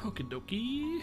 Okie dokie.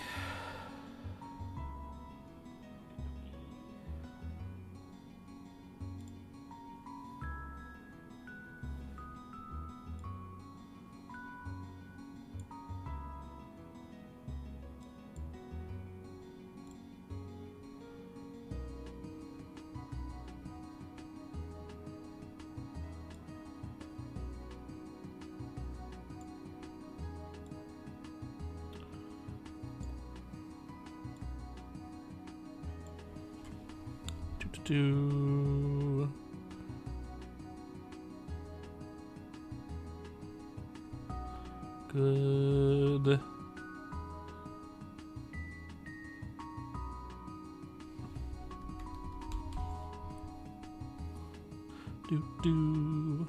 Do good. Do.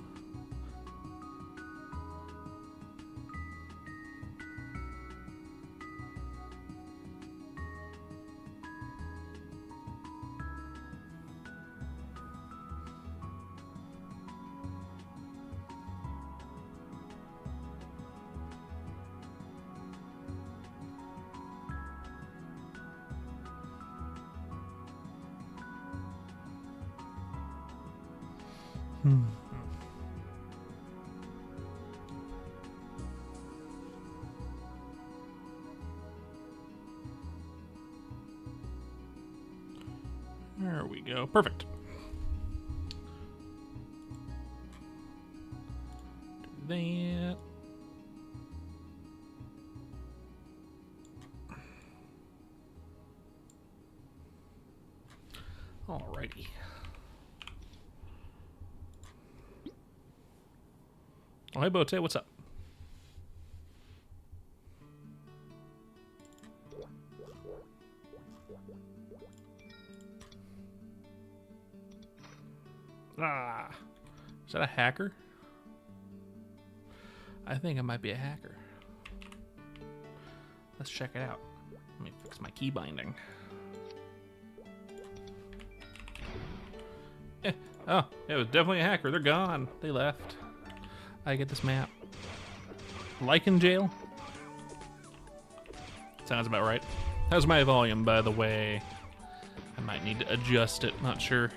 There we go. Perfect. Do that. Alrighty. Oh, hey, Bote, what's up? Ah, is that a hacker? I think I might be a hacker. Let's check it out. Let me fix my key binding. Oh, it was definitely a hacker. They're gone. They left. I get this map. Lichen jail? Sounds about right. How's my volume, by the way? I might need to adjust it. Not sure.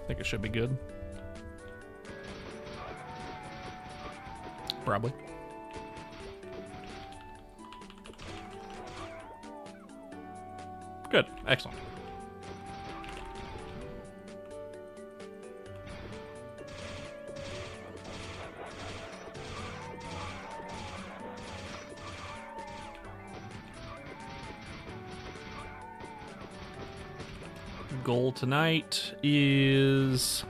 I think it should be good. Probably. Good. Excellent. Goal tonight is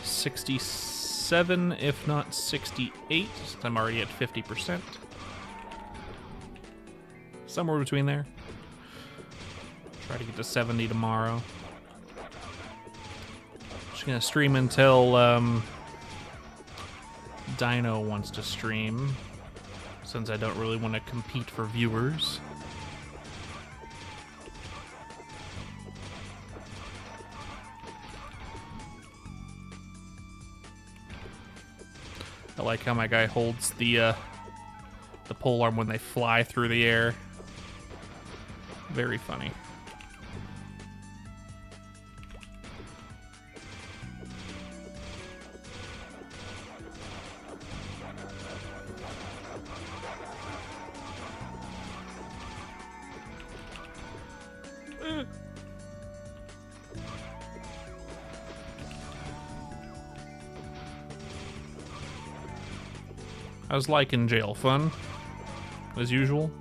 67, if not 68, since I'm already at 50%. Somewhere between there. Try to get to 70 tomorrow. Just gonna stream until Dino wants to stream, since I don't really want to compete for viewers. I like how my guy holds the pole arm when they fly through the air. Very funny. How's Lichen jail? Fun? As usual?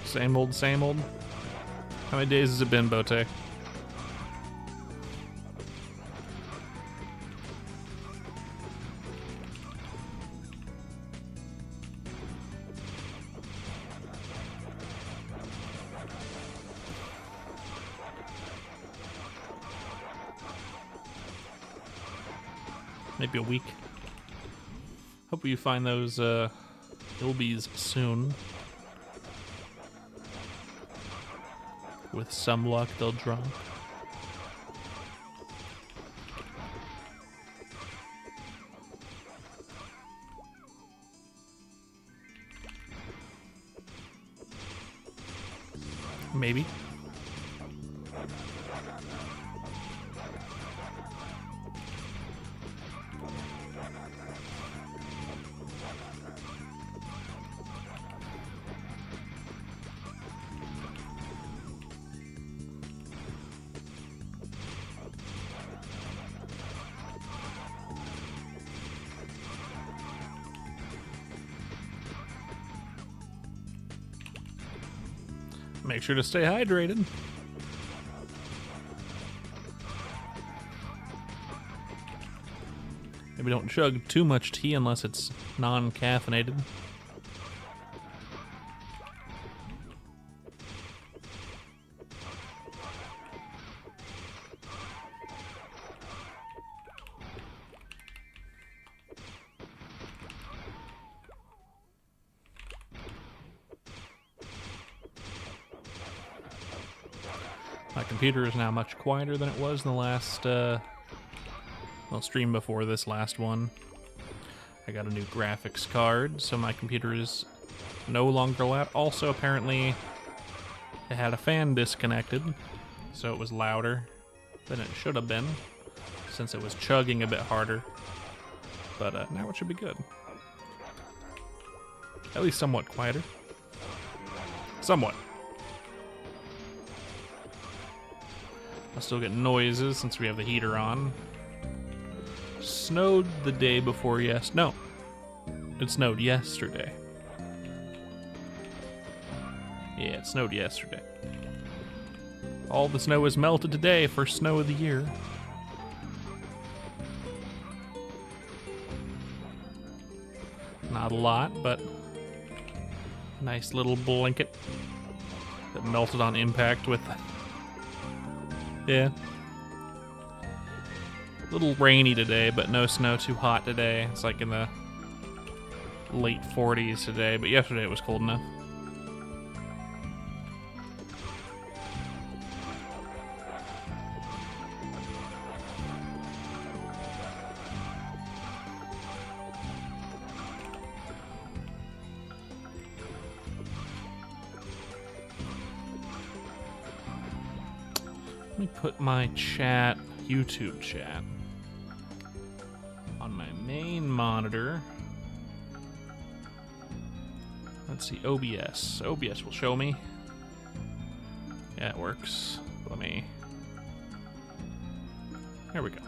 Same old, same old. How many days has it been, Bote? maybe a week. Hope you find those Ilbies soon. With some luck, they'll drop. Maybe. Make sure to stay hydrated. Maybe don't chug too much tea unless it's non-caffeinated. My computer is now much quieter than it was in the last, stream before this last one. I got a new graphics card, so my computer is no longer loud. Also, apparently, it had a fan disconnected, so it was louder than it should have been, since it was chugging a bit harder. But now it should be good. At least somewhat quieter. Somewhat. I'll still get noises since we have the heater on. Snowed the day before no. It snowed yesterday. Yeah, it snowed yesterday. All the snow is melted today, first snow of the year. Not a lot, but nice little blanket that melted on impact with... Yeah. A little rainy today, but no snow, too hot today. It's like in the late 40s today, but yesterday it was cold enough. Let me put my chat, YouTube chat, on my main monitor. Let's see, OBS. OBS will show me. Yeah, it works. Let me... There we go.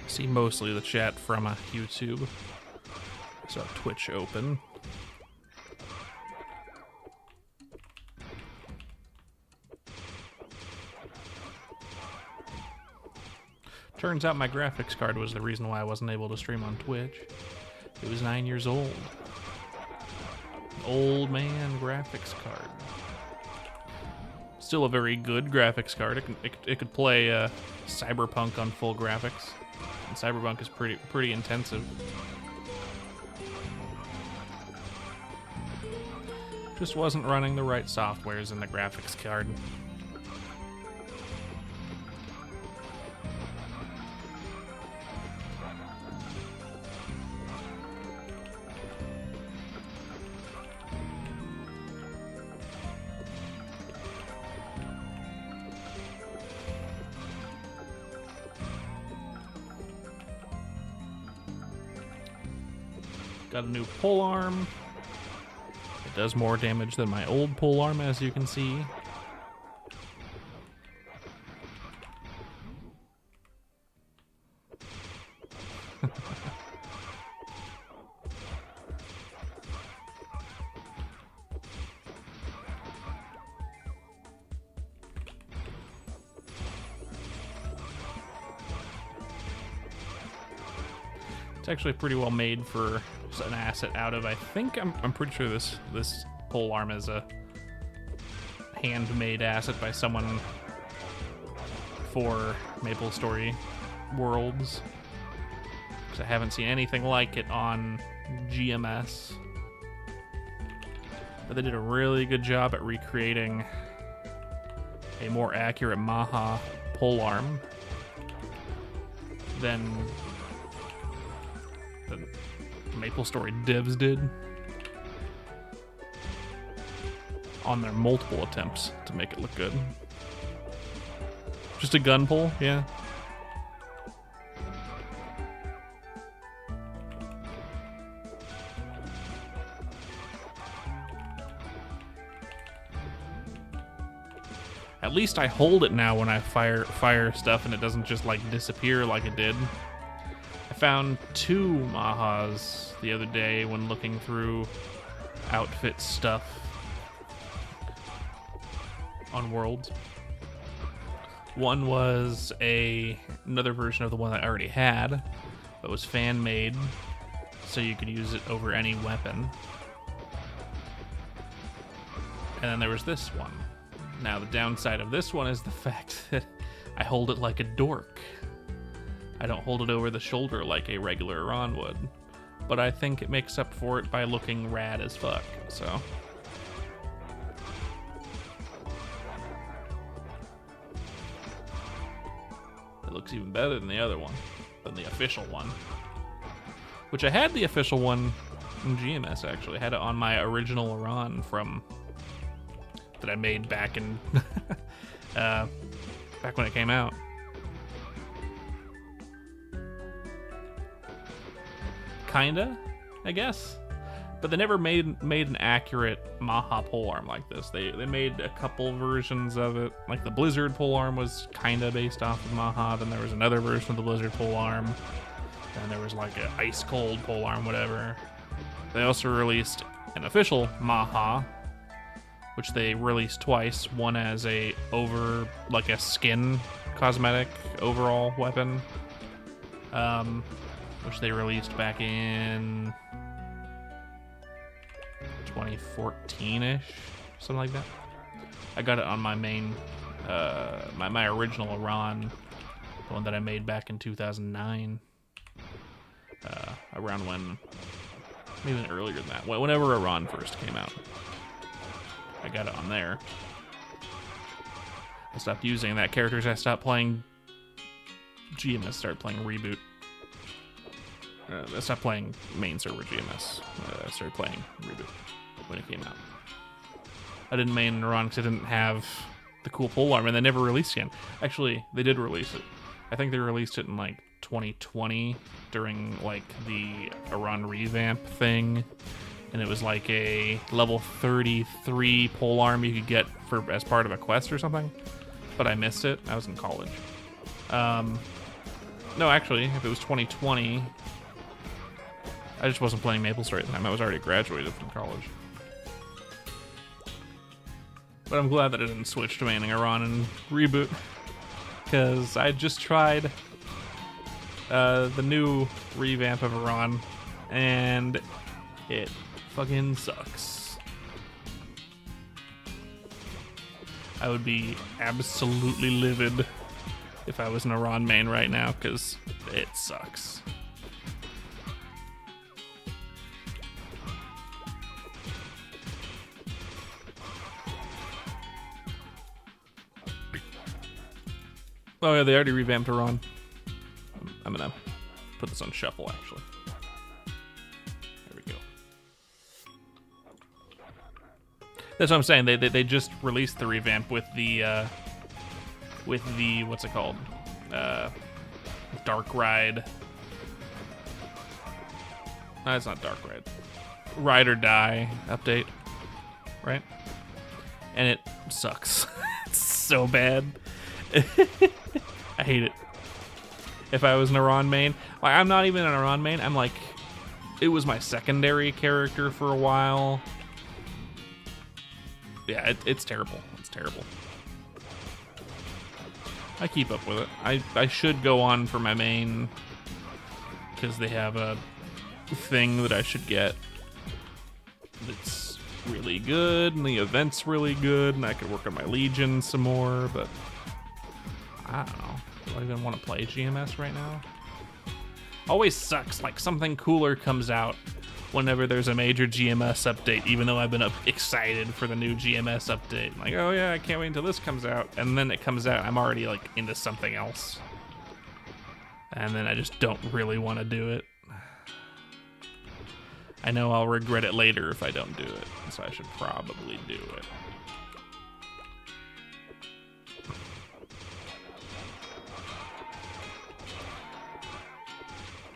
See mostly the chat from YouTube. So Twitch open. Turns out my graphics card was the reason why I wasn't able to stream on Twitch. It was 9 years old. An old man graphics card. Still a very good graphics card. It could play Cyberpunk on full graphics. And Cyberpunk is pretty intensive. Just wasn't running the right softwares in the graphics card. Got a new pole arm. It does more damage than my old pole arm, as you can see. It's actually pretty well made for an asset out of, I think, I'm pretty sure this pole arm is a handmade asset by someone for Maplestory Worlds, because I haven't seen anything like it on GMS. But they did a really good job at recreating a more accurate Maha polearm than the Maplestory divs did on their multiple attempts to make it look good. Just a gun pull, yeah. At least I hold it now when I fire stuff and it doesn't just like disappear like it did. I found 2 Mahas the other day when looking through outfit stuff on Worlds. One was another version of the one I already had, but was fan made, so you could use it over any weapon. And then there was this one. Now, the downside of this one is the fact that I hold it like a dork. I don't hold it over the shoulder like a regular Aran would, but I think it makes up for it by looking rad as fuck, so. It looks even better than the other one, than the official one. Which I had the official one in GMS, actually. I had it on my original Aran from that I made back in back when it came out. Kinda, I guess. But they never made an accurate Maha polearm like this. They made a couple versions of it. Like the Blizzard polearm was kinda based off of Maha. Then there was another version of the Blizzard polearm. Then there was like an ice cold polearm, whatever. They also released an official Maha, which they released twice. One as a skin cosmetic overall weapon, which they released back in 2014-ish, something like that. I got it on my main, my original Aran, the one that I made back in 2009, around when, maybe even earlier than that, whenever Aran first came out. I got it on there. I stopped using that character as I stopped playing GMS, started playing Reboot. I stopped playing main server GMS. I started playing Reboot when it came out. I didn't main Aran because I didn't have the cool polearm, and they never released it again. Actually, they did release it. I think they released it in like 2020 during like the Aran revamp thing. And it was like a level 33 polearm you could get as part of a quest or something. But I missed it. I was in college. No, actually, if it was 2020, I just wasn't playing Maplestory at the time. I was already graduated from college. But I'm glad that I didn't switch to maining Aran and Reboot, because I just tried the new revamp of Aran, and it fucking sucks. I would be absolutely livid if I was an Aran main right now, because it sucks. Oh yeah, they already revamped Aran. I'm gonna put this on shuffle, actually. That's what I'm saying. They just released the revamp with the what's it called? Dark Ride. No, it's not Dark Ride. Ride or Die update, right? And it sucks. It's so bad. I hate it. If I was an Aran main, like I'm not even an Aran main. I'm like, it was my secondary character for a while. Yeah, it's terrible. It's terrible. I keep up with it. I should go on for my main, because they have a thing that I should get that's really good, and the event's really good, and I could work on my Legion some more, but I don't know. Do I even want to play GMS right now? Always sucks. Like, something cooler comes out whenever there's a major GMS update, even though I've been excited for the new GMS update. Like, oh yeah, I can't wait until this comes out. And then it comes out, I'm already like into something else. And then I just don't really want to do it. I know I'll regret it later if I don't do it, so I should probably do it.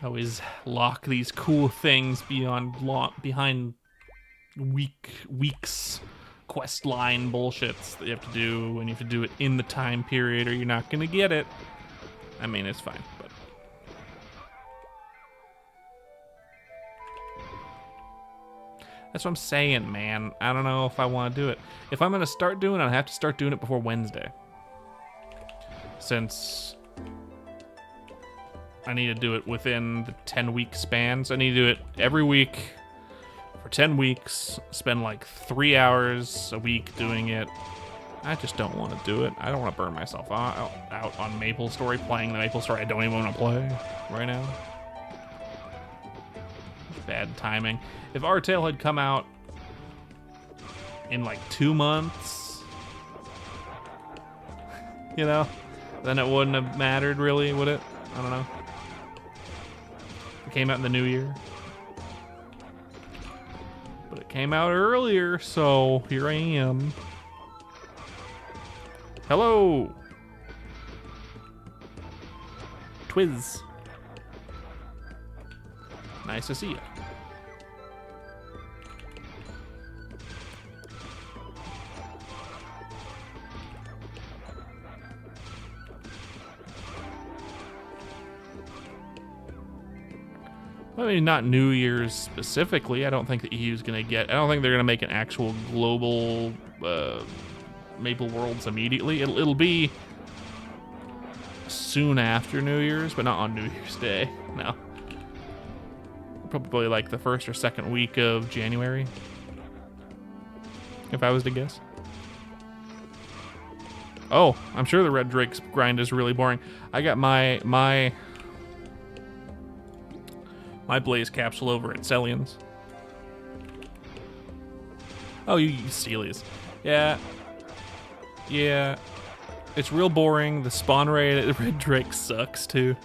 Always lock these cool things behind weeks quest line bullshits that you have to do, and you have to do it in the time period or you're not gonna get it. I mean, it's fine, but that's what I'm saying, man. I don't know if I want to do it. If I'm gonna start doing it, I have to start doing it before Wednesday, since I need to do it within the 10-week span. So I need to do it every week for 10 weeks, spend like 3 hours a week doing it. I just don't want to do it. I don't want to burn myself out on Maplestory, playing the Maplestory I don't even want to play right now. Bad timing. If Artale had come out in like 2 months, you know, then it wouldn't have mattered really, would it? I don't know. It came out in the new year. But it came out earlier, so here I am. Hello! Twiz. Nice to see you. I mean, not New Year's specifically. I don't think the EU's gonna get. I don't think they're gonna make an actual global Maple Worlds immediately. It'll be soon after New Year's, but not on New Year's Day. No, probably like the first or second week of January, if I was to guess. Oh, I'm sure the Red Drake's grind is really boring. I got my Blaze capsule over at Celian's. Oh, you Steelies. Yeah. Yeah. It's real boring. The spawn rate at Red Drake sucks, too.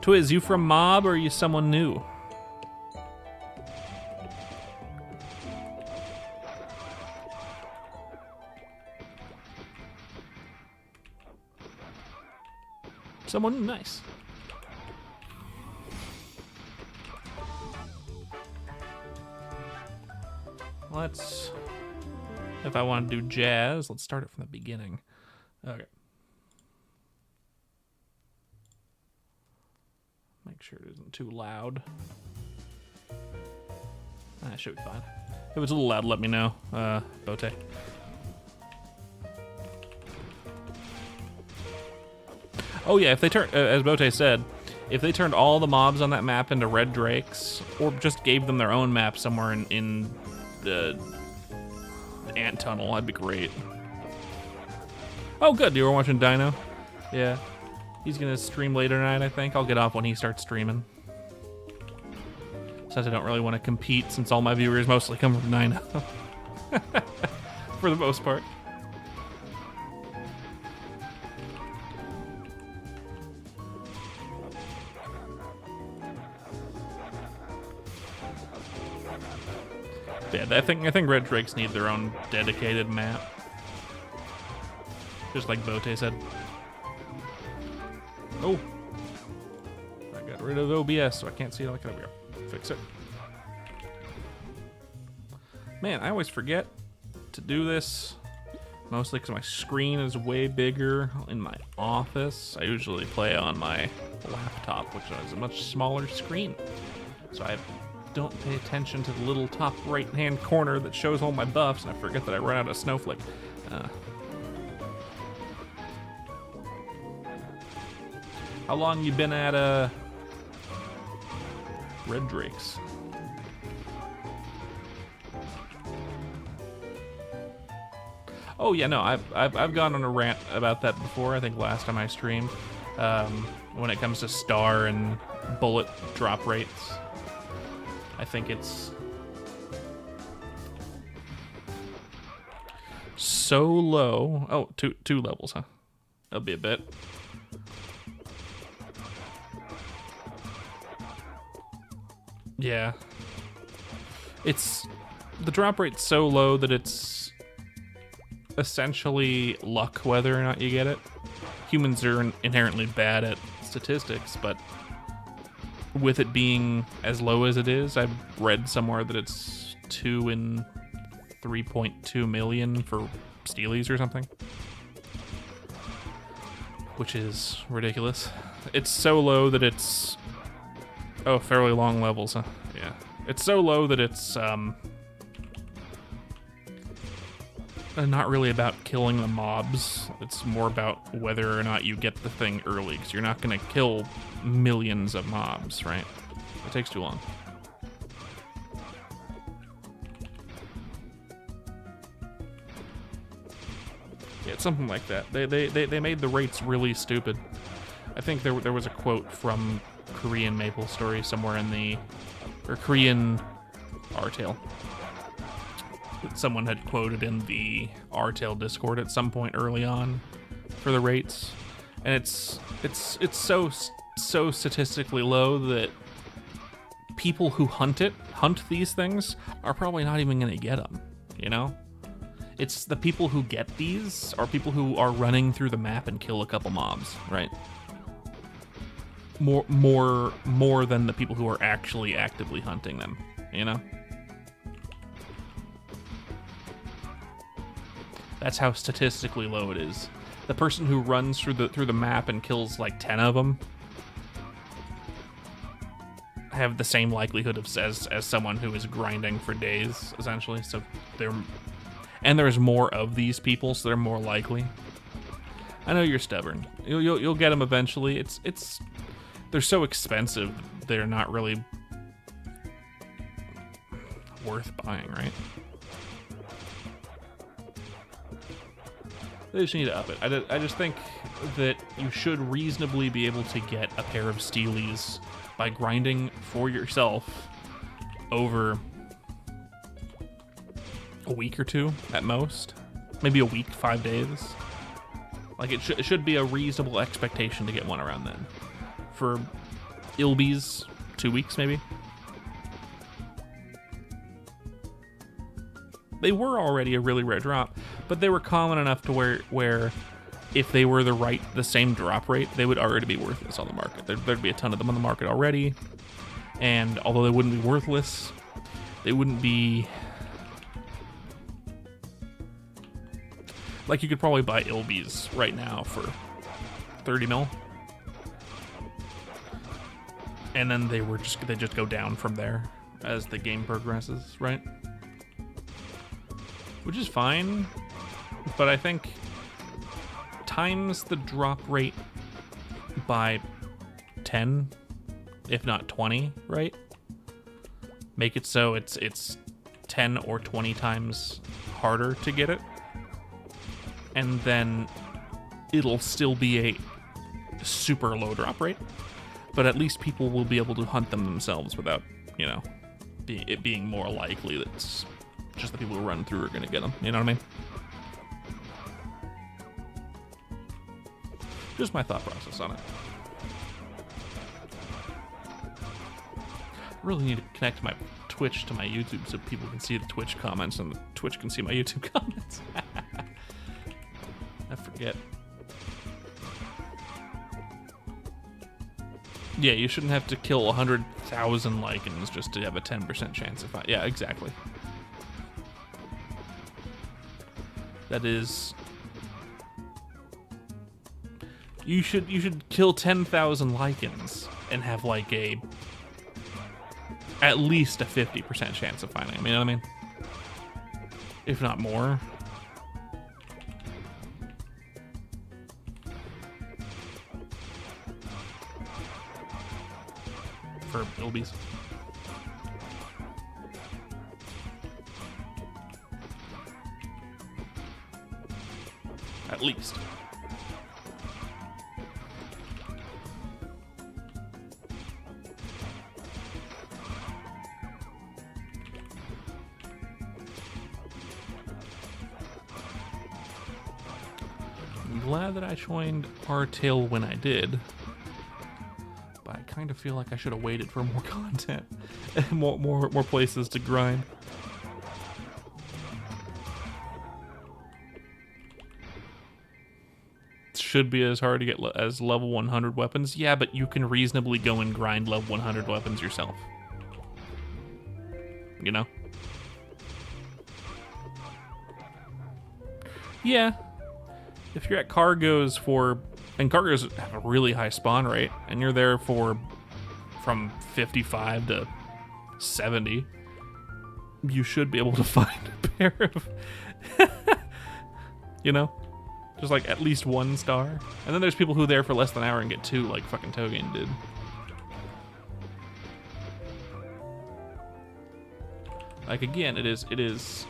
Twiz, you from Mob or are you someone new? Someone nice. Let's, if I want to do jazz, let's start it from the beginning. Okay. Make sure it isn't too loud. That should be fine. If it's a little loud, let me know, Bote. Oh yeah, if they turn, as Bote said, if they turned all the mobs on that map into Red Drakes, or just gave them their own map somewhere in the ant tunnel, that'd be great. Oh good, you were watching Dino? Yeah. He's gonna stream later tonight, I think. I'll get off when he starts streaming. Since I don't really want to compete, since all my viewers mostly come from Dino. For the most part. Yeah, I think Red Drakes need their own dedicated map. Just like Bote said. Oh. I got rid of OBS, so I can't see it. There we go. Fix it. Man, I always forget to do this. Mostly because my screen is way bigger in my office. I usually play on my laptop, which has a much smaller screen. So I don't pay attention to the little top right-hand corner that shows all my buffs, and I forget that I run out of Snowflake. How long you been at Red Drakes? Oh yeah, no, I've gone on a rant about that before. I think last time I streamed, when it comes to star and bullet drop rates, I think it's so low. Oh, two levels, huh? That'll be a bit. Yeah. It's the drop rate's so low that it's essentially luck whether or not you get it. Humans are inherently bad at statistics, but with it being as low as it is, I've read somewhere that it's 2 in 3.2 million for Steelies or something, which is ridiculous. It's so low that it's fairly long levels, huh? Yeah. It's so low that it's not really about killing the mobs. It's more about whether or not you get the thing early, because you're not going to kill millions of mobs, right? It takes too long. Yeah, it's something like that. They made the rates really stupid. I think there was a quote from Korean Maplestory somewhere in the... or Korean Artale. Someone had quoted in the Artale Discord at some point early on for the rates, and it's so statistically low that people who hunt these things are probably not even going to get them, you know? It's the people who get these are people who are running through the map and kill a couple mobs, right? More than the people who are actually actively hunting them, you know? That's how statistically low it is. The person who runs through the map and kills like 10 of them have the same likelihood as someone who is grinding for days, essentially. So there's more of these people, so they're more likely. I know you're stubborn. You'll get them eventually. They're so expensive, they're not really worth buying, right? They just need to up it. I just think that you should reasonably be able to get a pair of Steelies by grinding for yourself over a week or two at most. Maybe a week, 5 days. Like, it should be a reasonable expectation to get one around then. For Ilbies, 2 weeks maybe. They were already a really rare drop, but they were common enough to where if they were the same drop rate, they would already be worthless on the market. There'd be a ton of them on the market already, and although they wouldn't be worthless, they wouldn't be... Like, you could probably buy Ilbies right now for 30 mil. And then they just go down from there as the game progresses, right? Which is fine, but I think times the drop rate by 10, if not 20, right? Make it so it's 10 or 20 times harder to get it. And then it'll still be a super low drop rate, but at least people will be able to hunt them themselves without, you know, it being more likely that it's just the people who run through are going to get them. You know what I mean? Just my thought process on it. I really need to connect my Twitch to my YouTube so people can see the Twitch comments and the Twitch can see my YouTube comments. I forget. Yeah, you shouldn't have to kill 100,000 lichens just to have a 10% chance of it. Yeah, exactly. That is... You should kill 10,000 lichens and have like at least a 50% chance of finding them, you know what I mean? If not more. For Ilbies. At least. I'm glad that I joined Artale when I did. But I kind of feel like I should have waited for more content. And more places to grind. Should be as hard to get as level 100 weapons. Yeah, but you can reasonably go and grind level 100 weapons yourself. You know? Yeah. If you're at cargoes and cargoes have a really high spawn rate, and you're there for from 55 to 70, you should be able to find a pair of, you know? Just like at least 1 star. And then there's people who are there for less than an hour and get 2, like fucking Togen did. Like again, it is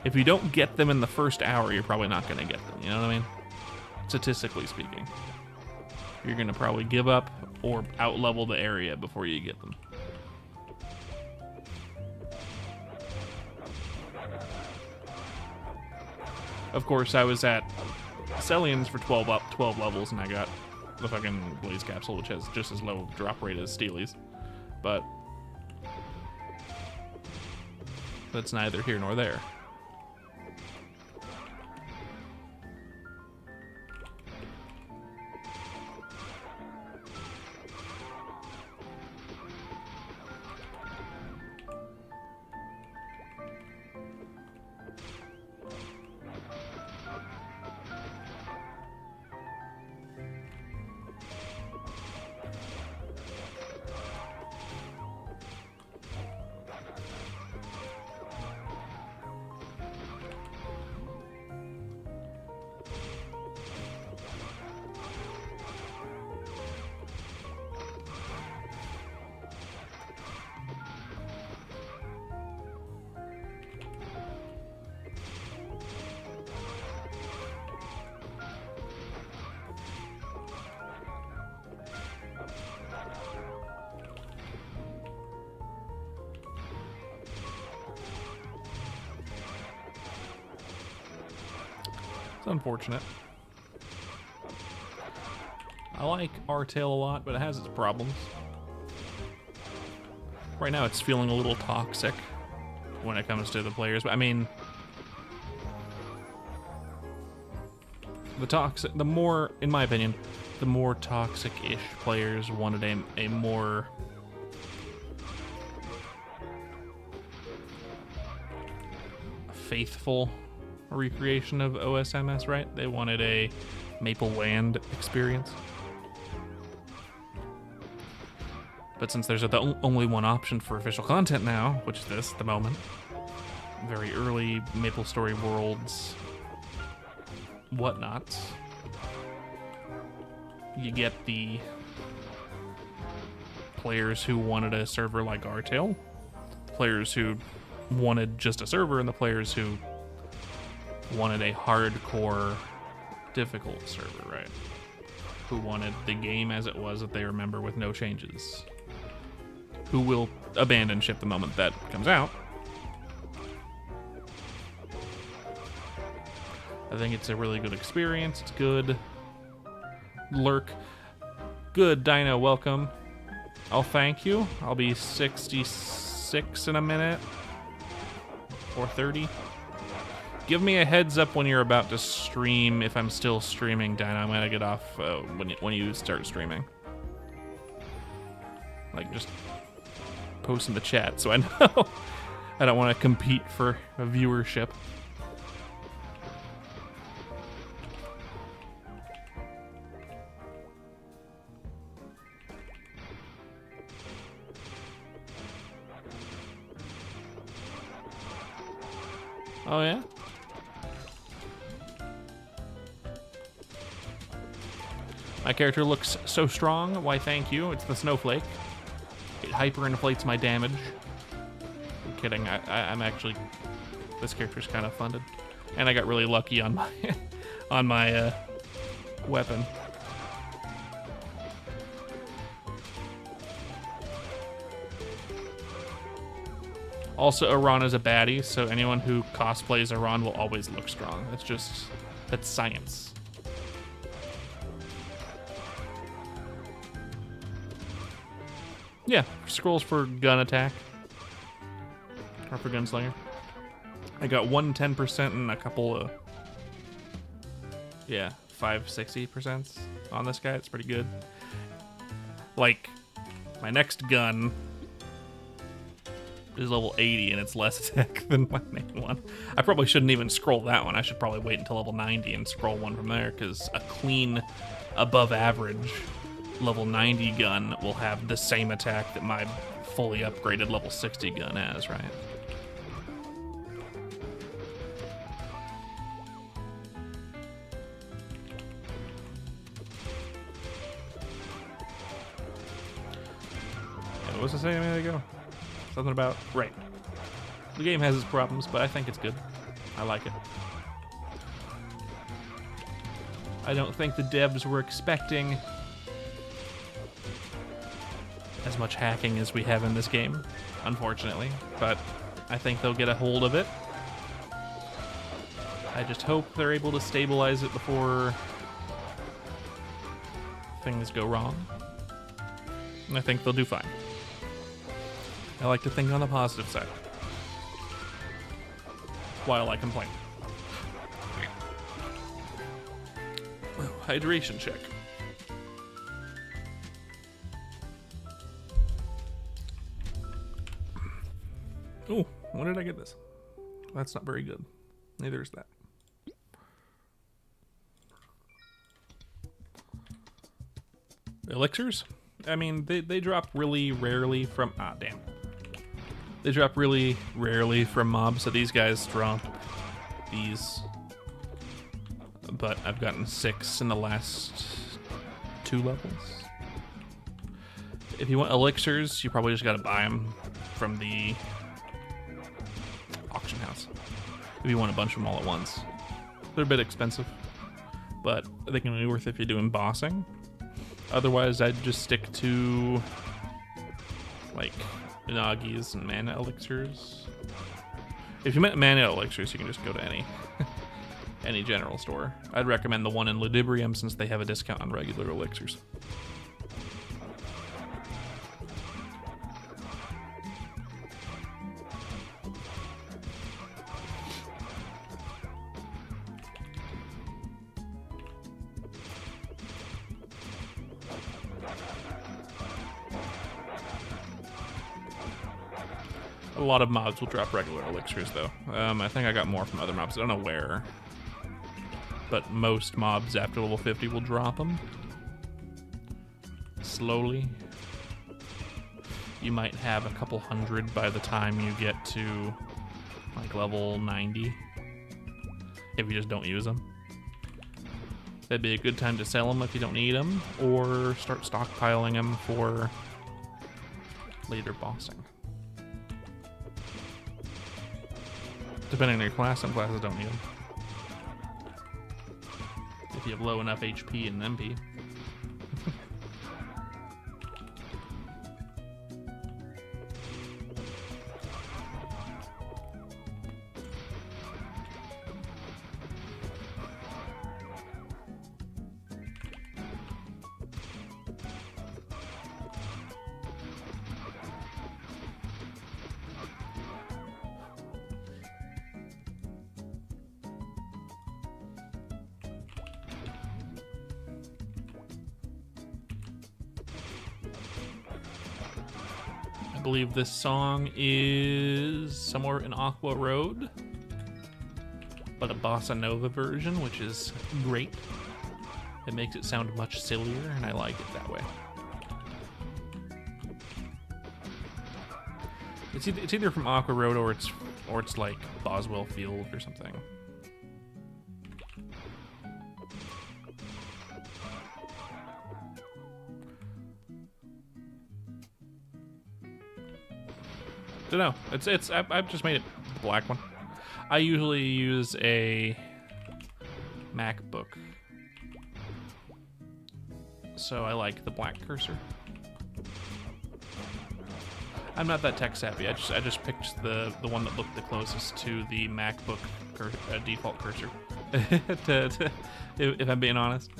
if you don't get them in the first hour, you're probably not gonna get them, you know what I mean? Statistically speaking. You're gonna probably give up or out-level the area before you get them. Of course, I was at Celians for 12 levels, and I got the fucking Blaze Capsule, which has just as low drop rate as Steely's. But that's neither here nor there. It's unfortunate. I like Artale a lot, but it has its problems. Right now it's feeling a little toxic when it comes to the players, but I mean, the more, in my opinion, the more toxic-ish players wanted a more faithful recreation of OSMS, right? They wanted a Maple Land experience. But since there's only one option for official content now, which is this, at the moment, very early Maplestory Worlds whatnots, you get the players who wanted a server like Artale, players who wanted just a server, and the players who wanted a hardcore, difficult server, right? Who wanted the game as it was that they remember with no changes. Who will abandon ship the moment that comes out. I think it's a really good experience. It's good. Lurk. Good, Dino, welcome. I'll thank you. I'll be 66 in a minute. Or 30. Give me a heads up when you're about to stream. If I'm still streaming, Dino, I'm gonna get off when you start streaming. Like, just post in the chat so I know. I don't want to compete for a viewership. Oh yeah? My character looks so strong. Why, thank you. It's the snowflake. It hyperinflates my damage. I'm kidding. I'm actually... This character's kind of funded. And I got really lucky on my on my weapon. Also, Aran is a baddie, so anyone who cosplays Aran will always look strong. That's science. Yeah, scrolls for gun attack. Or for gunslinger. I got 110% and a couple of, 560% on this guy. It's pretty good. Like, my next gun is level 80 and it's less attack than my main one. I probably shouldn't even scroll that one. I should probably wait until level 90 and scroll one from there, because a clean above average level 90 gun will have the same attack that my fully upgraded level 60 gun has, right? What was I saying a minute ago? Something about... Right. The game has its problems, but I think it's good. I like it. I don't think the devs were expecting as much hacking as we have in this game, unfortunately. But I think they'll get a hold of it. I just hope they're able to stabilize it before things go wrong. And I think they'll do fine. I like to think on the positive side, while I complain. Well, hydration check. Oh, when did I get this? That's not very good. Neither is that. Elixirs? I mean, they drop really rarely from... Ah, damn. They drop really rarely from mobs, so these guys drop these. But I've gotten 6 in the last 2 levels. If you want elixirs, you probably just gotta buy them from the auction house. If you want a bunch of them all at once. They're a bit expensive, but they can be worth it if you're doing bossing. Otherwise, I'd just stick to, like, Unagi's and mana elixirs. If you meant mana elixirs, you can just go to any general store. I'd recommend the one in Ludibrium, since they have a discount on regular elixirs. A lot of mobs will drop regular elixirs, though. I think I got more from other mobs. I don't know where. But most mobs after level 50 will drop them. Slowly. You might have a couple hundred by the time you get to, like, level 90. If you just don't use them. That'd be a good time to sell them if you don't need them. Or start stockpiling them for later bossing. Depending on your class, some classes don't need them. If you have low enough HP and MP. I believe this song is somewhere in Aqua Road, but a bossa nova version, which is great. It makes it sound much sillier, and I like it that way. It's either from Aqua Road or it's like Boswell Field or something. Don't know. I've just made it the black one. I usually use a MacBook. So I like the black cursor. I'm not that tech savvy. I just picked the one that looked the closest to the MacBook default cursor. If I'm being honest.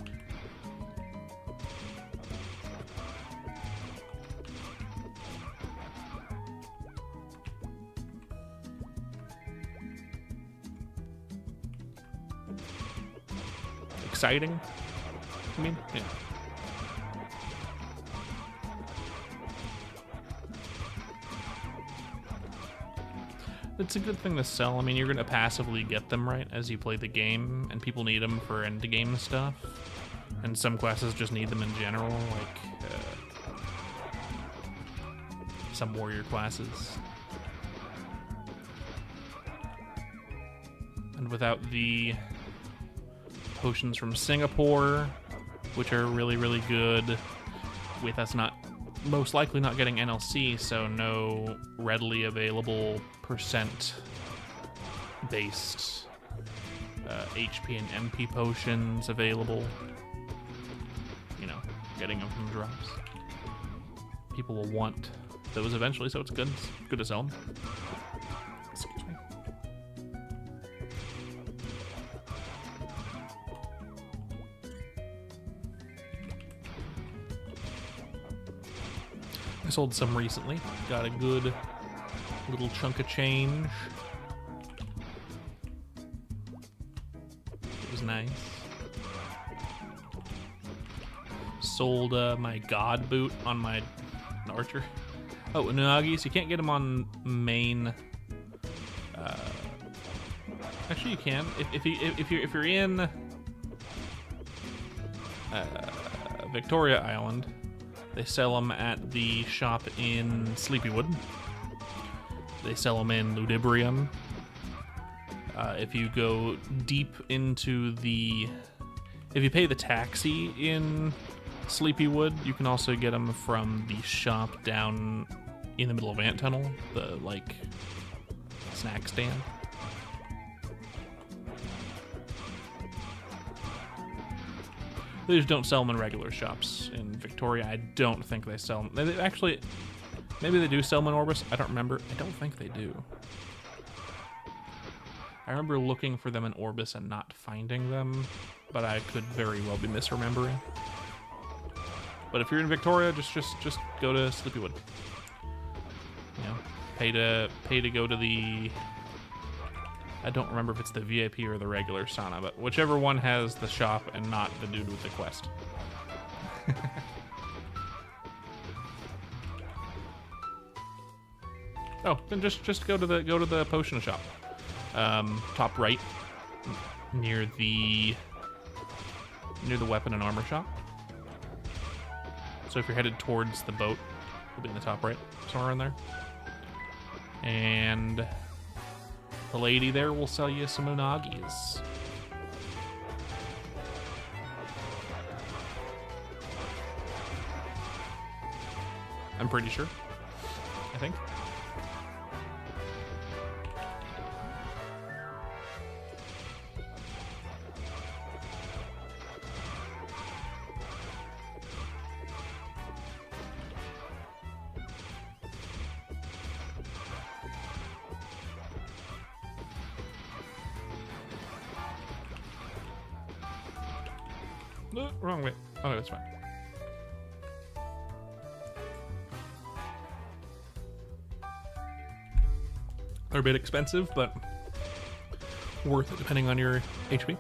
Exciting? I mean, yeah. It's a good thing to sell. I mean, you're going to passively get them, right, as you play the game, and people need them for end-game stuff. And some classes just need them in general, like some warrior classes. And without the potions from Singapore, which are really, really good, with us most likely not getting NLC, so no readily available percent-based HP and MP potions available. You know, getting them from drops. People will want those eventually, so it's good. It's good to sell them. Excuse me. I sold some recently. Got a good little chunk of change. It was nice. Sold my God boot on my archer. Oh, Unagis, you can't get them on main. Actually, you can if you're in Victoria Island. They sell them at the shop in Sleepywood. They sell them in Ludibrium. If you go deep into if you pay the taxi in Sleepywood, you can also get them from the shop down in the middle of Ant Tunnel, the, like, snack stand. They just don't sell them in regular shops. In Victoria, I don't think they sell them. They actually, maybe they do sell them in Orbis. I don't remember. I don't think they do. I remember looking for them in Orbis and not finding them, but I could very well be misremembering. But if you're in Victoria, just go to Sleepywood. You know, pay to go to the. I don't remember if it's the VIP or the regular sauna, but whichever one has the shop and not the dude with the quest. Oh, then just go to the potion shop. Top right, near the weapon and armor shop. So if you're headed towards the boat, it'll be in the top right, somewhere in there. And the lady there will sell you some unagis. I'm pretty sure. I think. No, wrong way. Oh, no, it's fine. They're a bit expensive, but worth it depending on your HP.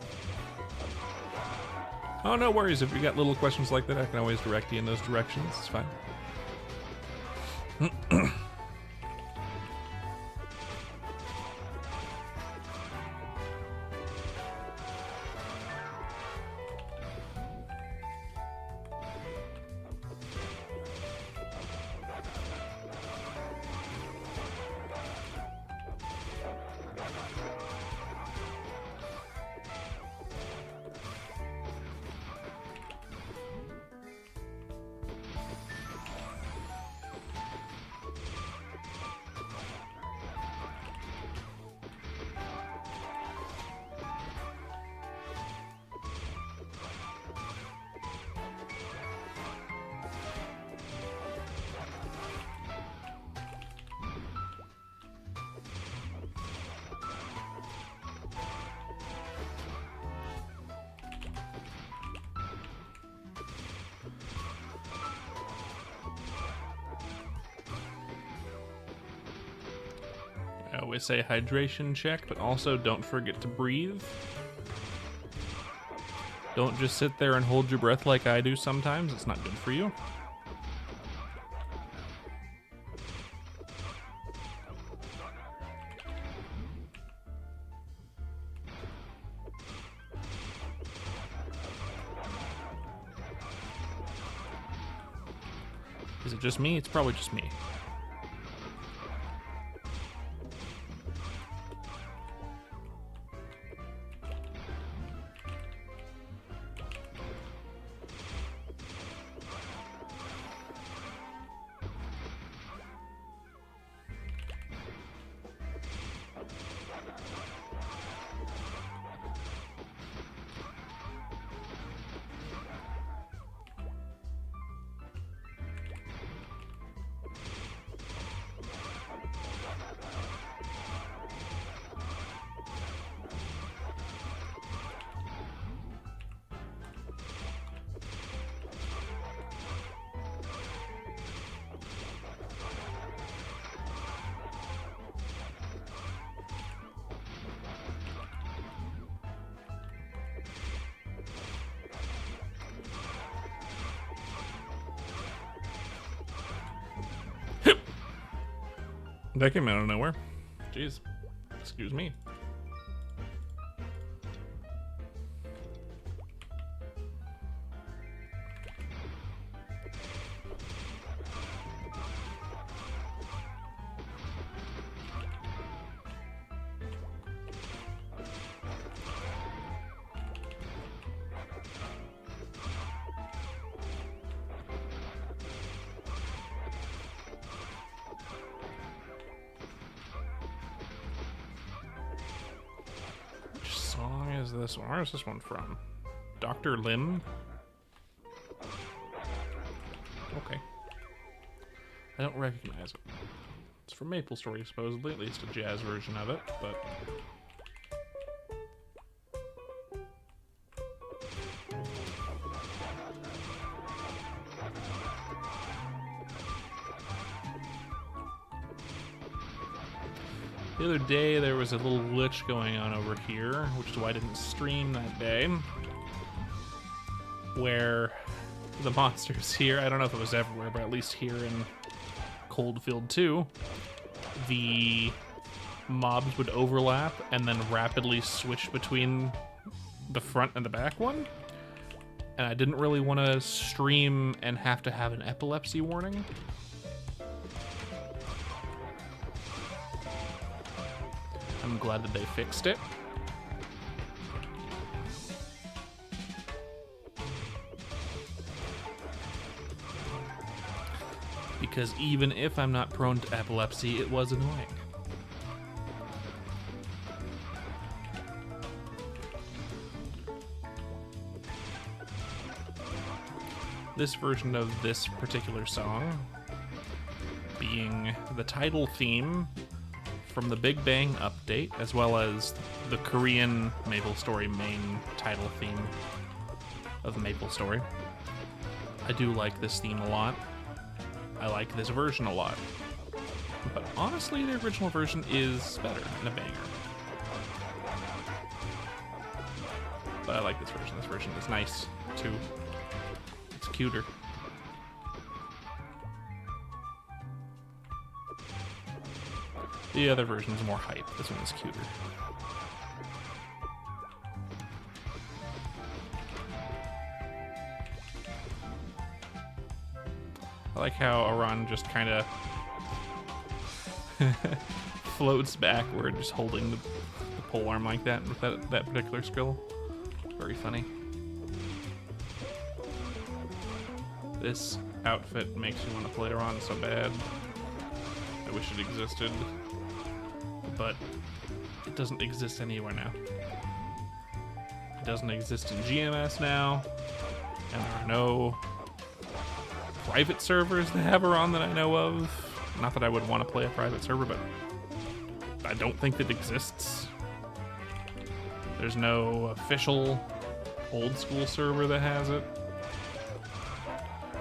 Oh, no worries. If you got little questions like that, I can always direct you in those directions. It's fine. always say hydration check, but also don't forget to breathe. Don't just sit there and hold your breath like I do sometimes. It's not good for you. Is it just me? It's probably just me. That came out of nowhere. Jeez. Excuse me. Is this one? Where is this one from? Dr. Lim? Okay. I don't recognize it. It's from Maplestory, supposedly, at least a jazz version of it, but... The other day, there was a little glitch going on over here, which is why I didn't stream that day, where the monsters here, I don't know if it was everywhere, but at least here in Coldfield 2, the mobs would overlap and then rapidly switch between the front and the back one. And I didn't really want to stream and have to have an epilepsy warning. I'm glad that they fixed it. Because even if I'm not prone to epilepsy, it was annoying. This version of this particular song being the title theme from the Big Bang update, as well as the Korean Maplestory main title theme of Maplestory. I do like this theme a lot. I like this version a lot. But honestly, the original version is better and a banger. But I like this version. This version is nice, too. It's cuter. The other version is more hype. This one is cuter. I like how Aran just kind of floats backward, just holding the pole arm like that with that particular skill. Very funny. This outfit makes me want to play Aran so bad. I wish it existed. But it doesn't exist anywhere now. It doesn't exist in GMS now, and there are no private servers that have Aran that I know of. Not that I would want to play a private server, but I don't think it exists. There's no official old school server that has it.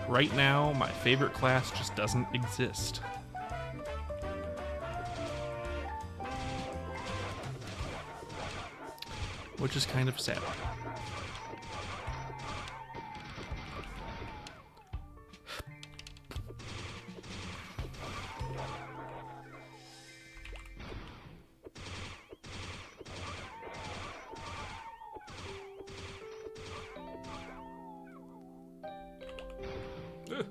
Right now, my favorite class just doesn't exist. which is kind of sad. Ugh.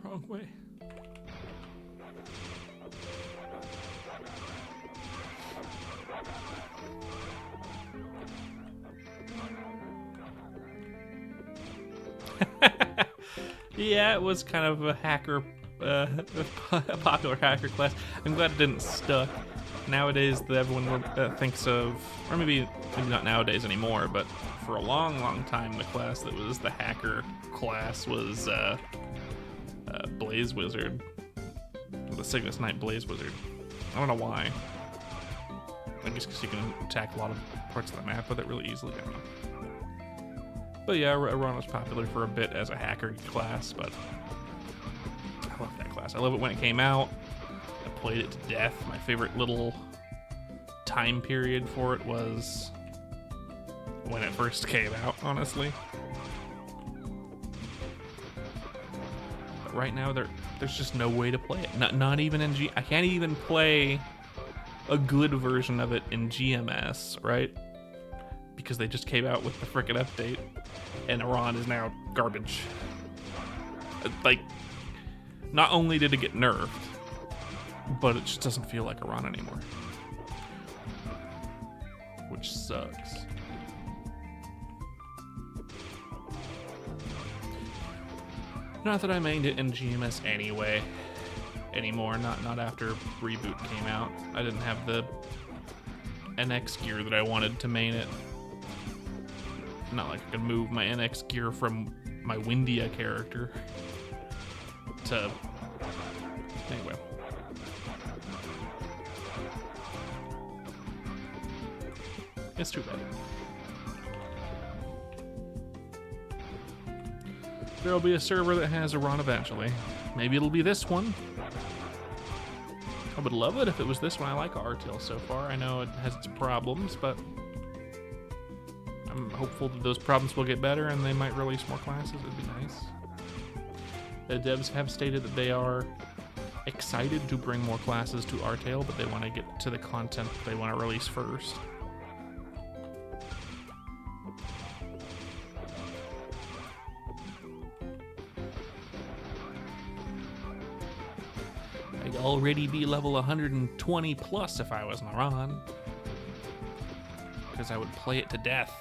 Wrong way. Yeah, it was kind of a hacker, a popular hacker class. I'm glad it didn't stuck. Nowadays, everyone thinks of, or maybe not nowadays anymore, but for a long, long time, the class that was the hacker class was Blaze Wizard, the Cygnus Knight Blaze Wizard. I don't know why. I guess because you can attack a lot of parts of the map with it really easily. I don't know. But yeah, Aran was popular for a bit as a hacker class, but I love that class. I love it when it came out. I played it to death. My favorite little time period for it was when it first came out, honestly. But right now, there's just no way to play it. Not even in I can't even play a good version of it in GMS, right? Because they just came out with the frickin' update, and Aran is now garbage. Like, not only did it get nerfed, but it just doesn't feel like Aran anymore. Which sucks. Not that I mained it in GMS anymore, not after Reboot came out. I didn't have the NX gear that I wanted to main it. Not like I could move my NX gear from my Windia character to... Anyway. It's too bad. There'll be a server that has Aran eventually. Maybe it'll be this one. I would love it if it was this one. I like Artale so far. I know it has its problems, but I'm hopeful that those problems will get better and they might release more classes. It'd be nice. The devs have stated that they are excited to bring more classes to Artale, but they want to get to the content they want to release first. I'd already be level 120 plus if I was an Aran, because I would play it to death.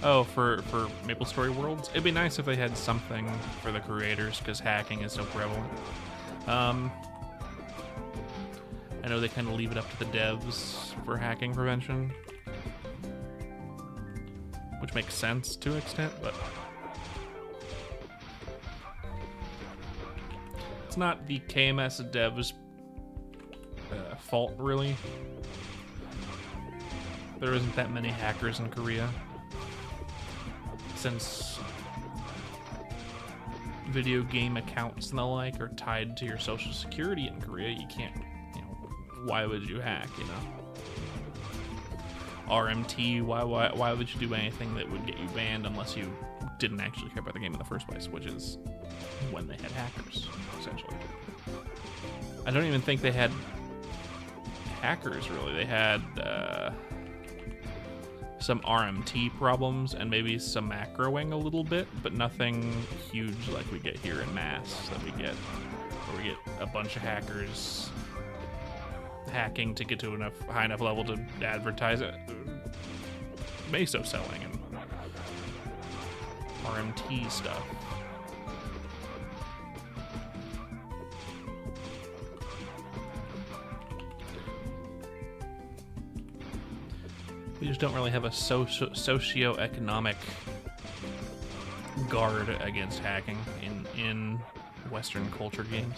Oh, for Maplestory Worlds? It'd be nice if they had something for the creators, because hacking is so prevalent. I know they kind of leave it up to the devs for hacking prevention, which makes sense to an extent, but it's not the KMS devs' fault, really. There isn't that many hackers in Korea. Since video game accounts and the like are tied to your social security in Korea, you can't, why would you hack, RMT, why would you do anything that would get you banned unless you didn't actually care about the game in the first place, which is when they had hackers, essentially. I don't even think they had hackers, really. They had some RMT problems and maybe some macroing a little bit, but nothing huge like we get here in Mass that we get, where we get a bunch of hackers hacking to get to high enough level to advertise it. Meso selling and RMT stuff. We just don't really have a socio-economic guard against hacking in Western culture games.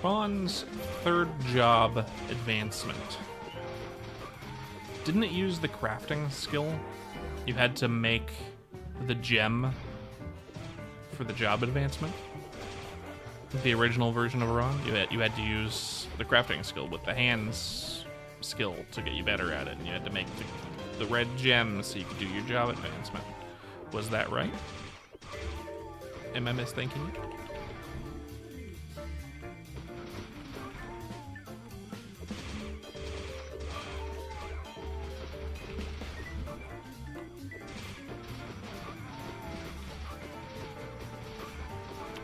Aran's third job advancement. Didn't it use the crafting skill? You had to make the gem for the job advancement. The original version of Aran, you had to use the crafting skill with the hands skill to get you better at it, and you had to make the red gem so you could do your job advancement. Was that right? Am I misthinking it?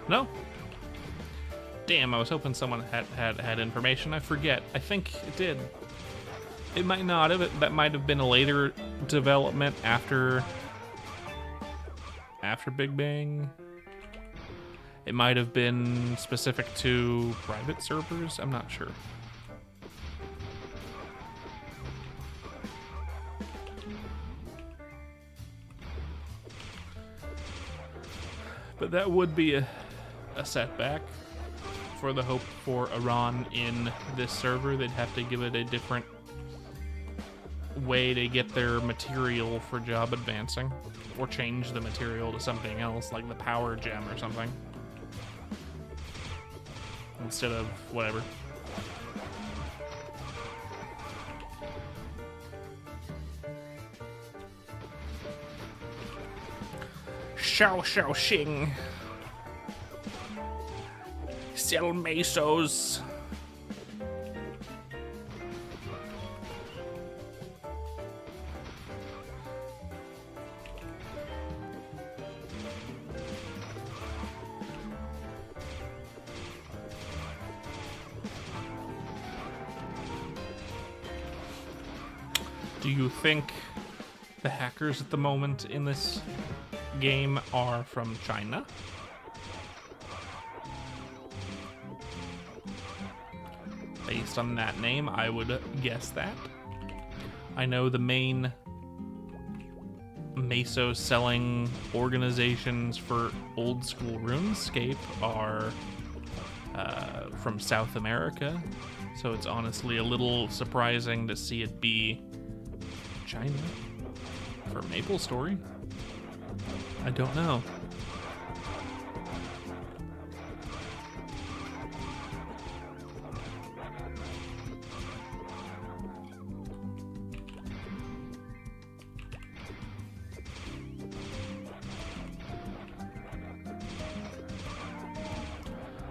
No? Damn, I was hoping someone had information. I forget. I think it did. It might not have. That might have been a later development after Big Bang. It might have been specific to private servers. I'm not sure. But that would be a setback for the hope for Aran in this server. They'd have to give it a different way to get their material for job advancing, or change the material to something else, like the power gem or something, instead of whatever. Xiao Xiao Xing. Sell mesos. Do you think the hackers at the moment in this game are from China? Based on that name, I would guess that. I know the main meso selling organizations for old school RuneScape are from South America, so it's honestly a little surprising to see it be China for Maplestory. I don't know.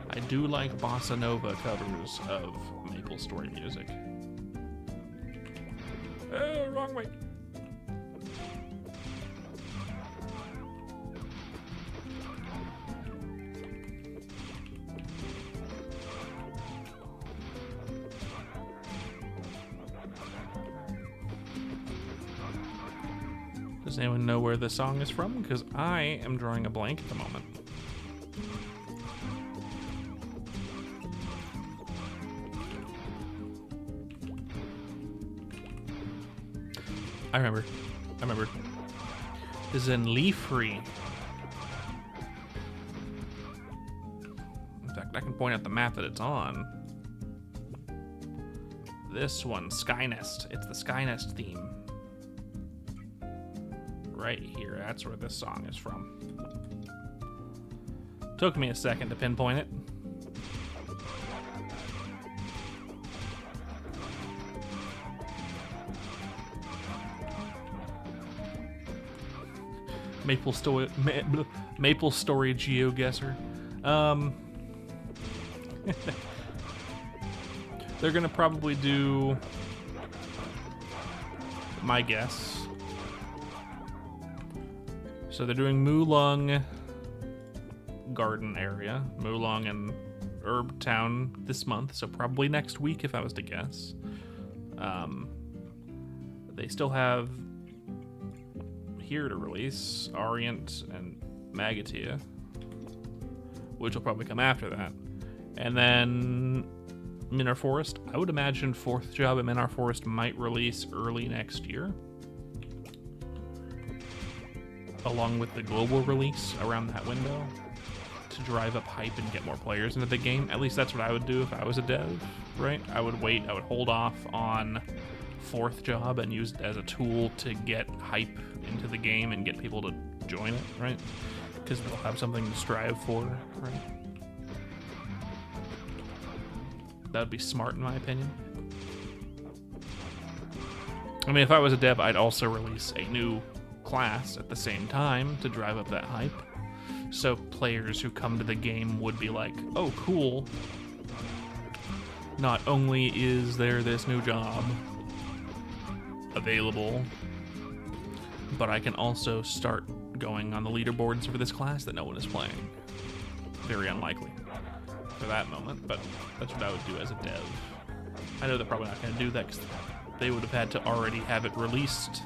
I do like bossa nova covers of Maplestory music. Oh, wrong way. Does anyone know where the song is from? Because I am drawing a blank at the moment. I remember. This is in Leafree. In fact, I can point out the map that it's on. This one, Skynest. It's the Skynest theme. Right here, that's where this song is from. Took me a second to pinpoint it. Maplestory GeoGuessr. They're gonna probably do, my guess. So they're doing Mulong Garden area, Mulong and Herb Town this month, so probably next week if I was to guess. They still have here to release Orient and Magatia, which will probably come after that. And then Minar Forest. I would imagine fourth job at Minar Forest might release early next year, along with the global release around that window to drive up hype and get more players into the game. At least that's what I would do if I was a dev, right? I would hold off on fourth job and use it as a tool to get hype into the game and get people to join it, right? Because they'll have something to strive for, right? That would be smart in my opinion. I mean, if I was a dev, I'd also release a new class at the same time to drive up that hype. So players who come to the game would be like, oh, cool. Not only is there this new job available, but I can also start going on the leaderboards for this class that no one is playing. Very unlikely for that moment, but that's what I would do as a dev. I know they're probably not going to do that because they would have had to already have it released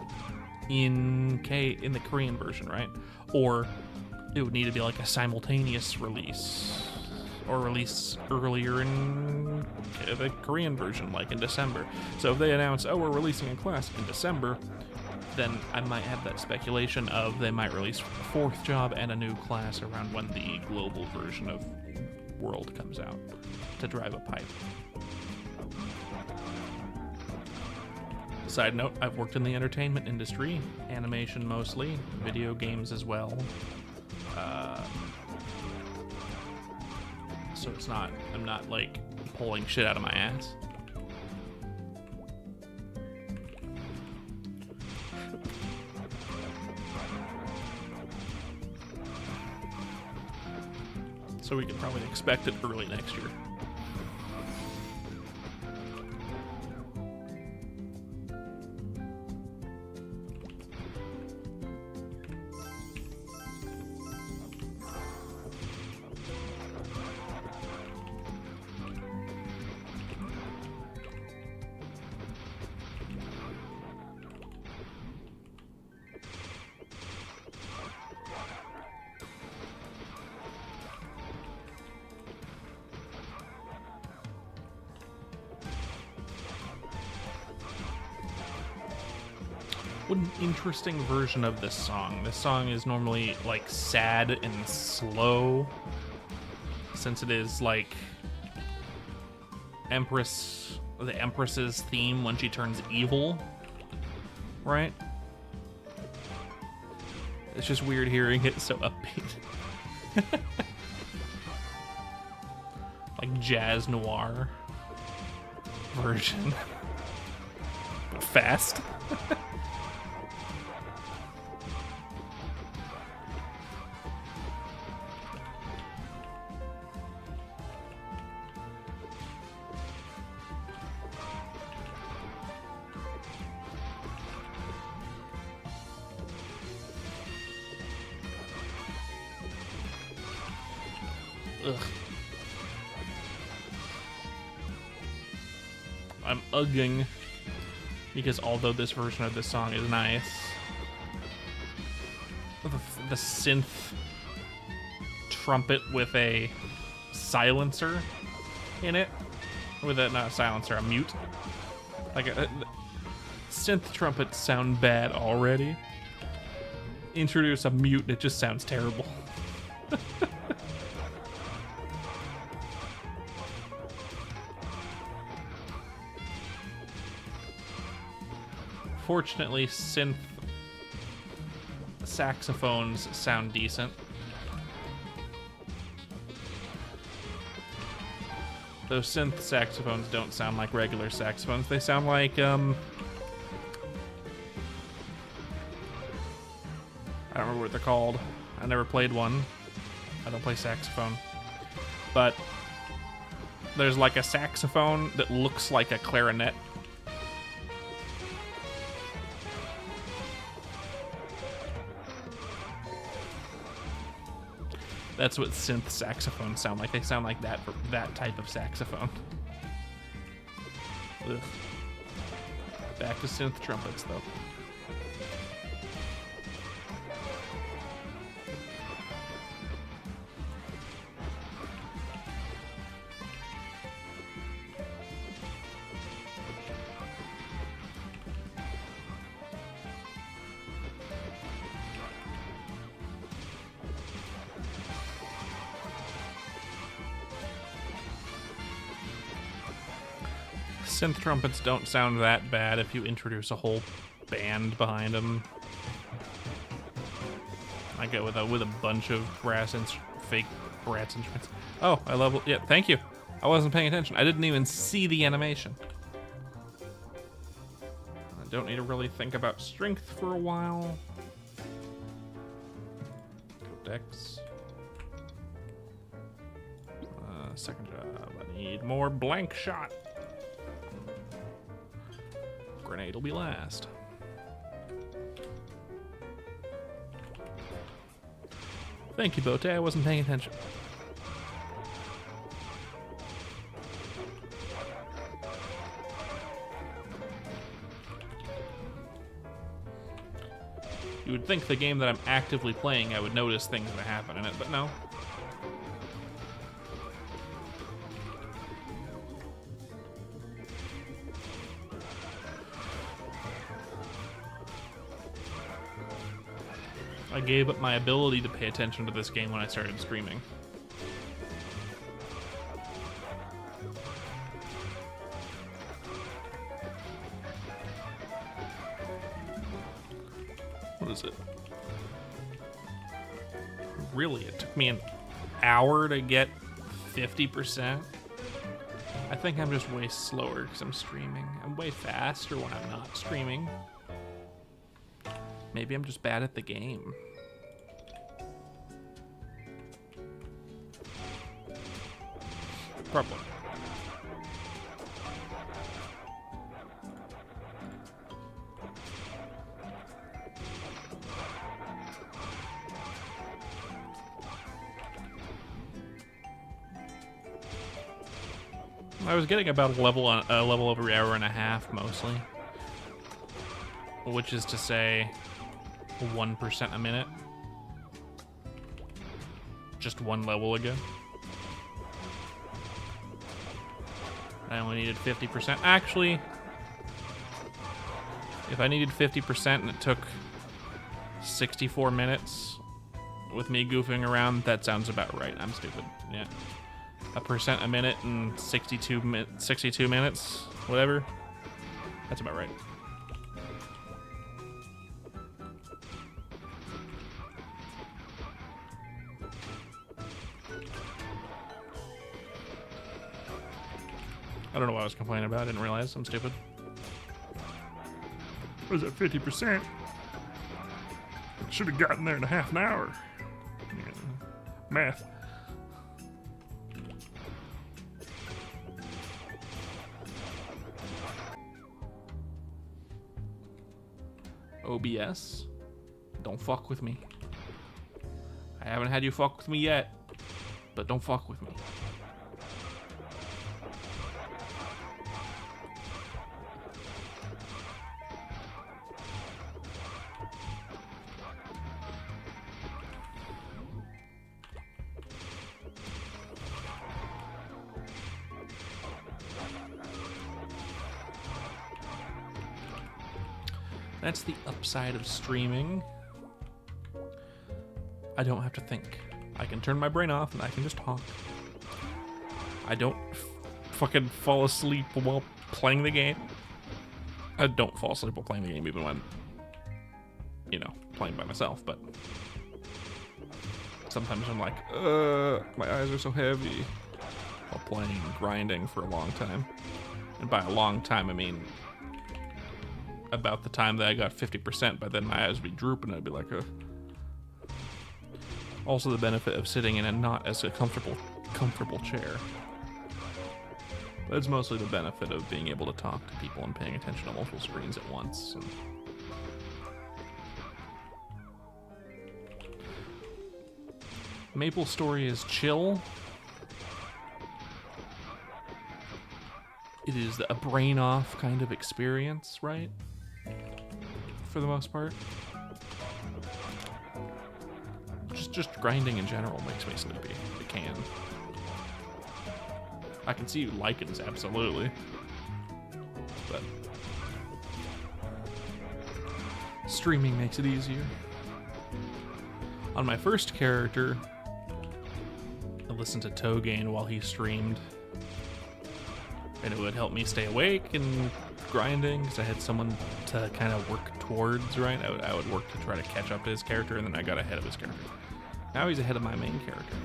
in the Korean version, right? Or it would need to be like a simultaneous release, or release earlier in the Korean version, like in December. So if they announce, oh, we're releasing a class in December, then I might have that speculation of they might release a fourth job and a new class around when the global version of World comes out to drive up hype. Side note, I've worked in the entertainment industry, animation mostly, video games as well. So I'm not like pulling shit out of my ass. So we can probably expect it early next year. What an interesting version of this song. This song is normally like sad and slow, since it is like the Empress's theme when she turns evil, right? It's just weird hearing it so upbeat. Like jazz noir version. Fast. Ugh. I'm ugging because although this version of this song is nice, the synth trumpet with a silencer in it, with a not a silencer, a mute, like synth trumpets sound bad already. Introduce a mute, it just sounds terrible. Fortunately, synth saxophones sound decent. Those synth saxophones don't sound like regular saxophones. They sound like, I don't remember what they're called. I never played one. I don't play saxophone. But there's like a saxophone that looks like a clarinet. That's what synth saxophones sound like. They sound like that for that type of saxophone. Ugh. Back to synth trumpets, though. synth trumpets don't sound that bad if you introduce a whole band behind them. I go with a bunch of fake brass instruments. Oh, I leveled. Yeah, thank you. I wasn't paying attention. I didn't even see the animation. I don't need to really think about strength for a while. Dex. Second job. I need more blank shot. Grenade will be last. Thank you, Bote. I wasn't paying attention. You would think the game that I'm actively playing, I would notice things that happen in it, but no. I gave up my ability to pay attention to this game when I started streaming. What is it? Really? It took me an hour to get 50%? I think I'm just way slower because I'm streaming. I'm way faster when I'm not streaming. Maybe I'm just bad at the game. Probably. I was getting about a level every hour and a half mostly, which is to say 1% a minute. Just one level ago. I only needed 50%. Actually, if I needed 50% and it took 64 minutes with me goofing around, that sounds about right. I'm stupid. Yeah. 1% a minute and 62 minutes, whatever. That's about right. I don't know what I was complaining about. I didn't realize. I'm stupid. Was at 50%? Should have gotten there in a half an hour. Yeah. Math. OBS, don't fuck with me. I haven't had you fuck with me yet, but don't fuck with me. That's the upside of streaming. I don't have to think. I can turn my brain off and I can just talk. I don't fucking fall asleep while playing the game. I don't fall asleep while playing the game even when, you know, playing by myself, but sometimes I'm like, my eyes are so heavy while playing and grinding for a long time. And by a long time, I mean about the time that I got 50%, but then my eyes would be drooping. I'd be like, Also the benefit of sitting in a not as a comfortable chair. But it's mostly the benefit of being able to talk to people and paying attention to multiple screens at once. And Maplestory is chill. It is a brain off kind of experience, right? For the most part. Just grinding in general makes me sleepy. It can. I can see lichens, absolutely. But streaming makes it easier. On my first character, I listened to Togain while he streamed. And it would help me stay awake and grinding because I had someone to kind of work towards, right? I would work to try to catch up to his character, and then I got ahead of his character. Now he's ahead of my main character.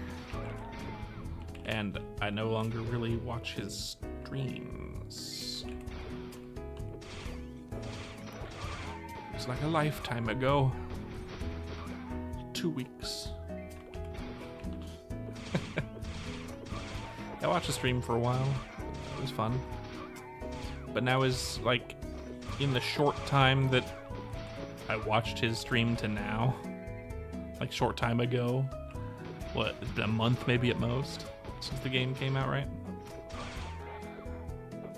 And I no longer really watch his streams. It's like a lifetime ago. 2 weeks. I watched the stream for a while. It was fun. But now is like in the short time that I watched his stream to now, like short time ago, what, it's been a month maybe at most since the game came out, right?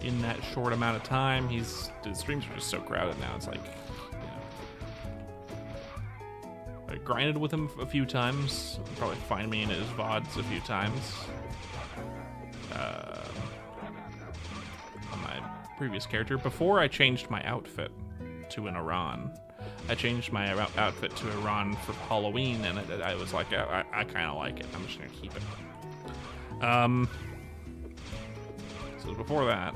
In that short amount of time, the streams are just so crowded now. It's like, I grinded with him a few times. You'll probably find me in his VODs a few times. On my previous character, before I changed my outfit to an Aran, I changed my outfit to Aran for Halloween, and I was like, I kind of like it. I'm just gonna keep it. So before that,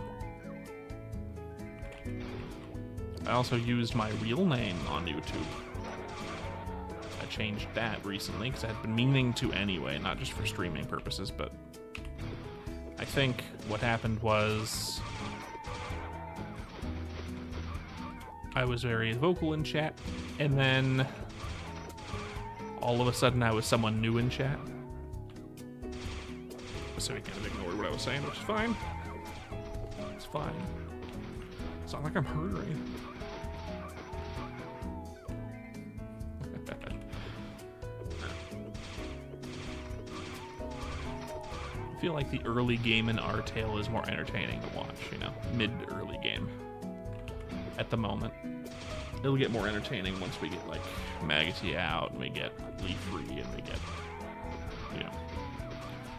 I also used my real name on YouTube. I changed that recently because I had been meaning to anyway, not just for streaming purposes, but I think what happened was I was very vocal in chat, and then all of a sudden I was someone new in chat. So he kind of ignored what I was saying, which is fine. It's fine. It's not like I'm hurt or anything. I feel like the early game in Artale is more entertaining to watch, you know, mid-early game. At the moment. It'll get more entertaining once we get, like, Maggoty out, and we get Leaf Free, and we get, you know,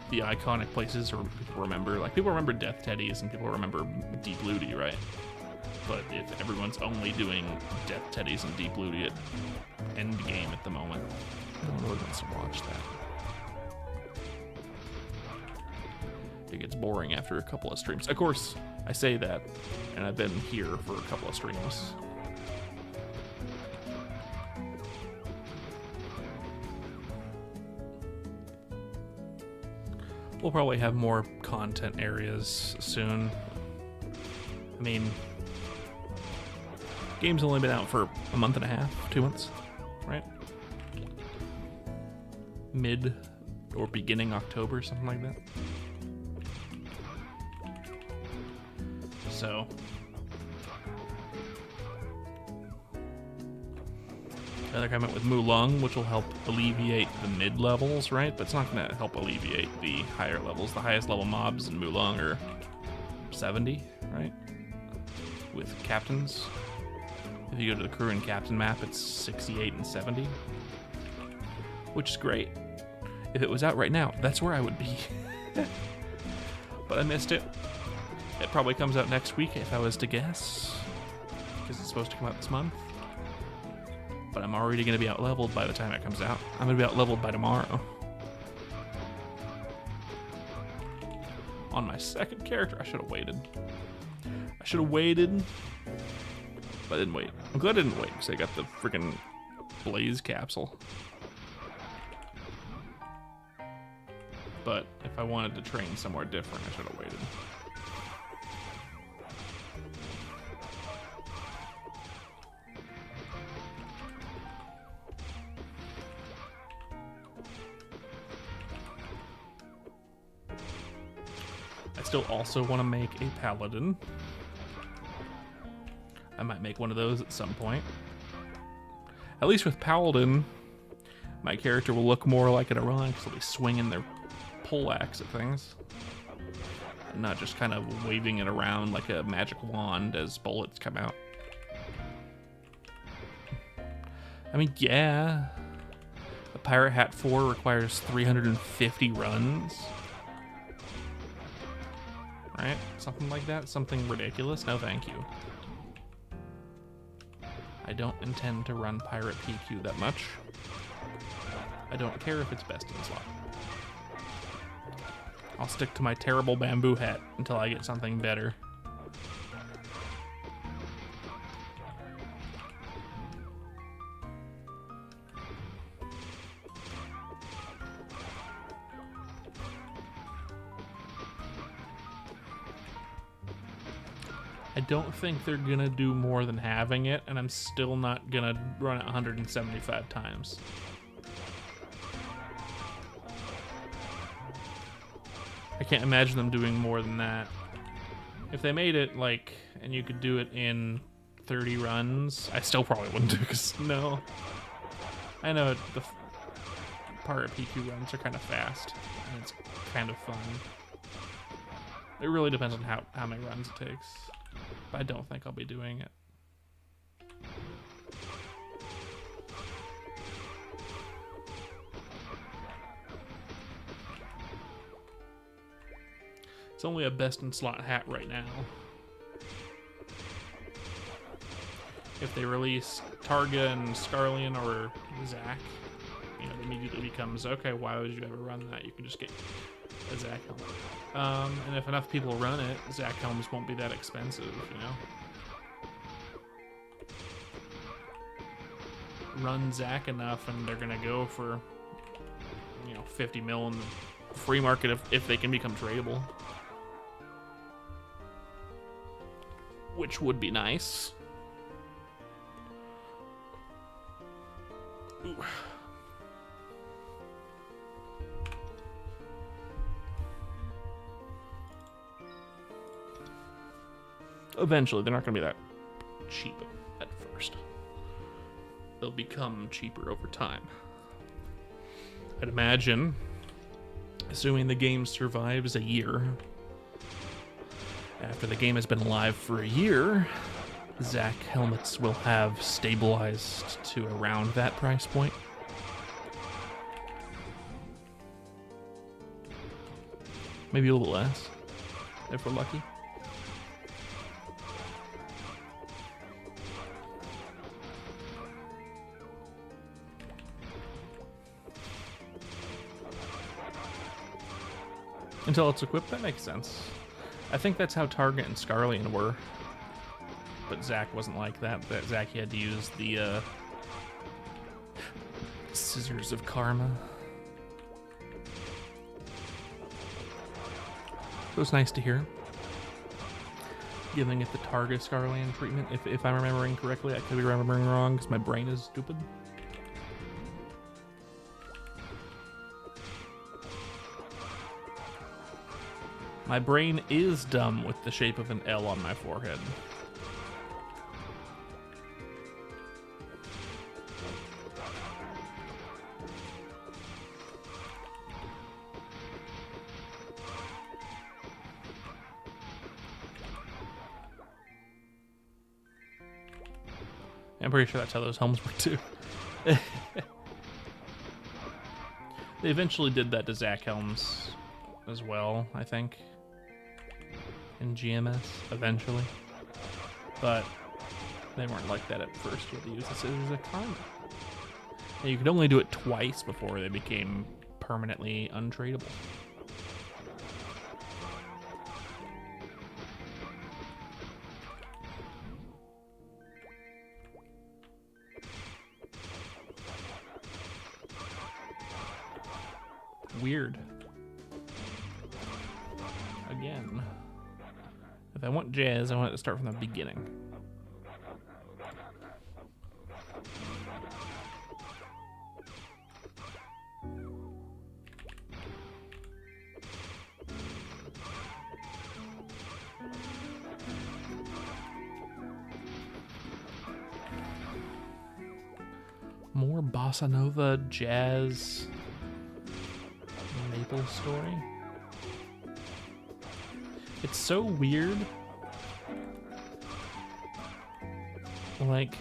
the iconic places people remember. Like, people remember Death Teddies, and people remember Deep Looty, right? But if everyone's only doing Death Teddies and Deep Looty at end game at the moment, no one really wants to watch that. It gets boring after a couple of streams. Of course, I say that, and I've been here for a couple of streams. We'll probably have more content areas soon. I mean, game's only been out for a month and a half, 2 months, right? Mid or beginning October, something like that. So I think I went with Mulung, which will help alleviate the mid levels, right? But it's not going to help alleviate the higher levels. The highest level mobs in Mulung are 70, right? With captains. If you go to the crew and captain map, it's 68 and 70, which is great. If it was out right now, that's where I would be. But I missed it. It probably comes out next week if I was to guess, because it's supposed to come out this month. But I'm already going to be out leveled by the time it comes out. I'm going to be out leveled by tomorrow. On my second character, I should have waited. But I didn't wait. I'm glad I didn't wait, because I got the freaking Blaze capsule. But if I wanted to train somewhere different, I should have waited. I still also want to make a paladin. I might make one of those at some point. At least with paladin, my character will look more like an Aran, because they'll be swinging their poleaxe at things, and not just kind of waving it around like a magic wand as bullets come out. I mean, yeah, the Pirate Hat 4 requires 350 runs. Right? Something like that? Something ridiculous? No, thank you. I don't intend to run Pirate PQ that much. I don't care if it's best in slot. I'll stick to my terrible bamboo hat until I get something better. I don't think they're gonna do more than having it, and I'm still not gonna run it 175 times. I can't imagine them doing more than that. If they made it, like, and you could do it in 30 runs, I still probably wouldn't do it, because no. I know the part of PQ runs are kind of fast, and it's kind of fun. It really depends on how many runs it takes. But I don't think I'll be doing it. It's only a best in slot hat right now. If they release Targa and Scarlian or Zac, you know, it immediately becomes, okay, why would you ever run that? You can just get a Zac helmet. And if enough people run it, Zac helmets won't be that expensive, you know? Run Zac enough and they're gonna go for, you know, 50 mil in the free market if they can become tradable. Which would be nice. Ooh. Eventually, they're not going to be that cheap at first. They'll become cheaper over time. I'd imagine, assuming the game survives a year, after the game has been alive for a year, Zac helmets will have stabilized to around that price point. Maybe a little less, if we're lucky. Until it's equipped, that makes sense. I think that's how Target and Scarlian were. But Zac wasn't like that. Zac, he had to use the Scissors of Karma. It was nice to hear. Giving it the Target Scarlian treatment, if I'm remembering correctly. I could be remembering wrong because my brain is stupid. My brain is dumb with the shape of an L on my forehead. I'm pretty sure that's how those helms work too. They eventually did that to Zac helms as well, I think. In GMS, eventually. But they weren't like that at first. You had to use the Scissors of Karma. And you could only do it twice before they became permanently untradeable. Weird. Again. If I want jazz, I want it to start from the beginning. More bossa nova, jazz, Maplestory. It's so weird. Like,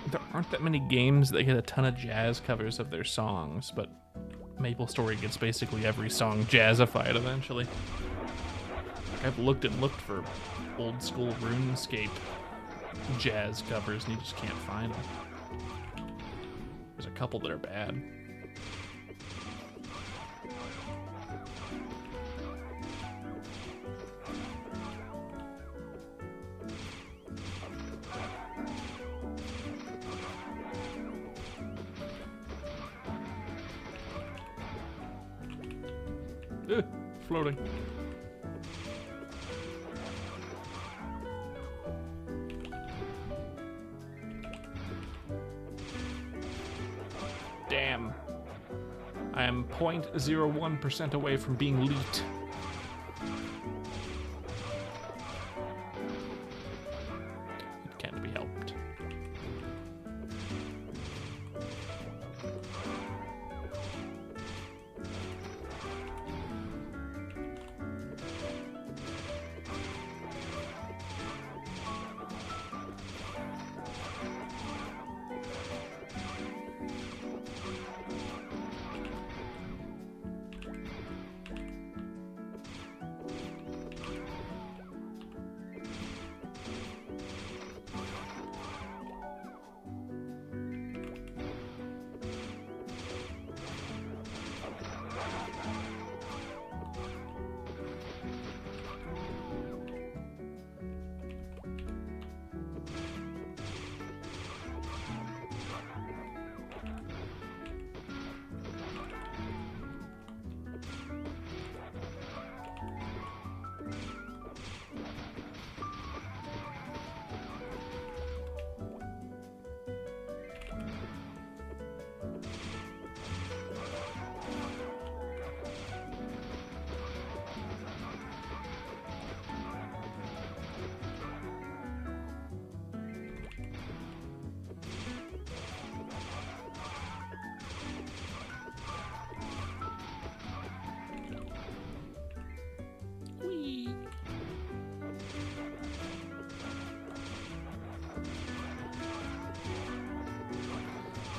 there aren't that many games that get a ton of jazz covers of their songs, but Maplestory gets basically every song jazzified eventually. Like, I've looked and looked for old school RuneScape jazz covers and you just can't find them. There's a couple that are bad. Floating. Damn. I am 0.01% away from being leaked. It can't be helped.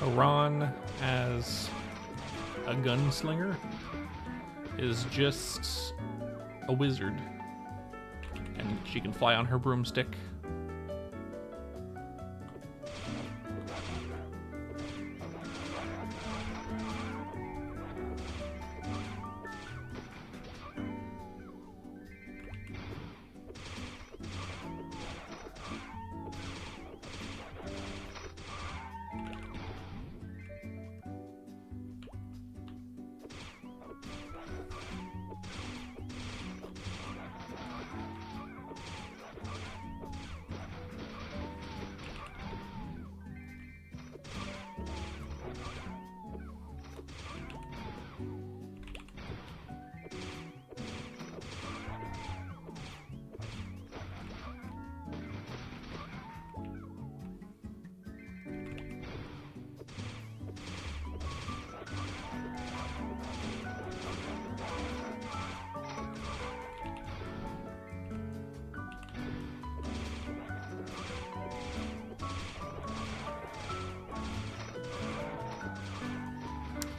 Aran as a gunslinger is just a wizard, and she can fly on her broomstick.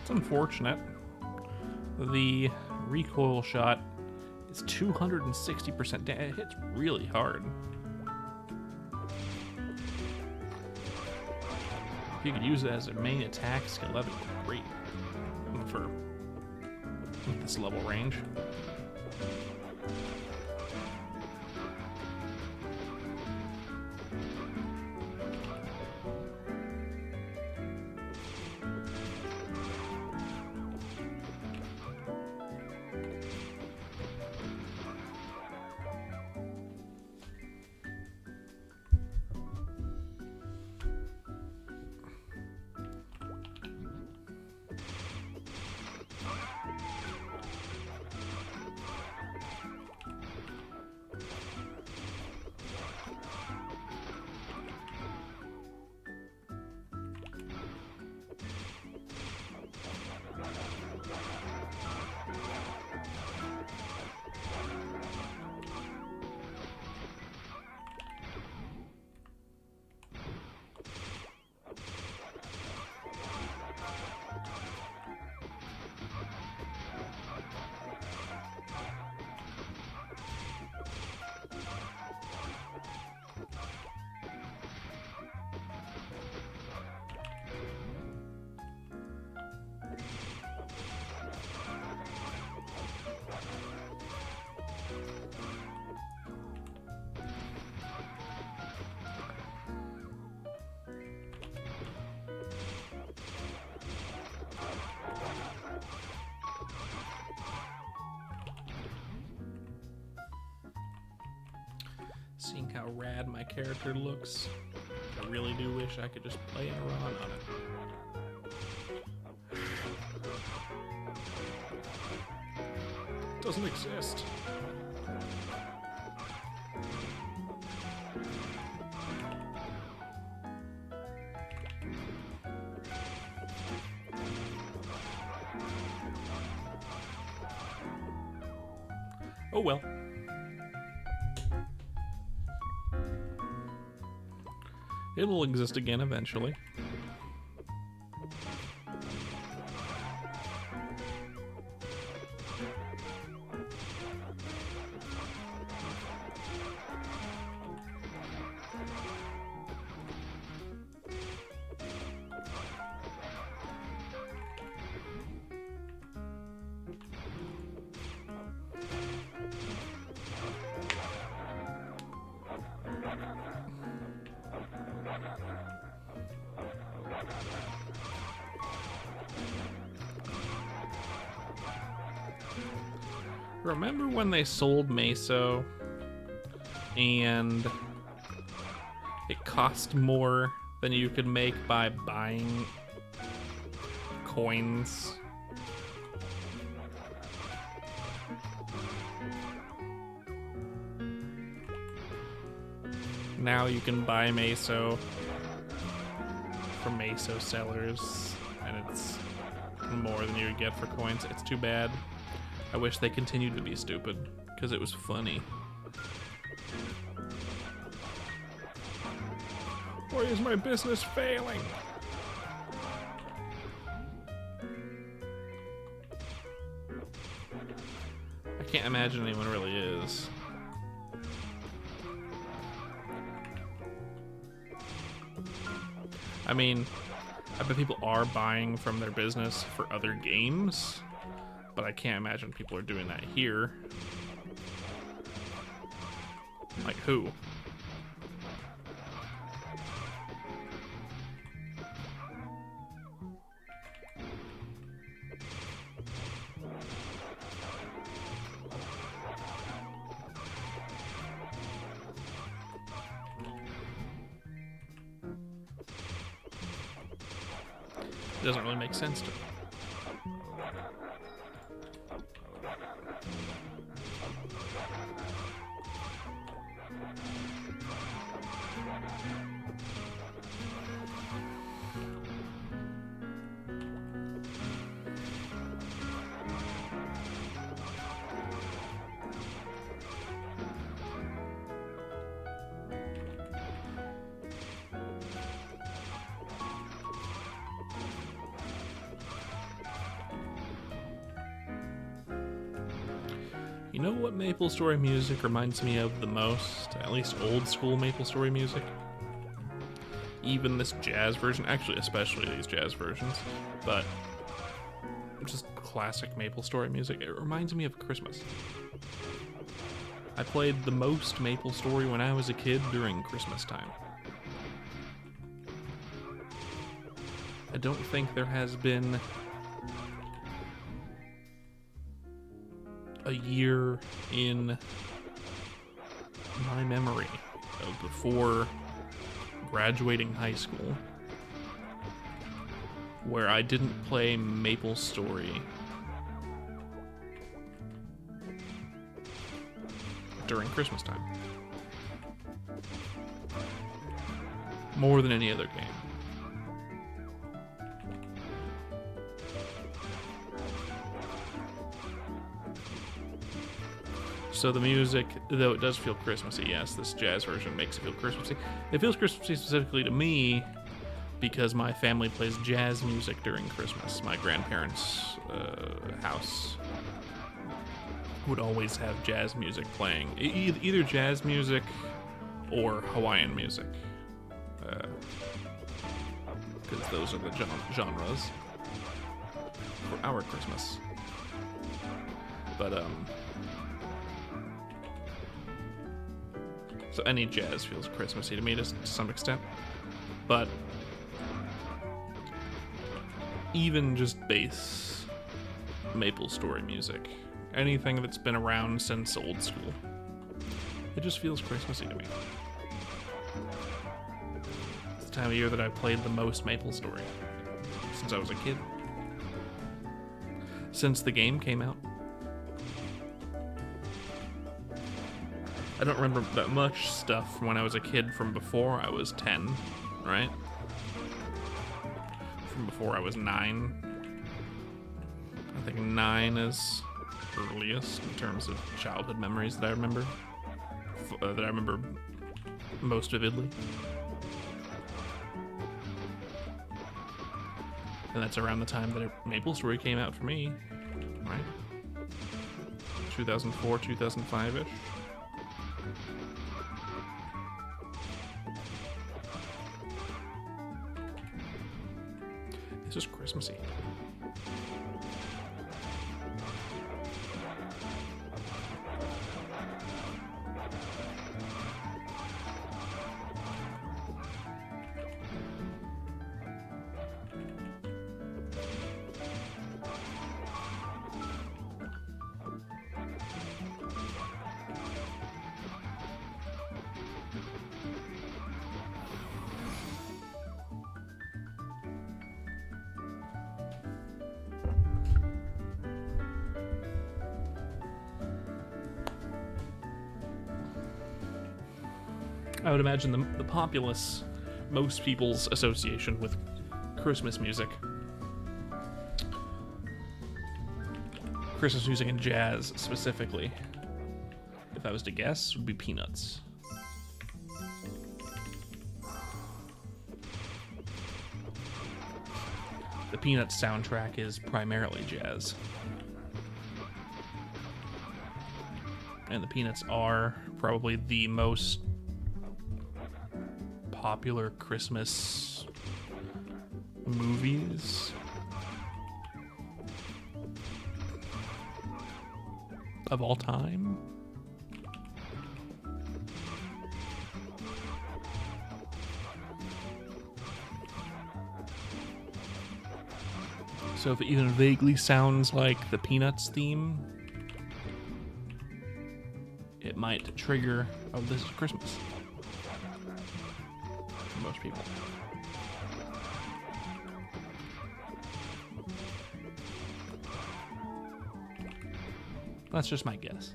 It's unfortunate. The recoil shot is 260%. It hits really hard. If you could use it as a main attack skill, that'd be great for this level range. how rad my character looks. I really do wish I could just play an Aran on it. It doesn't exist. Oh well. It'll exist again eventually. Remember when they sold Meso and it cost more than you could make by buying coins? Now you can buy Meso from Meso sellers, and it's more than you would get for coins. It's too bad. I wish they continued to be stupid, because it was funny. Why is my business failing? I can't imagine anyone really is. I mean, I bet people are buying from their business for other games, but I can't imagine people are doing that here. Like who? It doesn't really make sense to me. You know what Maplestory music reminds me of the most? At least old school Maplestory music. Even this jazz version, actually especially these jazz versions, but just classic Maplestory music. It reminds me of Christmas. I played the most Maplestory when I was a kid during Christmas time. I don't think there has been a year in my memory of before graduating high school where I didn't play Maplestory during Christmas time. More than any other game. So the music, though it does feel Christmassy, yes, this jazz version makes it feel Christmassy. It feels Christmassy specifically to me because my family plays jazz music during Christmas. My grandparents' house would always have jazz music playing. Either jazz music or Hawaiian music. Because those are the genres for our Christmas. But, so any jazz feels Christmassy to me to some extent. But even just bass Maplestory music, anything that's been around since old school, it just feels Christmassy to me. time of year that I played the most Maplestory since I was a kid. Since the game came out. I don't remember that much stuff from when I was a kid from before I was 10, right? From before I was 9. I think 9 is earliest in terms of childhood memories that I remember. Most vividly. And that's around the time that Maplestory came out for me, right? 2004, 2005-ish. This is Christmassy. I would imagine the populace, most people's association with Christmas music, Christmas music and jazz specifically, if I was to guess, would be Peanuts. The Peanuts soundtrack is primarily jazz. And the Peanuts are probably the most popular Christmas movies of all time. So if it even vaguely sounds like the Peanuts theme, it might trigger, oh, this is Christmas. For most people. That's just my guess.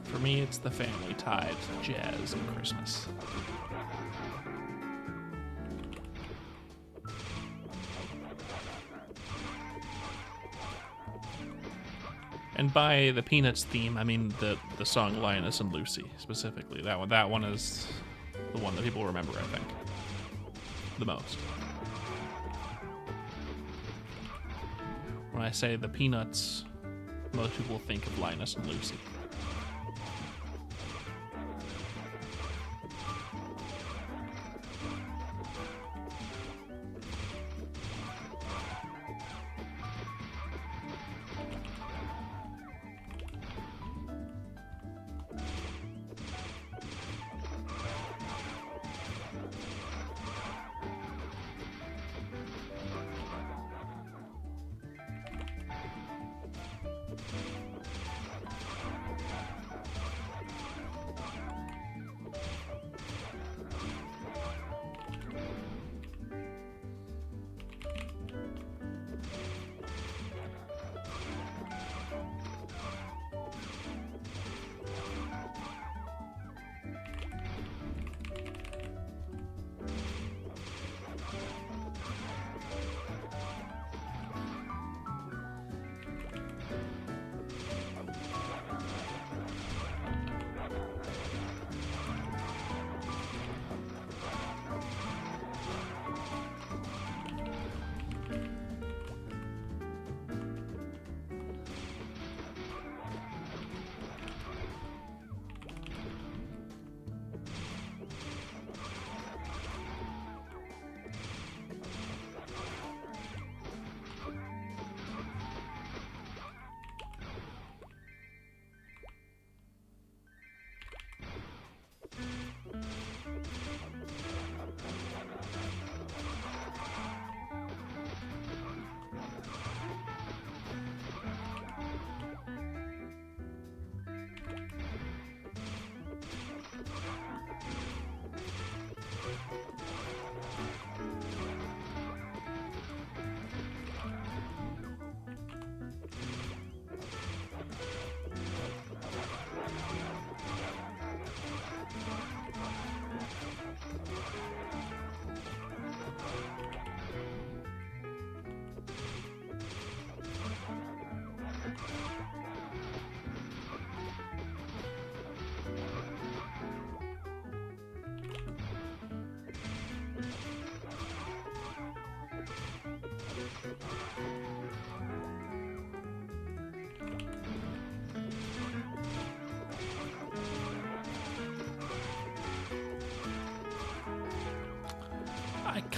For me, it's the family ties, jazz, and Christmas. And by the Peanuts theme, I mean the song Linus and Lucy, specifically. That one is the one that people remember, I think, the most. When I say the Peanuts, most people think of Linus and Lucy.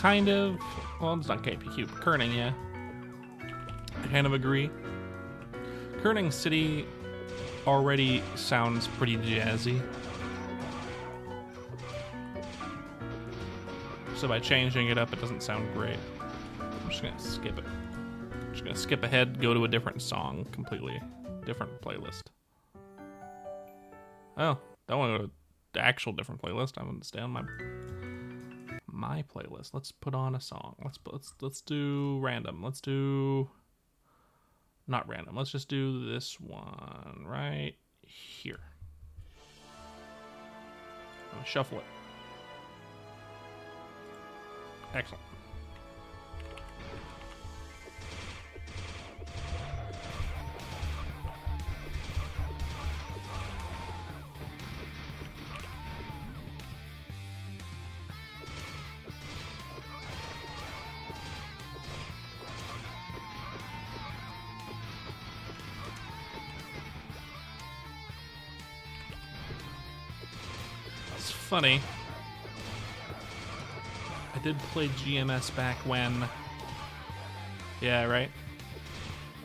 kind of, well, it's not KPQ, but Kerning, yeah. I kind of agree. Kerning City already sounds pretty jazzy. So by changing it up, it doesn't sound great. I'm just gonna skip it. I'm just gonna skip ahead, go to a different song, completely different playlist. Oh, don't want to go to the actual different playlist. I'm gonna stay on my playlist. Let's put on a song. Let's do random. Let's do not random. Let's just do this one right here. I'm gonna shuffle it. Excellent. It's funny. I did play GMS back when, yeah, right?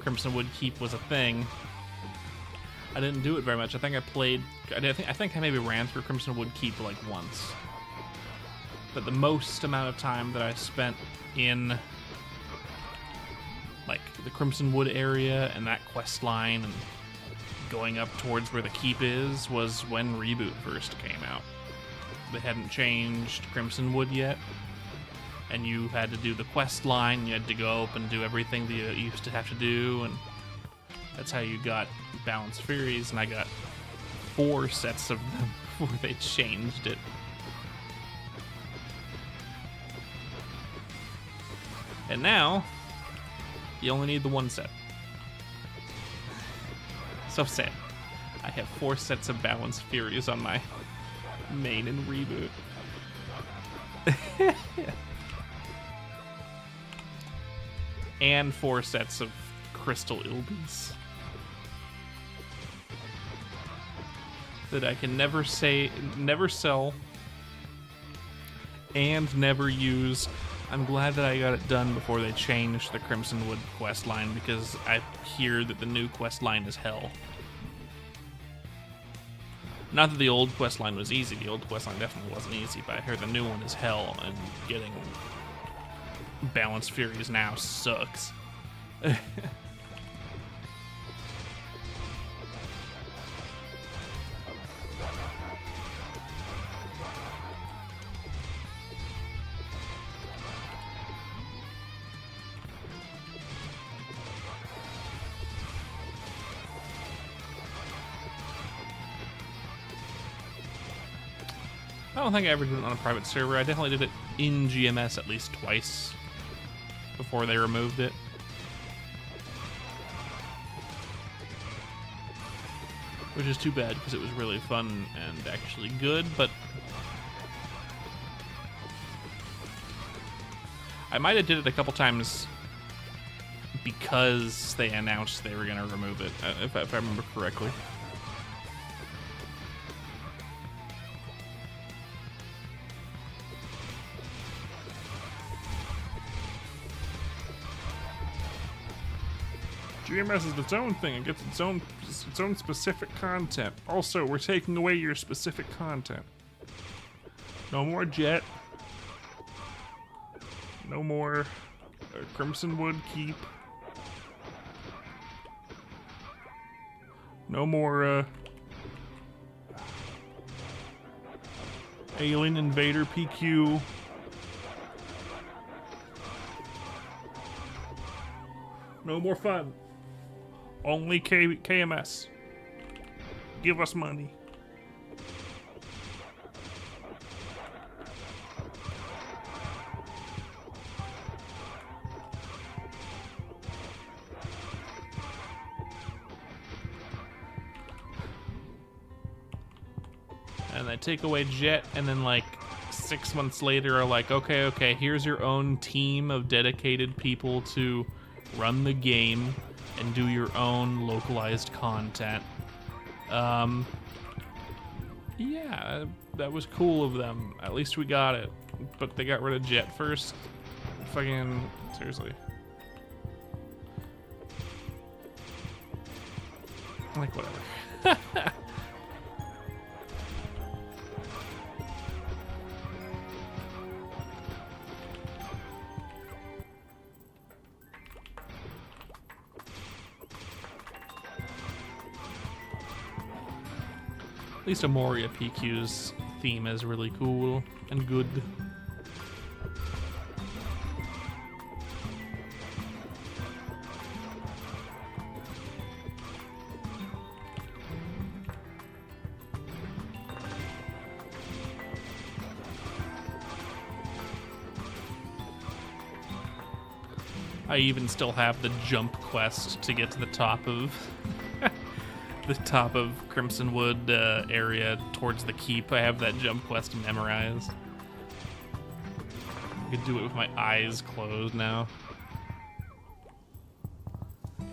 Crimson Wood Keep was a thing. I didn't do it very much. I think I maybe ran through Crimson Wood Keep like once. But the most amount of time that I spent in like the Crimson Wood area and that quest line and going up towards where the keep is was when Reboot first came out. They hadn't changed Crimson Wood yet. And you had to do the quest line, you had to go up and do everything that you used to have to do, and that's how you got Balanced Furies, and I got 4 sets of them before they changed it. And now, you only need the 1 set. So sad. I have 4 sets of Balanced Furies on my main and Reboot. And 4 sets of Crystal Ilbies that I can never sell, and never use. I'm glad that I got it done before they changed the Crimson Wood quest line, because I hear that the new quest line is hell. Not that the old quest line was easy. The old quest line definitely wasn't easy, but I heard the new one is hell, and getting Balanced Furies now sucks. I don't think I ever did it on a private server. I definitely did it in GMS at least twice before they removed it. Which is too bad, because it was really fun and actually good, but I might have did it a couple times because they announced they were going to remove it, if I remember correctly. GMS is its own thing. It gets its own specific content. Also, we're taking away your specific content. No more Jet. No more Crimson Wood Keep. No more Alien Invader PQ. No more fun. Only KMS. Give us money. And they take away Jet, and then like 6 months later are like, okay, here's your own team of dedicated people to run the game and do your own localized content. Yeah, that was cool of them. At least we got it. but they got rid of Jet first. Fucking seriously. Like, whatever. At least Amoria PQ's theme is really cool and good. I even still have the jump quest to get to the top of the top of Crimsonwood area towards the keep. I have that jump quest memorized. I could do it with my eyes closed now.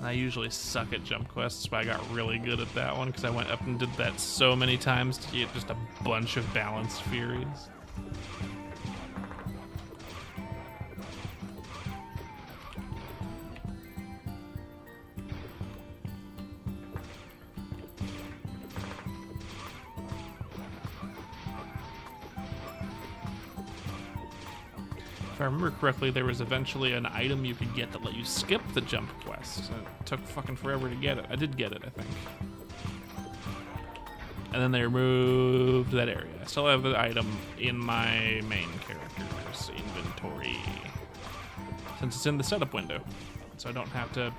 I usually suck at jump quests, but I got really good at that one because I went up and did that so many times to get just a bunch of balanced Furies. If I remember correctly, there was eventually an item you could get that let you skip the jump quest. It took fucking forever to get it. I did get it, I think. And then they removed that area. I still have the item in my main character's inventory, since it's in the setup window. So I don't have to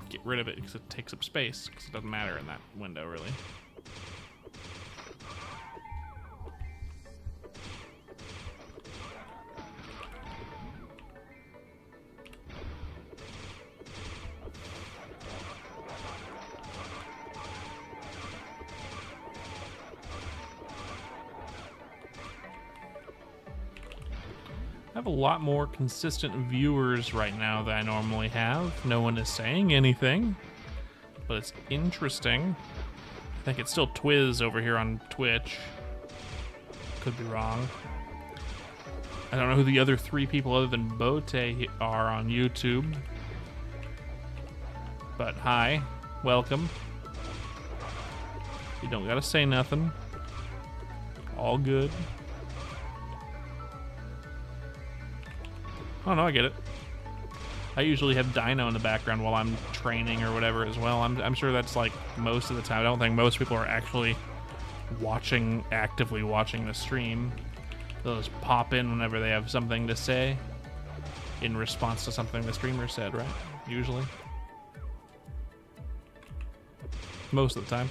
get rid of it because it takes up space, because it doesn't matter in that window, really. I have a lot more consistent viewers right now than I normally have. No one is saying anything, but it's interesting. I think it's still Twiz over here on Twitch. Could be wrong. I don't know who the other 3 people other than Bote are on YouTube. But hi, welcome. You don't gotta say nothing. All good. Oh no, I get it. I usually have Dino in the background while I'm training or whatever as well. I'm sure that's like most of the time. I don't think most people are actually actively watching the stream. They'll just pop in whenever they have something to say in response to something the streamer said, right? Usually. Most of the time.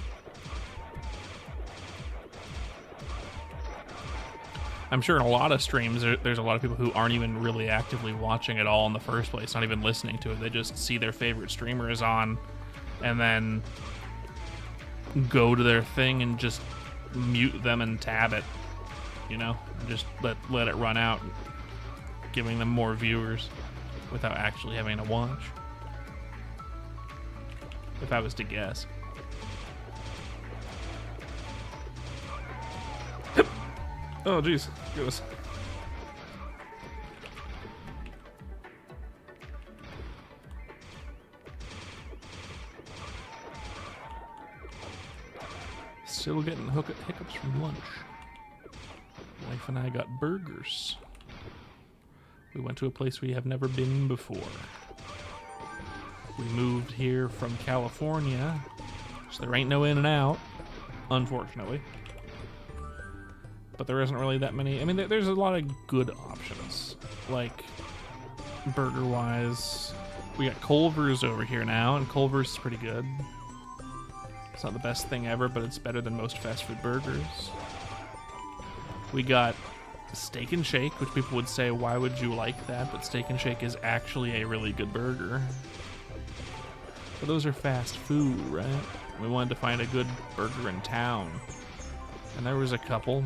I'm sure in a lot of streams, there's a lot of people who aren't even really actively watching at all in the first place, not even listening to it. They just see their favorite streamer is on and then go to their thing and just mute them and tab it, you know? And just let it run out, giving them more viewers without actually having to watch. If I was to guess. Oh, jeez. Goodness. Still getting hiccups from lunch. Wife and I got burgers. We went to a place we have never been before. We moved here from California, so there ain't no In-N-Out, unfortunately. But there isn't really that many. I mean, there's a lot of good options, like burger-wise. We got Culver's over here now, and Culver's is pretty good. It's not the best thing ever, but it's better than most fast food burgers. We got Steak and Shake, which people would say, why would you like that? But Steak and Shake is actually a really good burger. But those are fast food, right? We wanted to find a good burger in town. And there was a couple.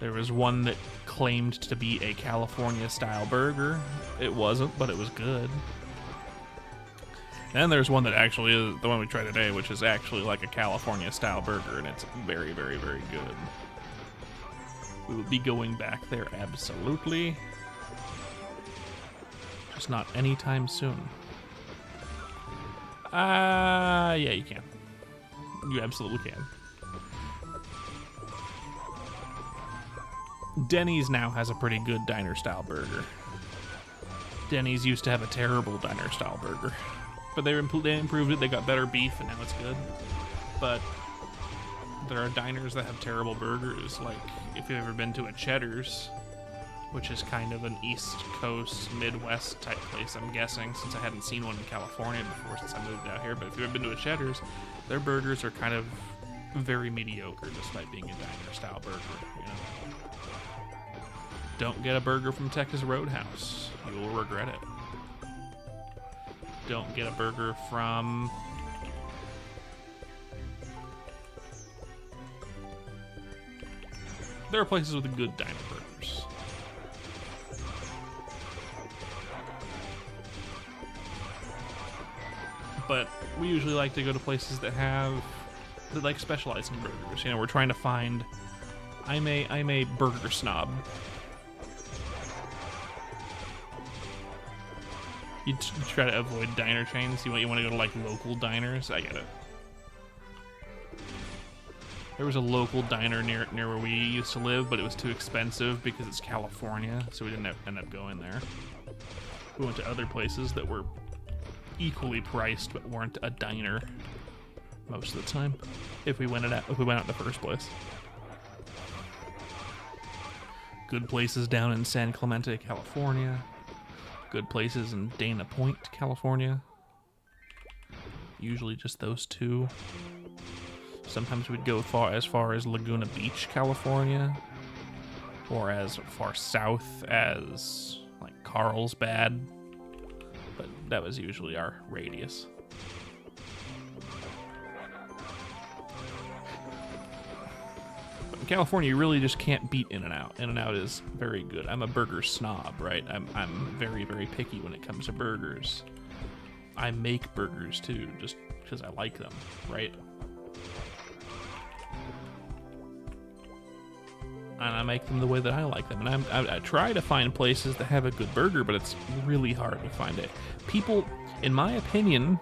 There was one that claimed to be a California-style burger. It wasn't, but it was good. And there's one that actually is the one we tried today, which is actually like a California-style burger, and it's very, very, very good. We will be going back there, absolutely. Just not anytime soon. Yeah, you can. You absolutely can. Denny's now has a pretty good diner-style burger. Denny's used to have a terrible diner-style burger. But they improved it, they got better beef, and now it's good. But there are diners that have terrible burgers, like if you've ever been to a Cheddar's, which is kind of an East Coast, Midwest type place, I'm guessing, since I hadn't seen one in California before since I moved out here. But if you've ever been to a Cheddar's, their burgers are kind of very mediocre despite being a diner-style burger, you know? Don't get a burger from Texas Roadhouse. You will regret it. Don't get a burger from... There are places with good diner burgers. But we usually like to go to places that like specialize in burgers. You know, we're trying to find. I'm a burger snob. You try to avoid diner chains. You want to go to like local diners. I get it. There was a local diner near where we used to live, but it was too expensive because it's California, so we didn't end up going there. We went to other places that were equally priced but weren't a diner most of the time if we went out in the first place. Good places down in San Clemente, California. Good places in Dana Point, California. Usually just those two. Sometimes we'd go as far as Laguna Beach, California, or as far south as like Carlsbad. But that was usually our radius. But in California, you really just can't beat In-N-Out. In-N-Out is very good. I'm a burger snob, right? I'm very, very picky when it comes to burgers. I make burgers too, just because I like them, right? And I make them the way that I like them. And I try to find places that have a good burger, but it's really hard to find it. People, in my opinion,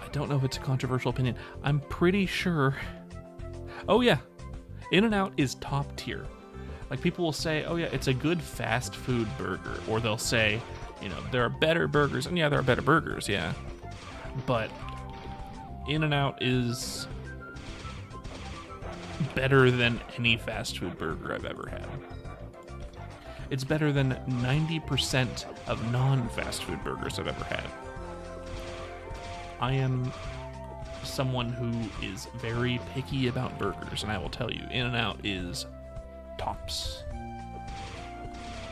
I don't know if it's a controversial opinion, I'm pretty sure, oh yeah, In-N-Out is top tier. Like people will say, oh yeah, it's a good fast food burger. Or they'll say, you know, there are better burgers. And yeah, there are better burgers, yeah. But In-N-Out is better than any fast food burger I've ever had. It's better than 90% of non-fast food burgers I've ever had. I am someone who is very picky about burgers, and I will tell you, In-N-Out is tops.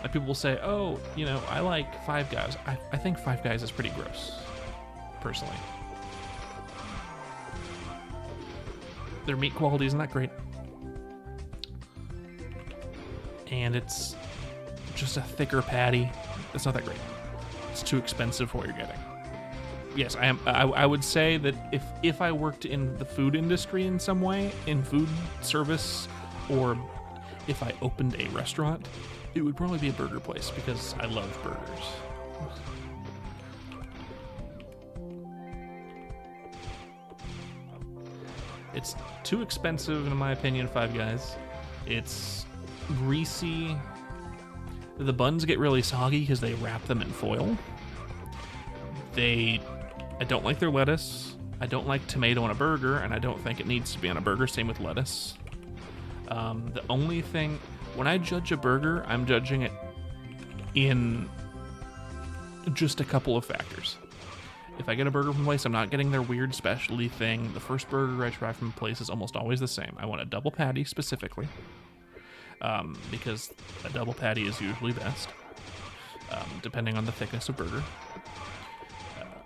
Like people will say, oh, you know, I like Five Guys. I think Five Guys is pretty gross, personally. Their meat quality isn't that great. And it's just a thicker patty. It's not that great. It's too expensive for what you're getting. Yes, I would say that if I worked in the food industry in some way, in food service, or if I opened a restaurant, it would probably be a burger place because I love burgers. It's too expensive, in my opinion, Five Guys. It's greasy. The buns get really soggy because they wrap them in foil. I don't like their lettuce. I don't like tomato on a burger, and I don't think it needs to be on a burger. Same with lettuce. The only thing, when I judge a burger, I'm judging it in just a couple of factors. If I get a burger from a place, I'm not getting their weird specialty thing. The first burger I try from a place is almost always the same. I want a double patty specifically, because a double patty is usually best, depending on the thickness of burger.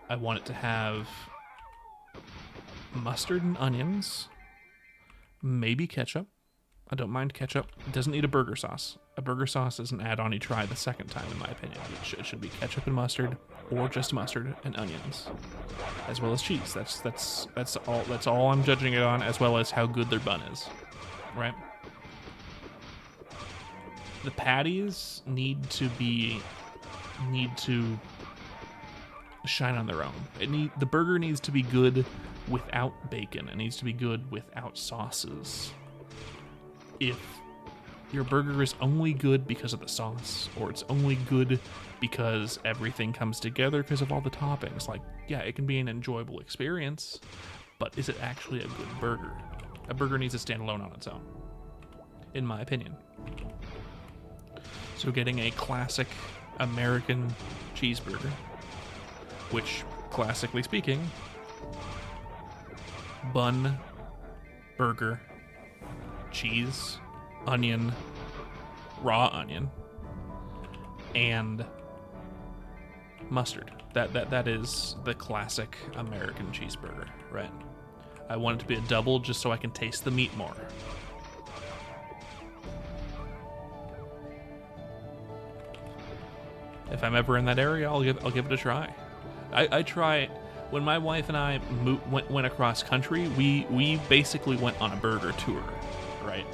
I want it to have mustard and onions, maybe ketchup. I don't mind ketchup. It doesn't need a burger sauce. A burger sauce is an add-on you try the second time, in my opinion. It should be ketchup and mustard, or just mustard and onions, as well as cheese. That's all I'm judging it on, as well as how good their bun is. right? The patties need to shine on their own. The burger needs to be good without bacon. It needs to be good without sauces. If your burger is only good because of the sauce, or it's only good because everything comes together because of all the toppings, like, yeah, it can be an enjoyable experience, but is it actually a good burger? A burger needs to stand alone on its own, in my opinion. So getting a classic American cheeseburger, which, classically speaking, bun, burger, cheese, onion, raw onion, and mustard. That is the classic American cheeseburger, right? I want it to be a double just so I can taste the meat more. If I'm ever in that area, I'll give it a try. I try. When my wife and I went across country, we basically went on a burger tour, right?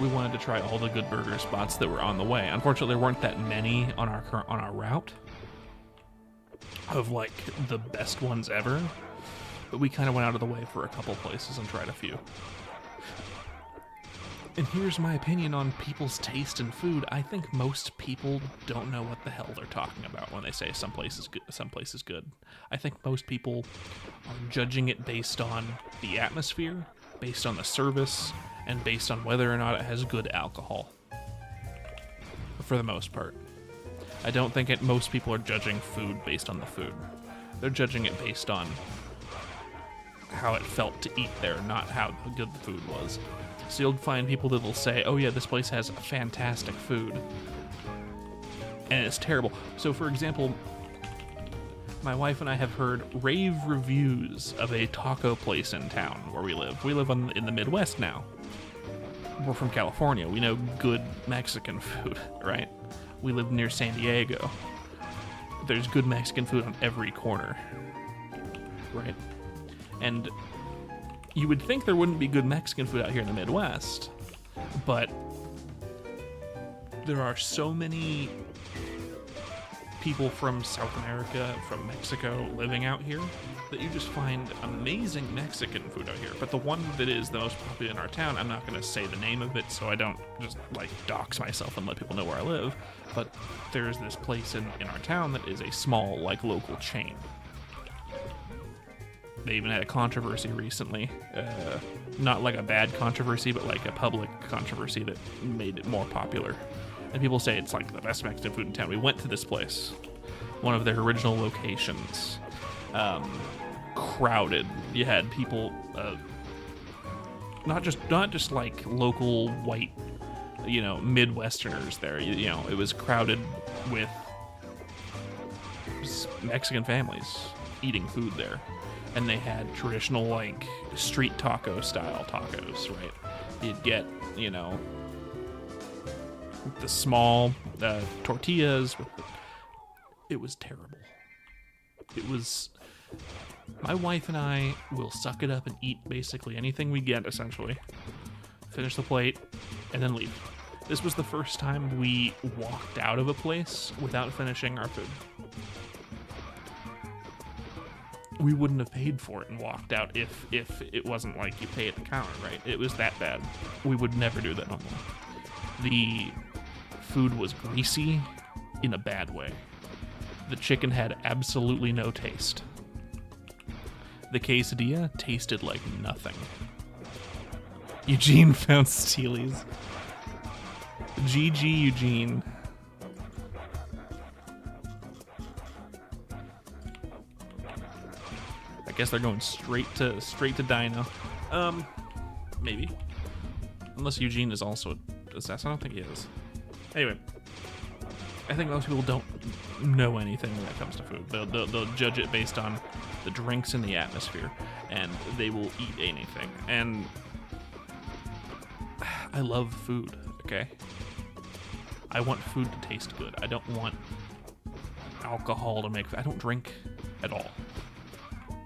We wanted to try all the good burger spots that were on the way. Unfortunately, there weren't that many on our route of like the best ones ever, but we kind of went out of the way for a couple places and tried a few. And here's my opinion on people's taste in food. I think most people don't know what the hell they're talking about when they say some place is good. I think most people are judging it based on the atmosphere, based on the service, and based on whether or not it has good alcohol. For the most part. I don't think most people are judging food based on the food. They're judging it based on how it felt to eat there, not how good the food was. So you'll find people that will say, oh yeah, this place has fantastic food, and it's terrible. So for example, my wife and I have heard rave reviews of a taco place in town where we live. We live in the Midwest now. We're from California. We know good Mexican food, right? We live near San Diego. There's good Mexican food on every corner, right? And you would think there wouldn't be good Mexican food out here in the Midwest, but there are so many people from South America, from Mexico living out here that you just find amazing Mexican food out here. But the one that is the most popular in our town, I'm not going to say the name of it so I don't just like dox myself and let people know where I live, but there's this place in our town that is a small like local chain. They even had a controversy recently, not like a bad controversy, but like a public controversy that made it more popular. And people say it's like the best Mexican food in town. We went to this place, one of their original locations, crowded. You had people, not just like local white, Midwesterners there. You know, it was crowded with Mexican families eating food there. And they had traditional, like, street taco style tacos, right? You'd get, the small tortillas. It was terrible. It was... My wife and I will suck it up and eat basically anything we get, essentially. Finish the plate, and then leave. This was the first time we walked out of a place without finishing our food. We wouldn't have paid for it and walked out if it wasn't like you pay at the counter, right? It was that bad. We would never do that normally. The food was greasy in a bad way. The chicken had absolutely no taste. The quesadilla tasted like nothing. Eugene found Steely's. GG Eugene. I guess they're going straight to Dino. Maybe. Unless Eugene is also an assassin. I don't think he is. Anyway, I think most people don't know anything when it comes to food. They'll judge it based on the drinks and the atmosphere, and they will eat anything. And I love food, okay? I want food to taste good. I don't want alcohol to make... I don't drink at all.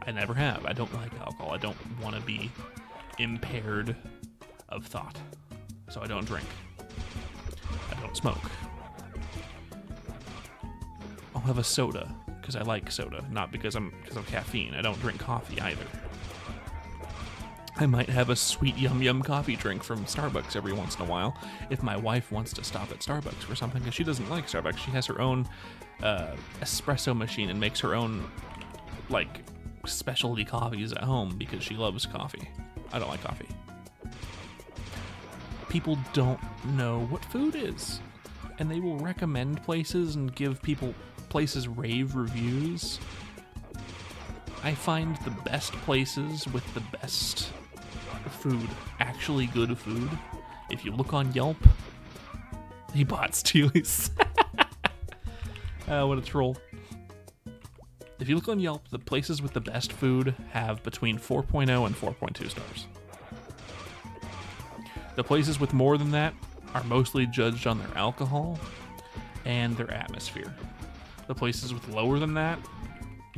I never have. I don't like alcohol. I don't want to be impaired of thought. So I don't drink. I don't smoke. I'll have a soda because I like soda, not because of caffeine. I don't drink coffee either. I might have a sweet yum coffee drink from Starbucks every once in a while if my wife wants to stop at Starbucks for something, because she doesn't like Starbucks. She has her own espresso machine and makes her own like specialty coffees at home because she loves coffee. I don't like coffee. People don't know what food is, and they will recommend places and give places rave reviews. I find the best places with the best food, actually good food. If you look on Yelp, he bought Steely's. What a troll. If you look on Yelp, the places with the best food have between 4.0 and 4.2 stars. The places with more than that are mostly judged on their alcohol and their atmosphere. The places with lower than that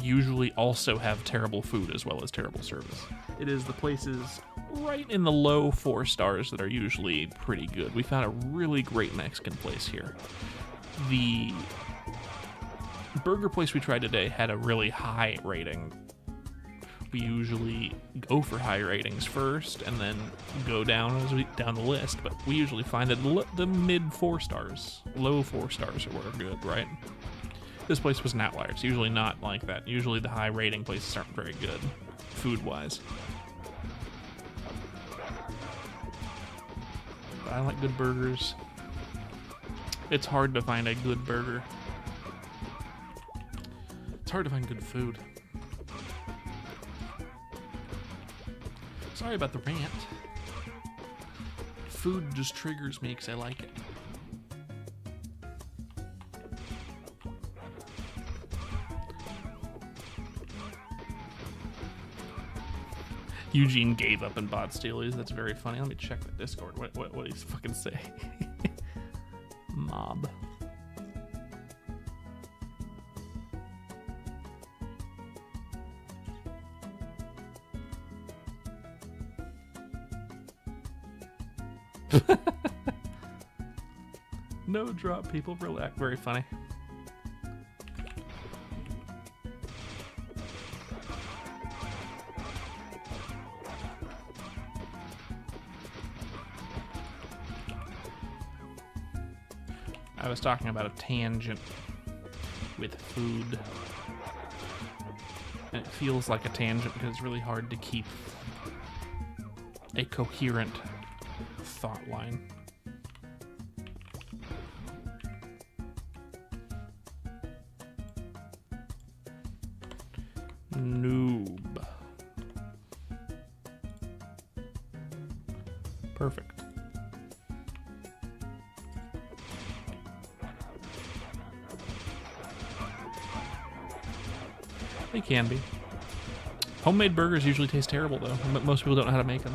usually also have terrible food as well as terrible service. It is the places right in the low 4 stars that are usually pretty good. We found a really great Mexican place here. The burger place we tried today had a really high rating. We usually go for high ratings first and then go down down the list, but we usually find that the mid 4 stars, low 4 stars are what are good, right? This place was an outlier. It's usually not like that. Usually the high rating places aren't very good, food-wise. But I like good burgers. It's hard to find a good burger. It's hard to find good food. Sorry about the rant. Food just triggers me because I like it. Eugene gave up and bought Steely's. That's very funny. Let me check the Discord. What he's fucking say? Mob. No drop, people. Relax. Very funny. I was talking about a tangent with food, and it feels like a tangent because it's really hard to keep a coherent thought line. Noob. Perfect. They can be. Homemade burgers usually taste terrible, though. Most people don't know how to make them.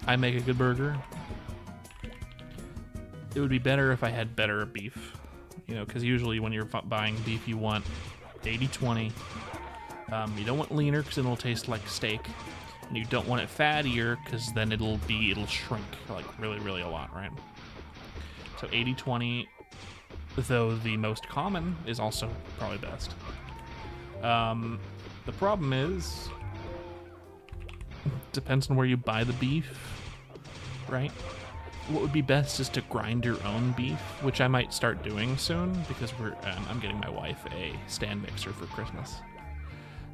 I make a good burger. It would be better if I had better beef. You know, because usually when you're buying beef, you want 80-20. You don't want leaner because then it'll taste like steak. And you don't want it fattier because then it'll shrink like really a lot, right? So 80-20, though the most common, is also probably best. The problem is, depends on where you buy the beef, right? What would be best is to grind your own beef, which I might start doing soon because I'm getting my wife a stand mixer for Christmas.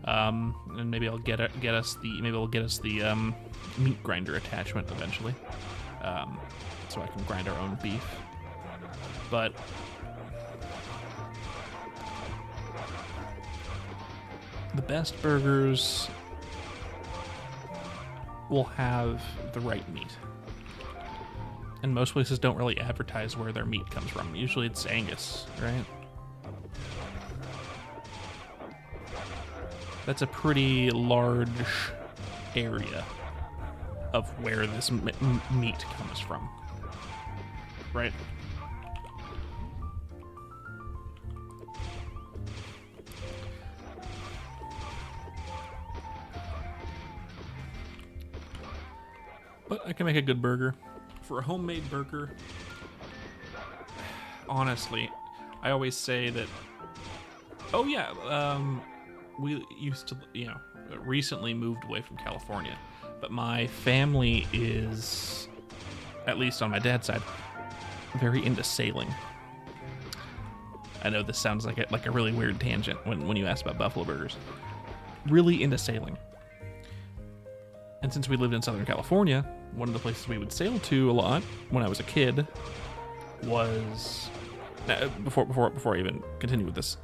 And maybe I'll get us the meat grinder attachment eventually, so I can grind our own beef. But the best burgers will have the right meat. And most places don't really advertise where their meat comes from. Usually it's Angus, right? That's a pretty large area of where this meat comes from, right? But I can make a good burger. For a homemade burger, honestly, I always say that, oh yeah, we used to, recently moved away from California, but my family is, at least on my dad's side, very into sailing. I know this sounds like a really weird tangent when you ask about buffalo burgers. Really into sailing. And since we lived in Southern California, one of the places we would sail to a lot when I was a kid was, before I even continue with this,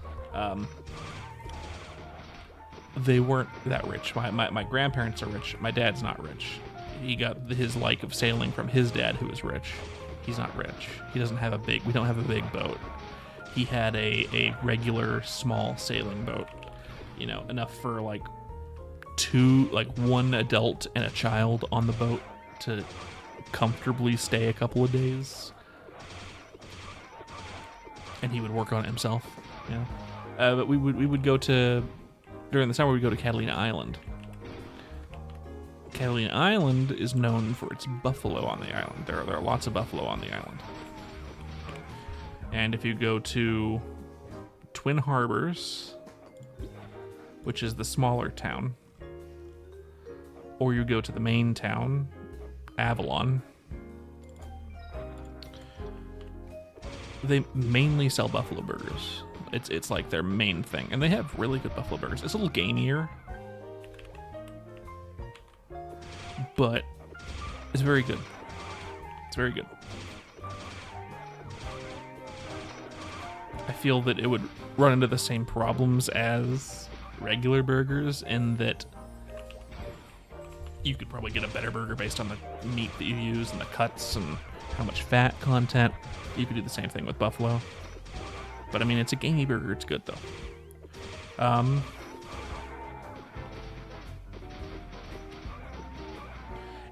they weren't that rich. My grandparents are rich. My dad's not rich. He got his like of sailing from his dad, who is rich. He's not rich. He doesn't have we don't have a big boat. He had a regular small sailing boat, enough for one adult and a child on the boat to comfortably stay a couple of days. And he would work on it himself, but we would go to, during the summer, we'd go to Catalina Island. Catalina Island is known for its buffalo on the island. There are lots of buffalo on the island. And if you go to Twin Harbors, which is the smaller town, or you go to the main town, Avalon, they mainly sell buffalo burgers. It's like their main thing, and they have really good buffalo burgers. It's a little gamier, but it's very good. It's very good. I feel that it would run into the same problems as regular burgers in that you could probably get a better burger based on the meat that you use and the cuts and how much fat content. You could do the same thing with buffalo. But I mean, it's a gamey burger. It's good though.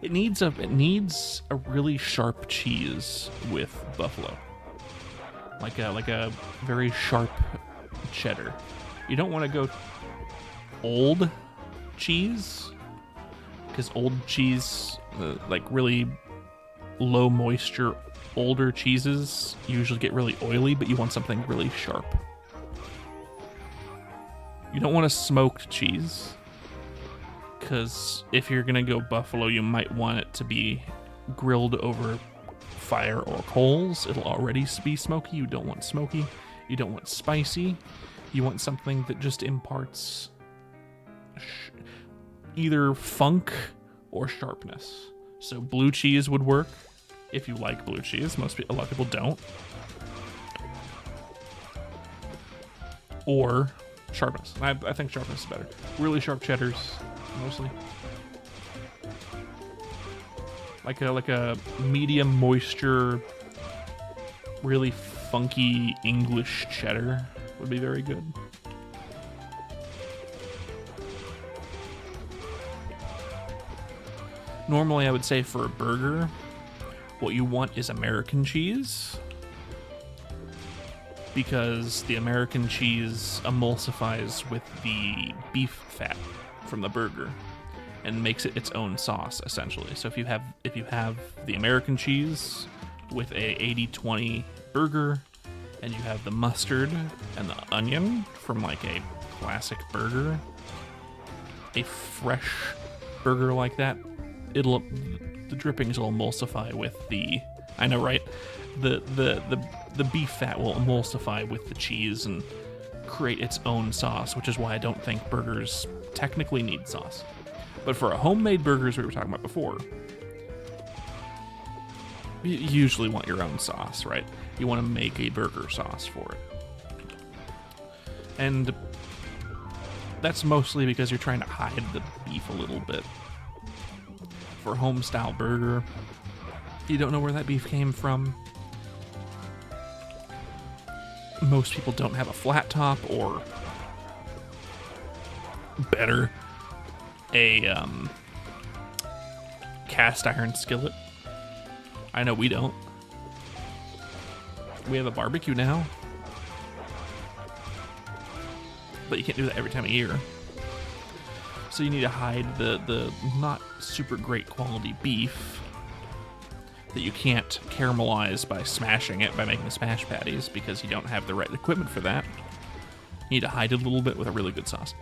It needs a really sharp cheese with buffalo. Like a very sharp cheddar. You don't want to go old cheese, because old cheese, like really low moisture, older cheeses usually get really oily, but you want something really sharp. You don't want a smoked cheese, because if you're gonna go buffalo, you might want it to be grilled over fire or coals. It'll already be smoky. You don't want smoky. You don't want spicy. You want something that just imparts either funk or sharpness. So blue cheese would work if you like blue cheese. A lot of people don't. Or sharpness. I think sharpness is better. Really sharp cheddars, mostly. Like a medium moisture, really funky English cheddar would be very good. Normally, I would say for a burger, what you want is American cheese, because the American cheese emulsifies with the beef fat from the burger and makes it its own sauce, essentially. So if you have the American cheese with a 80-20 burger, and you have the mustard and the onion from like a classic burger, a fresh burger like that, the drippings will emulsify with the, I know, right? The beef fat will emulsify with the cheese and create its own sauce, which is why I don't think burgers technically need sauce. But for a homemade burger, as we were talking about before, you usually want your own sauce, right? You want to make a burger sauce for it. And that's mostly because you're trying to hide the beef a little bit. For a home-style burger, you don't know where that beef came from. Most people don't have a flat top, or better, a cast iron skillet. I know we don't. We have a barbecue now, but you can't do that every time of year. So you need to hide the not super great quality beef that you can't caramelize by smashing it, by making smash patties, because you don't have the right equipment for that. You need to hide it a little bit with a really good sauce.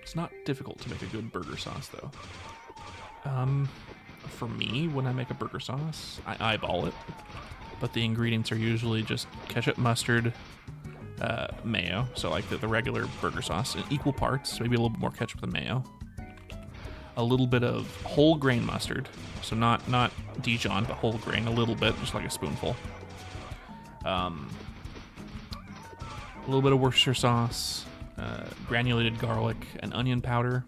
It's not difficult to make a good burger sauce, though. For me, when I make a burger sauce, I eyeball it, but the ingredients are usually just ketchup, mustard, mayo, so like the regular burger sauce in equal parts, maybe a little bit more ketchup than mayo. A little bit of whole grain mustard, so not Dijon, but whole grain, a little bit, just like a spoonful. A little bit of Worcestershire sauce, granulated garlic, and onion powder,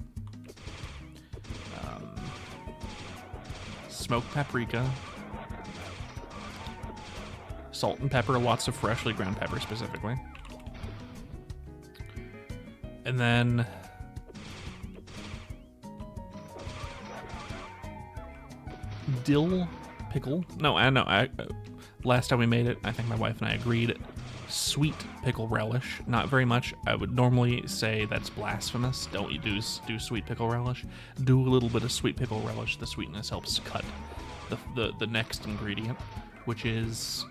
smoked paprika, salt and pepper, lots of freshly ground pepper specifically. And then dill pickle. No, last time we made it, I think my wife and I agreed, sweet pickle relish. Not very much. I would normally say that's blasphemous. Don't you do sweet pickle relish. Do a little bit of sweet pickle relish. The sweetness helps cut the next ingredient, which is,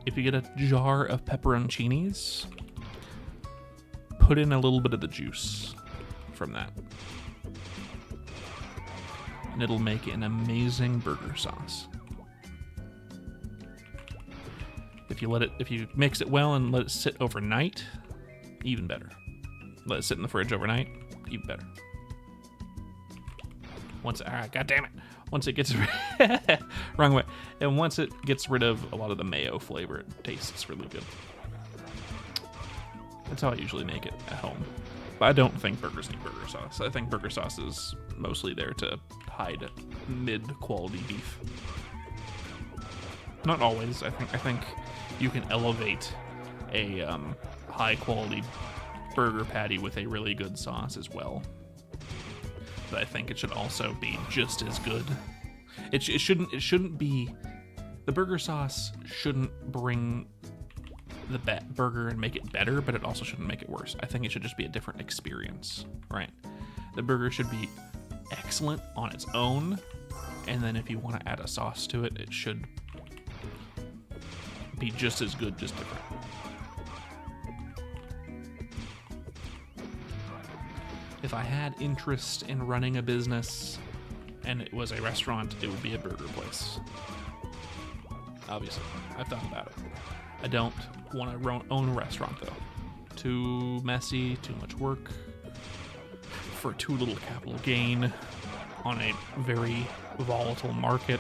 if you get a jar of pepperoncinis, put in a little bit of the juice from that. And it'll make an amazing burger sauce. If you mix it well and let it sit overnight, even better. Let it sit in the fridge overnight, even better. God damn it. Once it gets wrong way. And once it gets rid of a lot of the mayo flavor, it tastes really good. That's how I usually make it at home. But I don't think burgers need burger sauce. I think burger sauce is mostly there to hide mid-quality beef. Not always. I think you can elevate a high-quality burger patty with a really good sauce as well. But I think it should also be just as good. It shouldn't be, the burger sauce shouldn't bring the burger and make it better, but it also shouldn't make it worse. I think it should just be a different experience, right? The burger should be excellent on its own, and then if you want to add a sauce to it, it should be just as good, just different. If I had interest in running a business and it was a restaurant, it would be a burger place. Obviously, I've thought about it. I don't want to own a restaurant, though. Too messy, too much work, for too little capital gain on a very volatile market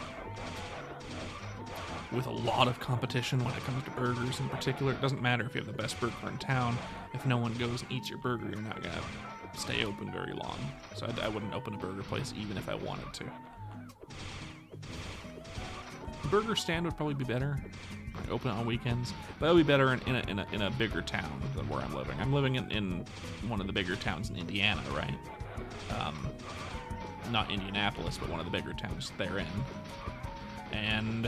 with a lot of competition when it comes to burgers in particular. It doesn't matter if you have the best burger in town. If no one goes and eats your burger, you're not going to stay open very long. So I wouldn't open a burger place even if I wanted to. A burger stand would probably be better. I open it on weekends, but that would be better in a bigger town than where I'm living. I'm living in one of the bigger towns in Indiana, right? Not Indianapolis, but one of the bigger towns therein. And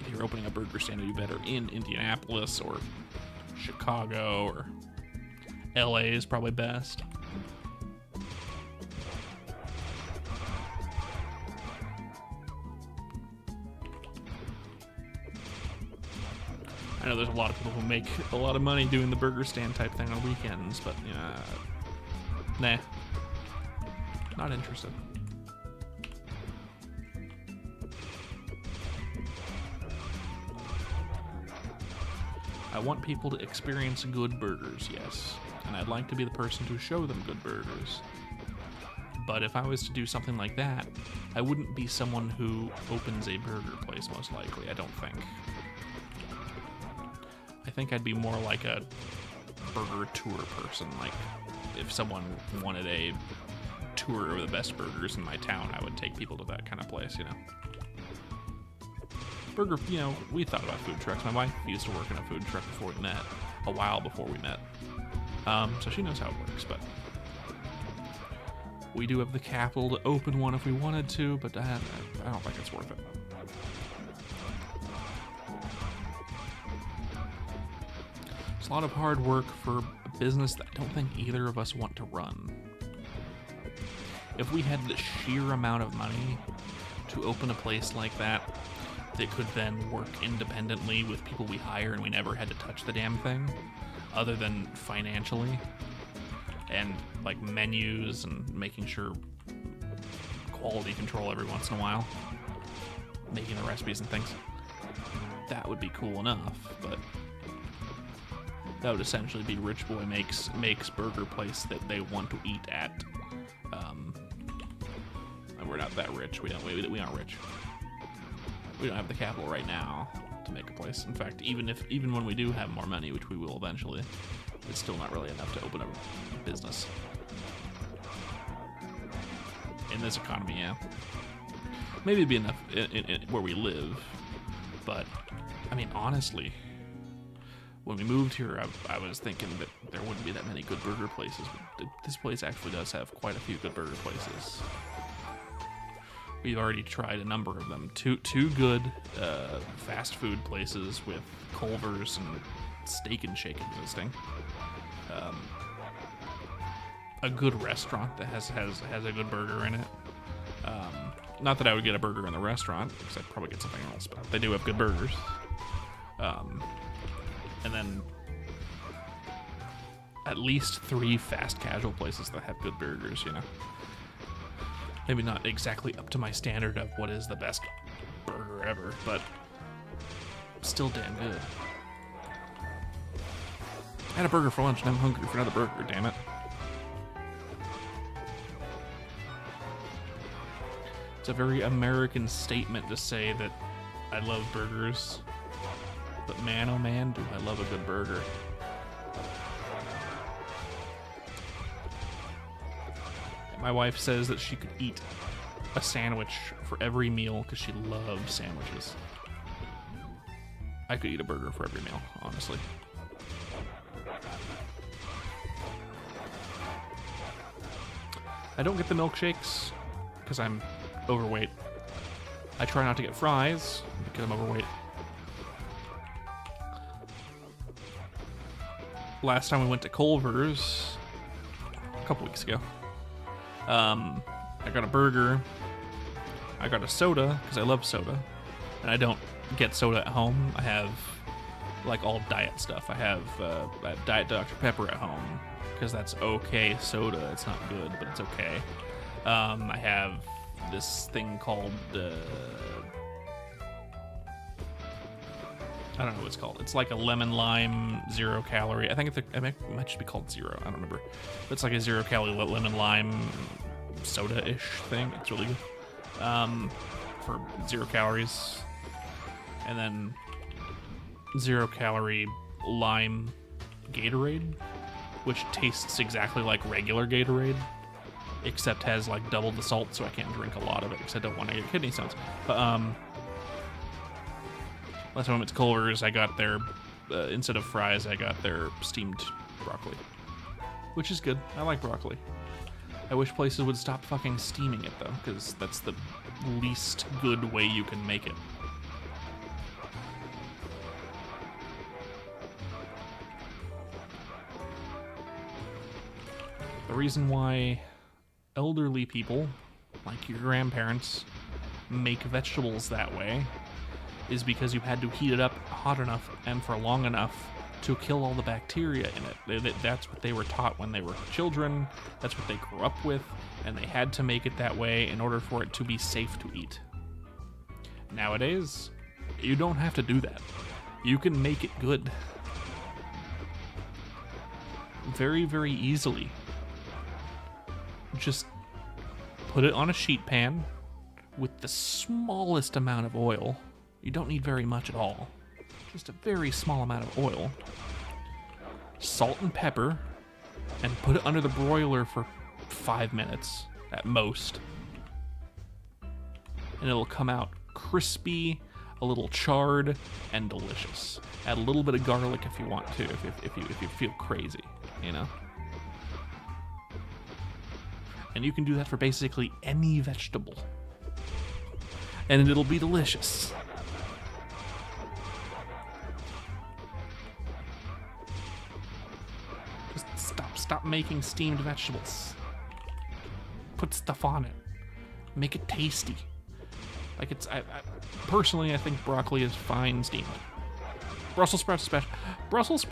if you're opening a burger stand, it would be better in Indianapolis or Chicago, or LA is probably best. I know there's a lot of people who make a lot of money doing the burger stand type thing on weekends, but nah, not interested. I want people to experience good burgers, yes, and I'd like to be the person to show them good burgers. But if I was to do something like that, I wouldn't be someone who opens a burger place, most likely, I don't think. I think I'd be more like a burger tour person. Like, if someone wanted a tour of the best burgers in my town, I would take people to that kind of place, you know? Burger, we thought about food trucks. My wife used to work in a food truck before we met, a while before we met. So she knows how it works, but we do have the capital to open one if we wanted to, but I don't think it's worth it. It's a lot of hard work for a business that I don't think either of us want to run. If we had the sheer amount of money to open a place like that could then work independently with people we hire and we never had to touch the damn thing, other than financially, and like menus and making sure quality control every once in a while, making the recipes and things, that would be cool enough. But that would essentially be Rich Boy makes burger place that they want to eat at. And we're not that rich. We aren't rich. We don't have the capital right now to make a place. In fact, even when we do have more money, which we will eventually, it's still not really enough to open a business. In this economy, yeah. Maybe it'd be enough in where we live, but I mean, honestly, when we moved here, I was thinking that there wouldn't be that many good burger places, but this place actually does have quite a few good burger places. We've already tried a number of them. Two good fast food places with Culver's and Steak and Shake existing. A good restaurant that has a good burger in it. Not that I would get a burger in the restaurant, because I'd probably get something else, but they do have good burgers. And then at least 3 fast casual places that have good burgers, you know. Maybe not exactly up to my standard of what is the best burger ever, but still damn good. I had a burger for lunch and I'm hungry for another burger, damn it. It's a very American statement to say that I love burgers, but man, oh man, do I love a good burger. My wife says that she could eat a sandwich for every meal because she loves sandwiches. I could eat a burger for every meal, honestly. I don't get the milkshakes because I'm overweight. I try not to get fries because I'm overweight. Last time we went to Culver's, a couple weeks ago, I got a burger, I got a soda, because I love soda, and I don't get soda at home. I have, like, all diet stuff. I have Diet Dr. Pepper at home, because that's okay soda. It's not good, but it's okay. I have this thing called, I don't know what it's called. It's like a lemon lime 0 calorie. I think it might just be called Zero. I don't remember. But it's like a 0 calorie lemon lime soda-ish thing. It's really good. For 0 calories. And then 0 calorie lime Gatorade, which tastes exactly like regular Gatorade, except has like double the salt, so I can't drink a lot of it because I don't want to get kidney stones. But last time I went to Culver's, I got their, instead of fries, I got their steamed broccoli, which is good. I like broccoli. I wish places would stop fucking steaming it, though, because that's the least good way you can make it. The reason why elderly people, like your grandparents, make vegetables that way is because you had to heat it up hot enough and for long enough to kill all the bacteria in it. That's what they were taught when they were children. That's what they grew up with, and they had to make it that way in order for it to be safe to eat. Nowadays, you don't have to do that. You can make it good. Very, very easily. Just put it on a sheet pan with the smallest amount of oil. You don't need very much at all. Just a very small amount of oil. Salt and pepper, and put it under the broiler for 5 minutes at most. And it'll come out crispy, a little charred, and delicious. Add a little bit of garlic if you want to, if you feel crazy, you know? And you can do that for basically any vegetable. And it'll be delicious. Just making steamed vegetables. Put stuff on it. Make it tasty. Like personally, I think broccoli is fine steamed. Brussels sprouts especially.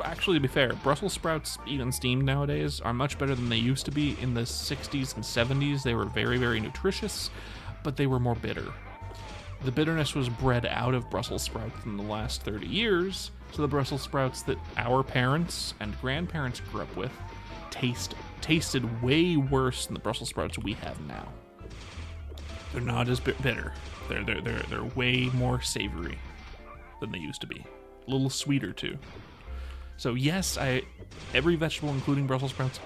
Actually, to be fair, Brussels sprouts even steamed nowadays are much better than they used to be. In the 60s and 70s, they were very, very nutritious, but they were more bitter. The bitterness was bred out of Brussels sprouts in the last 30 years, so the Brussels sprouts that our parents and grandparents grew up with tasted way worse than the Brussels sprouts we have now. They're not as bitter. They're way more savory than they used to be. A little sweeter too. So yes, every vegetable, including Brussels sprouts,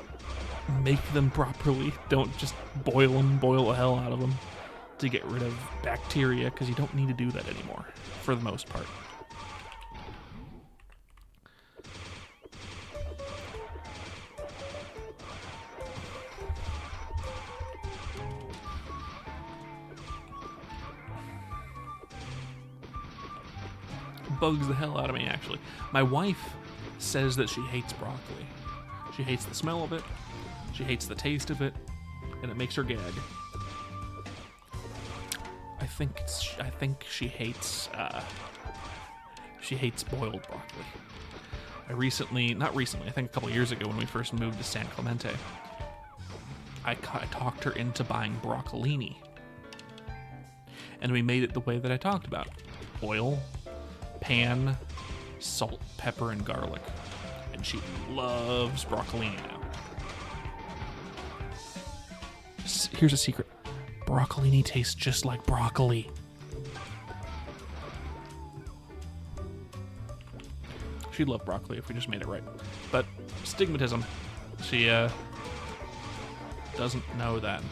make them properly. Don't just boil the hell out of them to get rid of bacteria, because you don't need to do that anymore, for the most part. Bugs the hell out of me, actually. My wife says that she hates broccoli. She hates the smell of it, she hates the taste of it, and it makes her gag. I think she hates boiled broccoli. I think a couple years ago when we first moved to San Clemente, I talked her into buying broccolini. And we made it the way that I talked about. Oil, pan, salt, pepper, and garlic. And she loves broccolini now. Here's a secret. Broccolini tastes just like broccoli. She'd love broccoli if we just made it right. But stigmatism. She doesn't know that.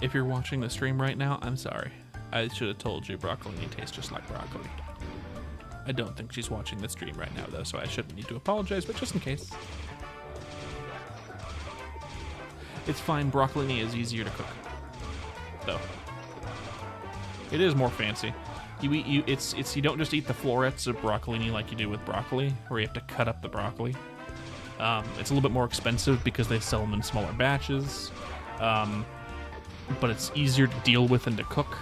If you're watching the stream right now, I'm sorry. I should have told you broccolini tastes just like broccoli. I don't think she's watching the stream right now, though, so I shouldn't need to apologize, but just in case. It's fine, broccolini is easier to cook, though. It is more fancy. You don't just eat the florets of broccolini like you do with broccoli, where you have to cut up the broccoli. It's a little bit more expensive because they sell them in smaller batches, but it's easier to deal with and to cook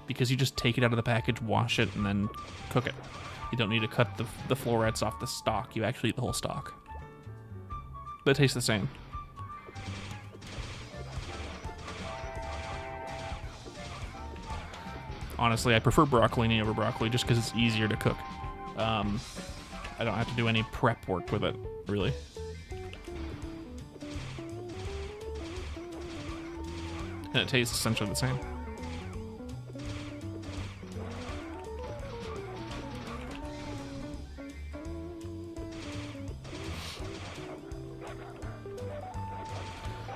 because you just take it out of the package, wash it, and then cook it. You don't need to cut the florets off the stalk. You actually eat the whole stalk. But it tastes the same. Honestly, I prefer broccolini over broccoli just because it's easier to cook. I don't have to do any prep work with it, really. And it tastes essentially the same.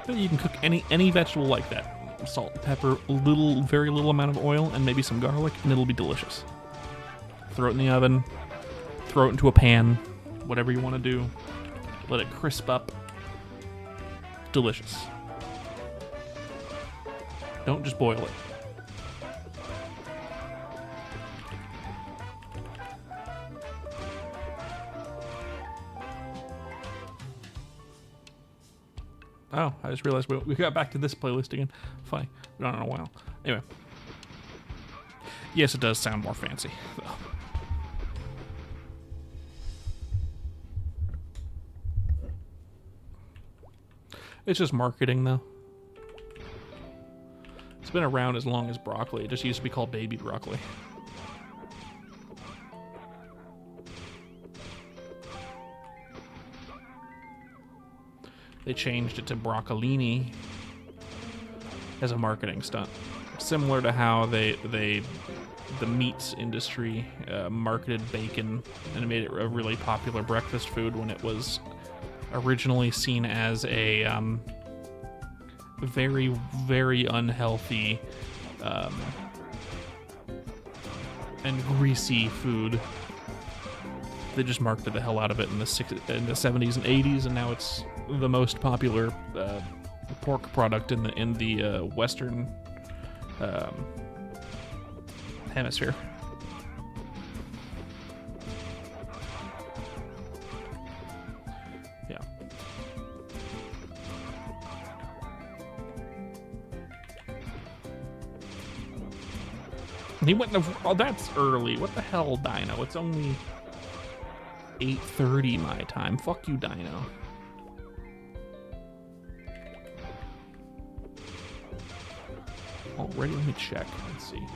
You can cook any vegetable like that. Salt, pepper, very little amount of oil, and maybe some garlic, and it'll be delicious. Throw it in the oven, throw it into a pan, whatever you want to do. Let it crisp up. Delicious. Don't just boil it. Oh, I just realized we got back to this playlist again. Funny. We don't know in a while. Anyway. Yes, it does sound more fancy, though. It's just marketing, though. It's been around as long as broccoli. It just used to be called baby broccoli. They changed it to broccolini as a marketing stunt. Similar to how the meats industry marketed bacon and made it a really popular breakfast food when it was originally seen as a very, very unhealthy and greasy food. They just marketed the hell out of it in the 70s and 80s, and now it's the most popular pork product in the Western hemisphere. Yeah. He went in the... Oh, that's early. What the hell, Dino? It's only 8:30 my time. Fuck you, Dino. Already, let me check. Let's see.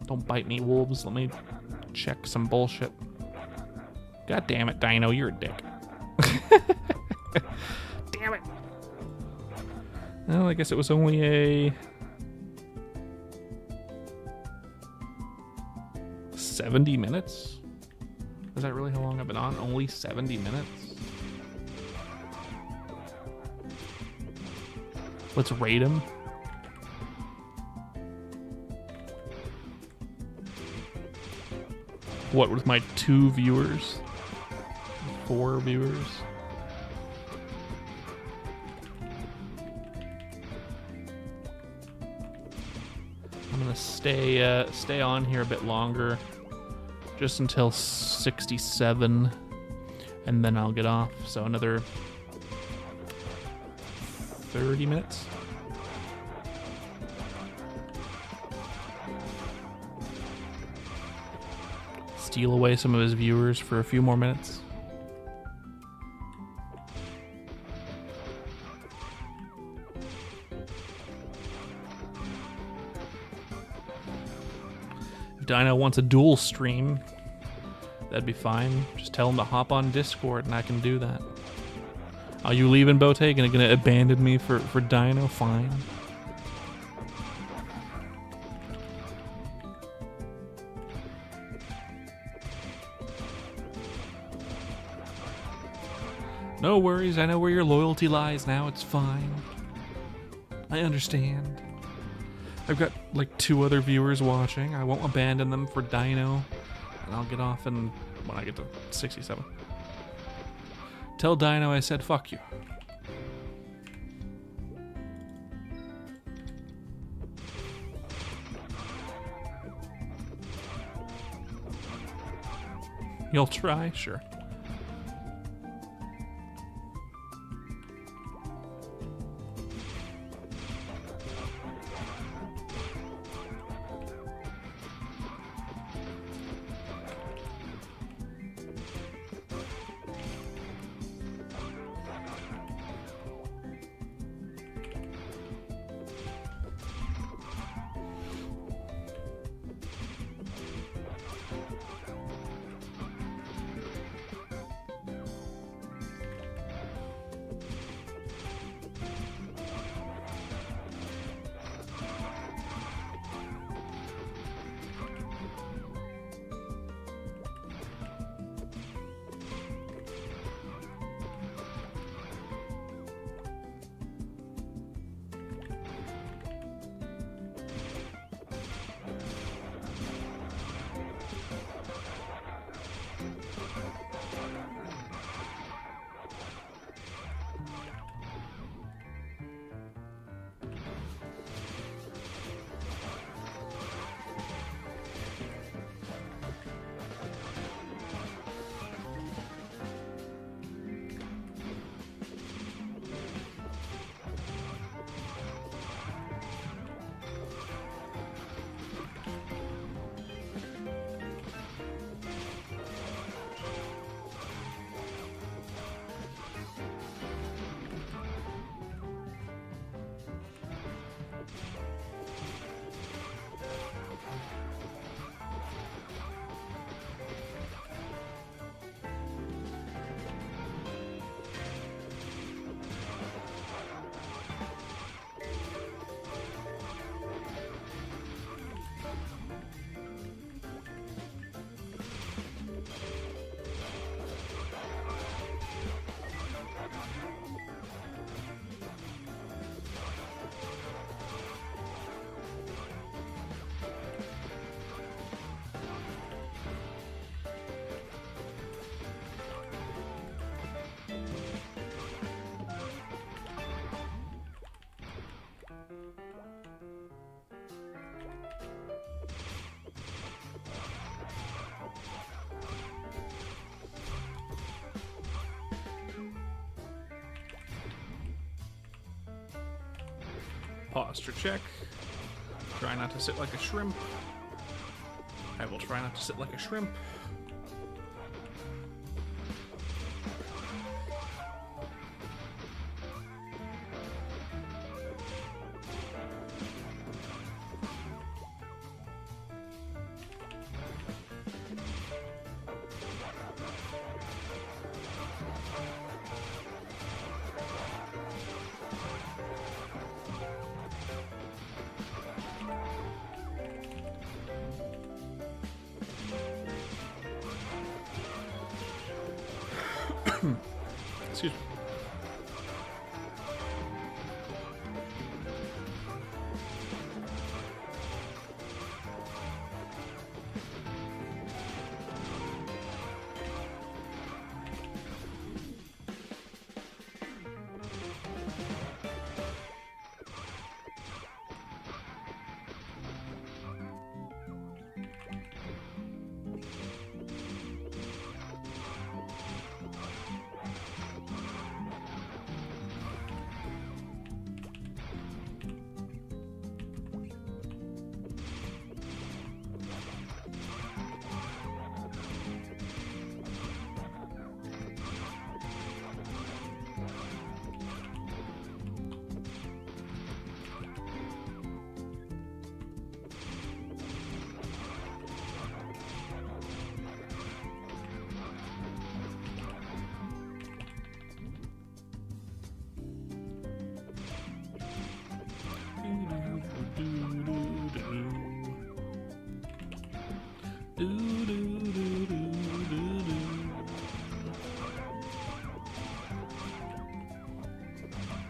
Don't bite me, wolves. Let me check some bullshit. God damn it, Dino, you're a dick. Damn it. Well, I guess it was only a 70 minutes? Is that really how long I've been on? Only 70 minutes? Let's rate him. What with my 2 viewers? 4 viewers? I'm gonna stay on here a bit longer, just until 67, and then I'll get off. So another 30 minutes. Steal away some of his viewers for a few more minutes. If Dino wants a dual stream, that'd be fine. Just tell him to hop on Discord and I can do that. Are you leaving, Bote? Gonna abandon me for Dino? Fine. No worries, I know where your loyalty lies now, it's fine. I understand. I've got like 2 other viewers watching. I won't abandon them for Dino. And I'll get off when I get to 67. Tell Dino I said fuck you. You'll try? Sure. Posture check. Try not to sit like a shrimp. I will try not to sit like a shrimp. Excuse me.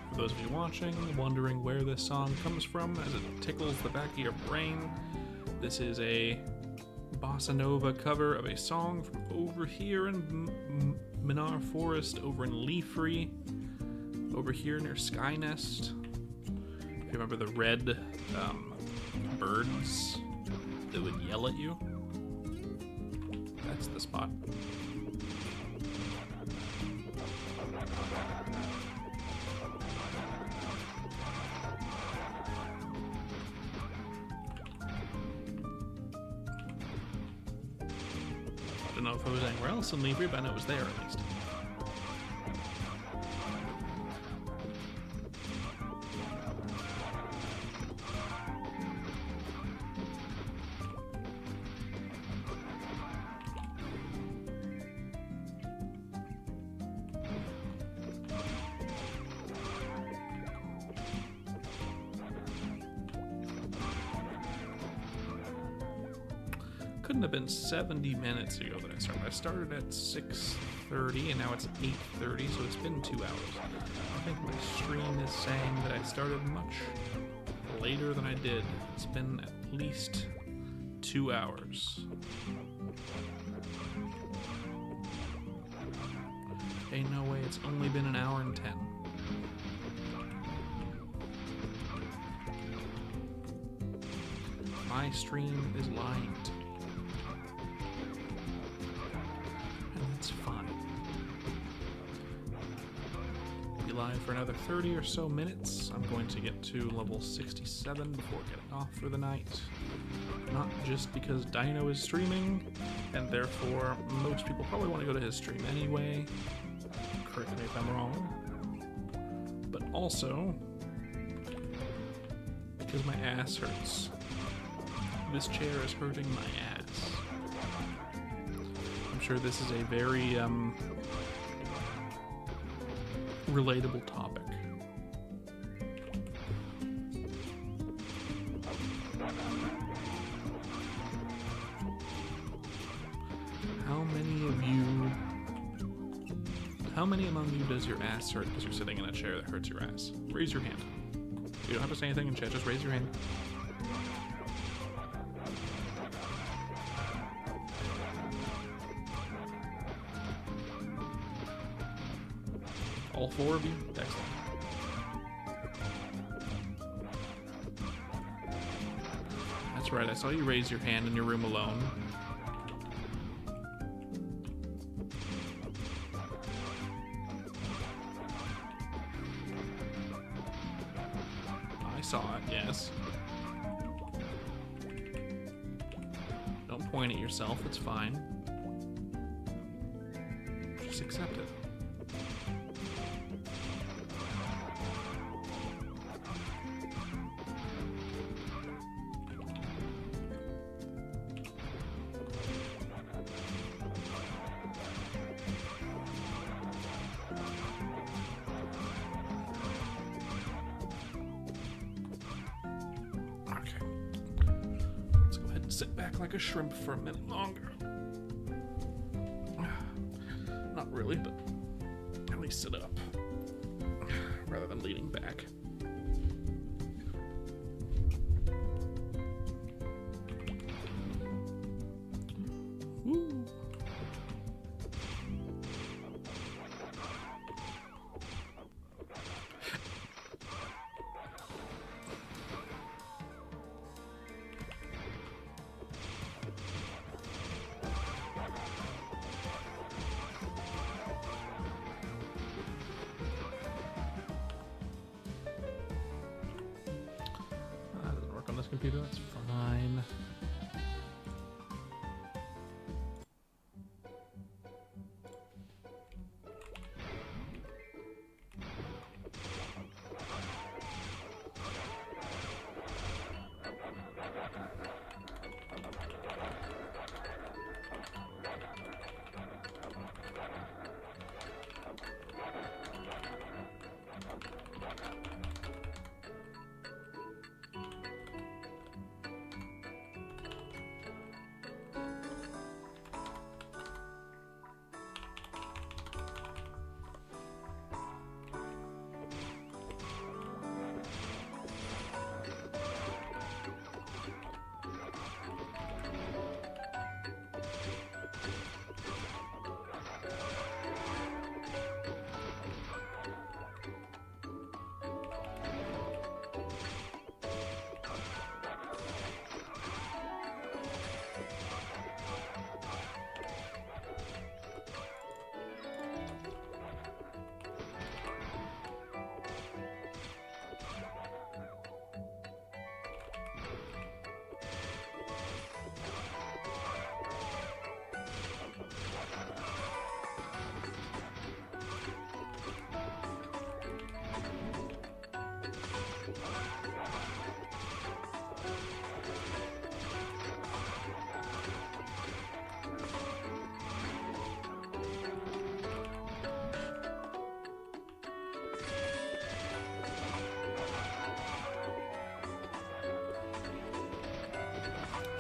For those of you watching, wondering where this song comes from as it tickles the back of your brain, this is a bossa nova cover of a song from over here in Minar Forest, over in Leafree, over here near Skynest. If you remember the red birds that would yell at you, that's the spot. I don't know if it was anywhere else in Leafree, but I know it was there at least. Couldn't have been 70 minutes ago that I started. I started at 6:30 and now it's 8:30, so it's been 2 hours. I think my stream is saying that I started much later than I did. It's been at least 2 hours. Ain't no way it's only been an hour and 10. My stream is lying to me. It's fine. Be live for another 30 or so minutes. I'm going to get to level 67 before getting off for the night. Not just because Dino is streaming, and therefore most people probably want to go to his stream anyway. Correct me if I'm wrong. But also because my ass hurts. This chair is hurting my ass. I'm sure this is a very relatable topic. How many among you does your ass hurt because you're sitting in a chair that hurts your ass? Raise your hand. You don't have to say anything in chat, just raise your hand. All four of you? Excellent. That's right, I saw you raise your hand in your room alone. I saw it, yes. Don't point at yourself, it's fine. Just accept it. Sit back like a shrimp for a minute longer. Not really, but at least sit up rather than leaning back. Woo. On this computer, that's fine.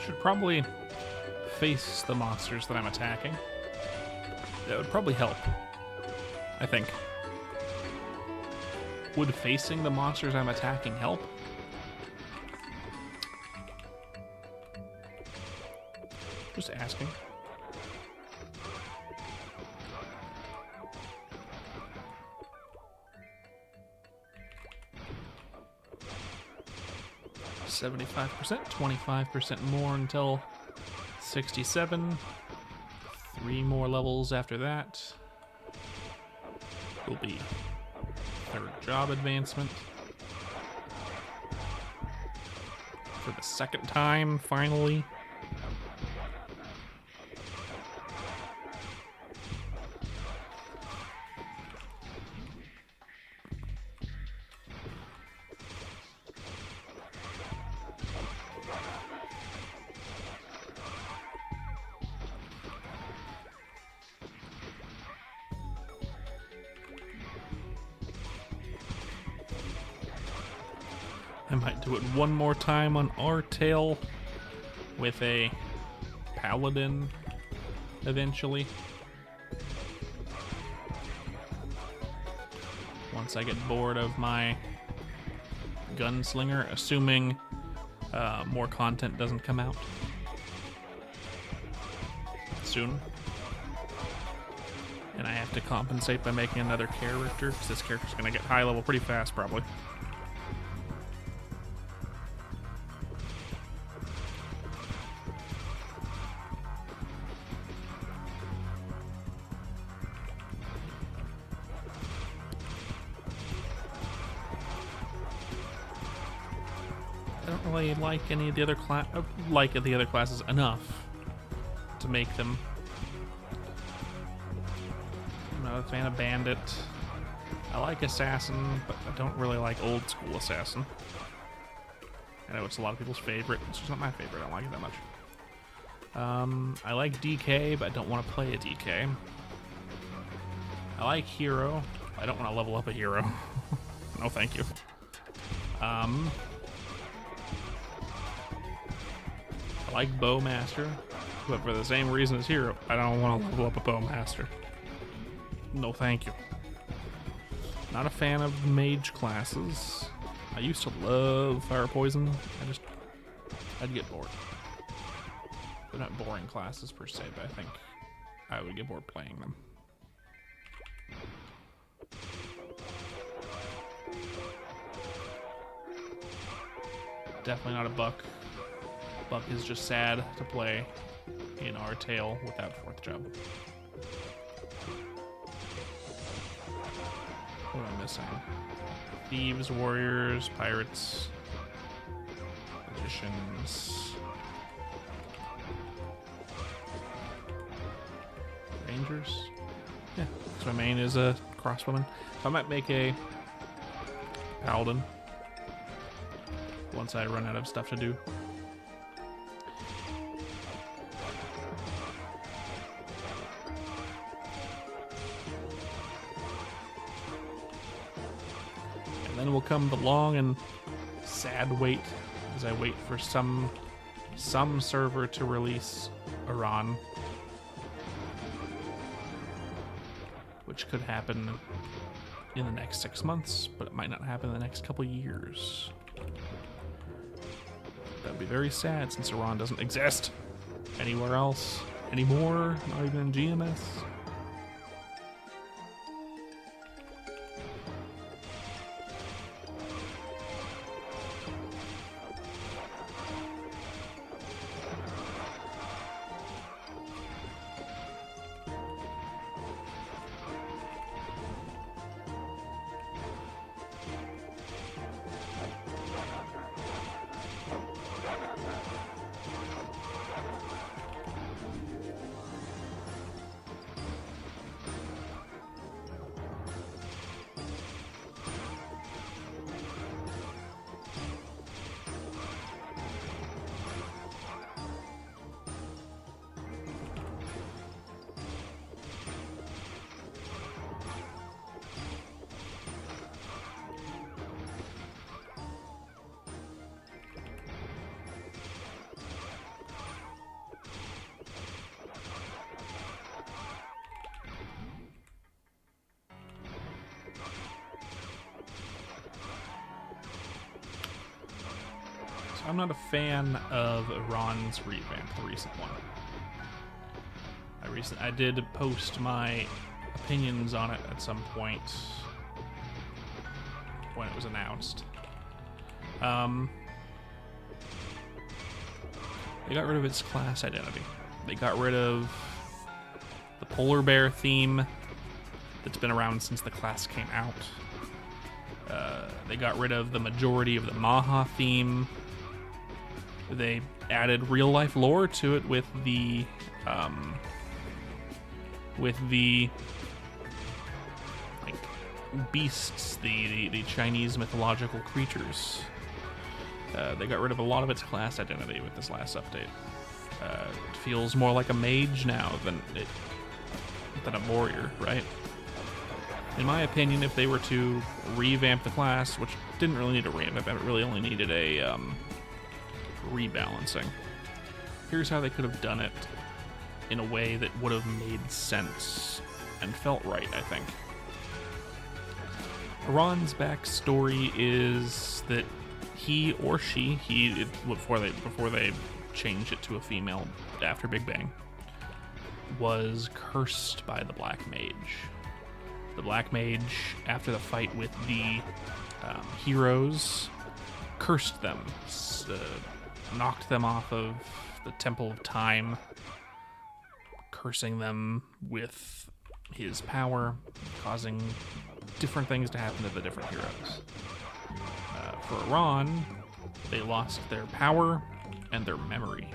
Should probably face the monsters that I'm attacking. That would probably help, I think. Would facing the monsters I'm attacking help? Just asking. $75%, 25% more until 67. 3 more levels after that. Will be 3rd job advancement. For the 2nd time, finally. I might do it one more time on Artale with a paladin eventually. Once I get bored of my gunslinger, assuming more content doesn't come out soon. And I have to compensate by making another character, because this character's going to get high level pretty fast, probably. really like any of the other classes enough to make them. I'm not a fan of Bandit. I like Assassin, but I don't really like old school Assassin. I know it's a lot of people's favorite. It's just not my favorite. I don't like it that much. I like DK, but I don't want to play a DK. I like Hero. I don't want to level up a Hero. No, thank you. I like Bowmaster, but for the same reason as Hero, I don't want to level up a Bowmaster. No, thank you. Not a fan of mage classes. I used to love Fire Poison. I'd get bored. They're not boring classes per se, but I think I would get bored playing them. Definitely not a Buck. Buck is just sad to play in Artale without 4th job. What am I missing? Thieves, warriors, pirates, magicians, rangers. Yeah, so my main is a crossbowman. So I might make a paladin once I run out of stuff to do. And then will come the long and sad wait as I wait for some server to release Aran, which could happen in the next 6 months, but it might not happen in the next couple years. That'd be very sad since Aran doesn't exist anywhere else anymore, not even in GMS. I'm not a fan of Aran's revamp, the recent one. I did post my opinions on it at some point when it was announced. They got rid of its class identity. They got rid of the polar bear theme that's been around since the class came out. They got rid of the majority of the Maha theme. They added real life lore to it with the like beasts, the Chinese mythological creatures. They got rid of a lot of its class identity with this last update. It feels more like a mage now than a warrior, right? In my opinion, if they were to revamp the class, which didn't really need a revamp, it really only needed a rebalancing. Here's how they could have done it in a way that would have made sense and felt right, I think. Aran's backstory is that he or she, before they changed it to a female after Big Bang, was cursed by the Black Mage. The Black Mage, after the fight with the heroes, cursed them, knocked them off of the Temple of Time, cursing them with his power, causing different things to happen to the different heroes. For Aran, they lost their power and their memory.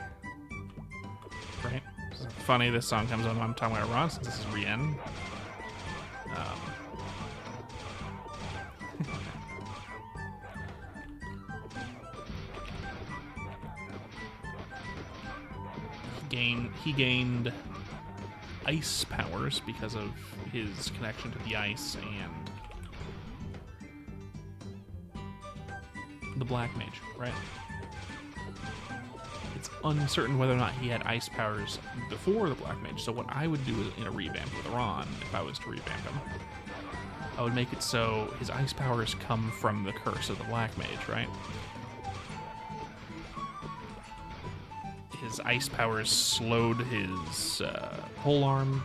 Right? It's funny this song comes on when I'm talking about Aran, since this is Rien. He gained ice powers because of his connection to the ice and the Black Mage, right? It's uncertain whether or not he had ice powers before the Black Mage, so what I would do in a revamp with Aran, if I was to revamp him, I would make it so his ice powers come from the curse of the Black Mage, right? His ice powers slowed his polearm,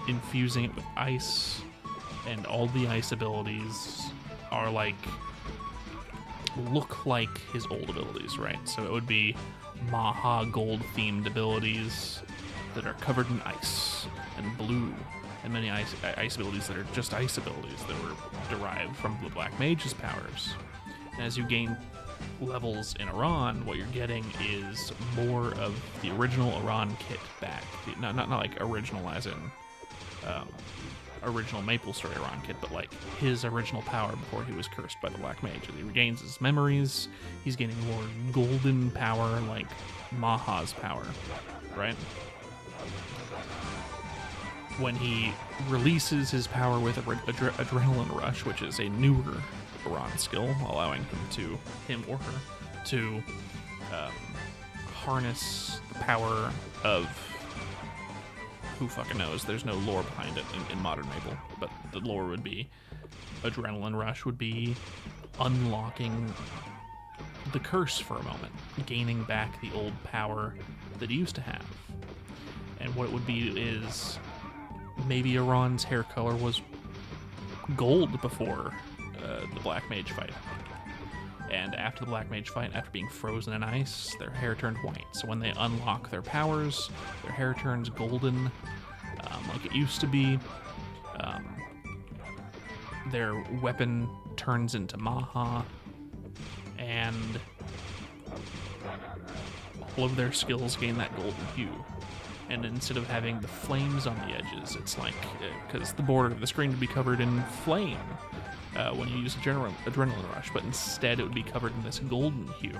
infusing it with ice, and all the ice abilities are look like his old abilities, right? So it would be Maha gold themed abilities that are covered in ice and blue, and many ice abilities that are just ice abilities that were derived from the Black Mage's powers. And as you gain levels in Aran, what you're getting is more of the original Aran kit back. Not like original as in original Maplestory Aran kit, but like his original power before he was cursed by the Black Mage. He regains his memories, he's gaining more golden power, like Maha's power, right? When he releases his power with Adrenaline Rush, which is a newer Aran skill, allowing him or her to harness the power of who fucking knows. There's no lore behind it in modern Maple, but the lore would be Adrenaline Rush would be unlocking the curse for a moment, gaining back the old power that he used to have. And what it would be is maybe Aran's hair color was gold before the Black Mage fight. And after the Black Mage fight, after being frozen in ice, their hair turned white. So when they unlock their powers, their hair turns golden, like it used to be. Their weapon turns into Maha, and all of their skills gain that golden hue. And instead of having the flames on the edges, it's like, because the border of the screen would be covered in flame when you use Adrenaline Rush, but instead it would be covered in this golden hue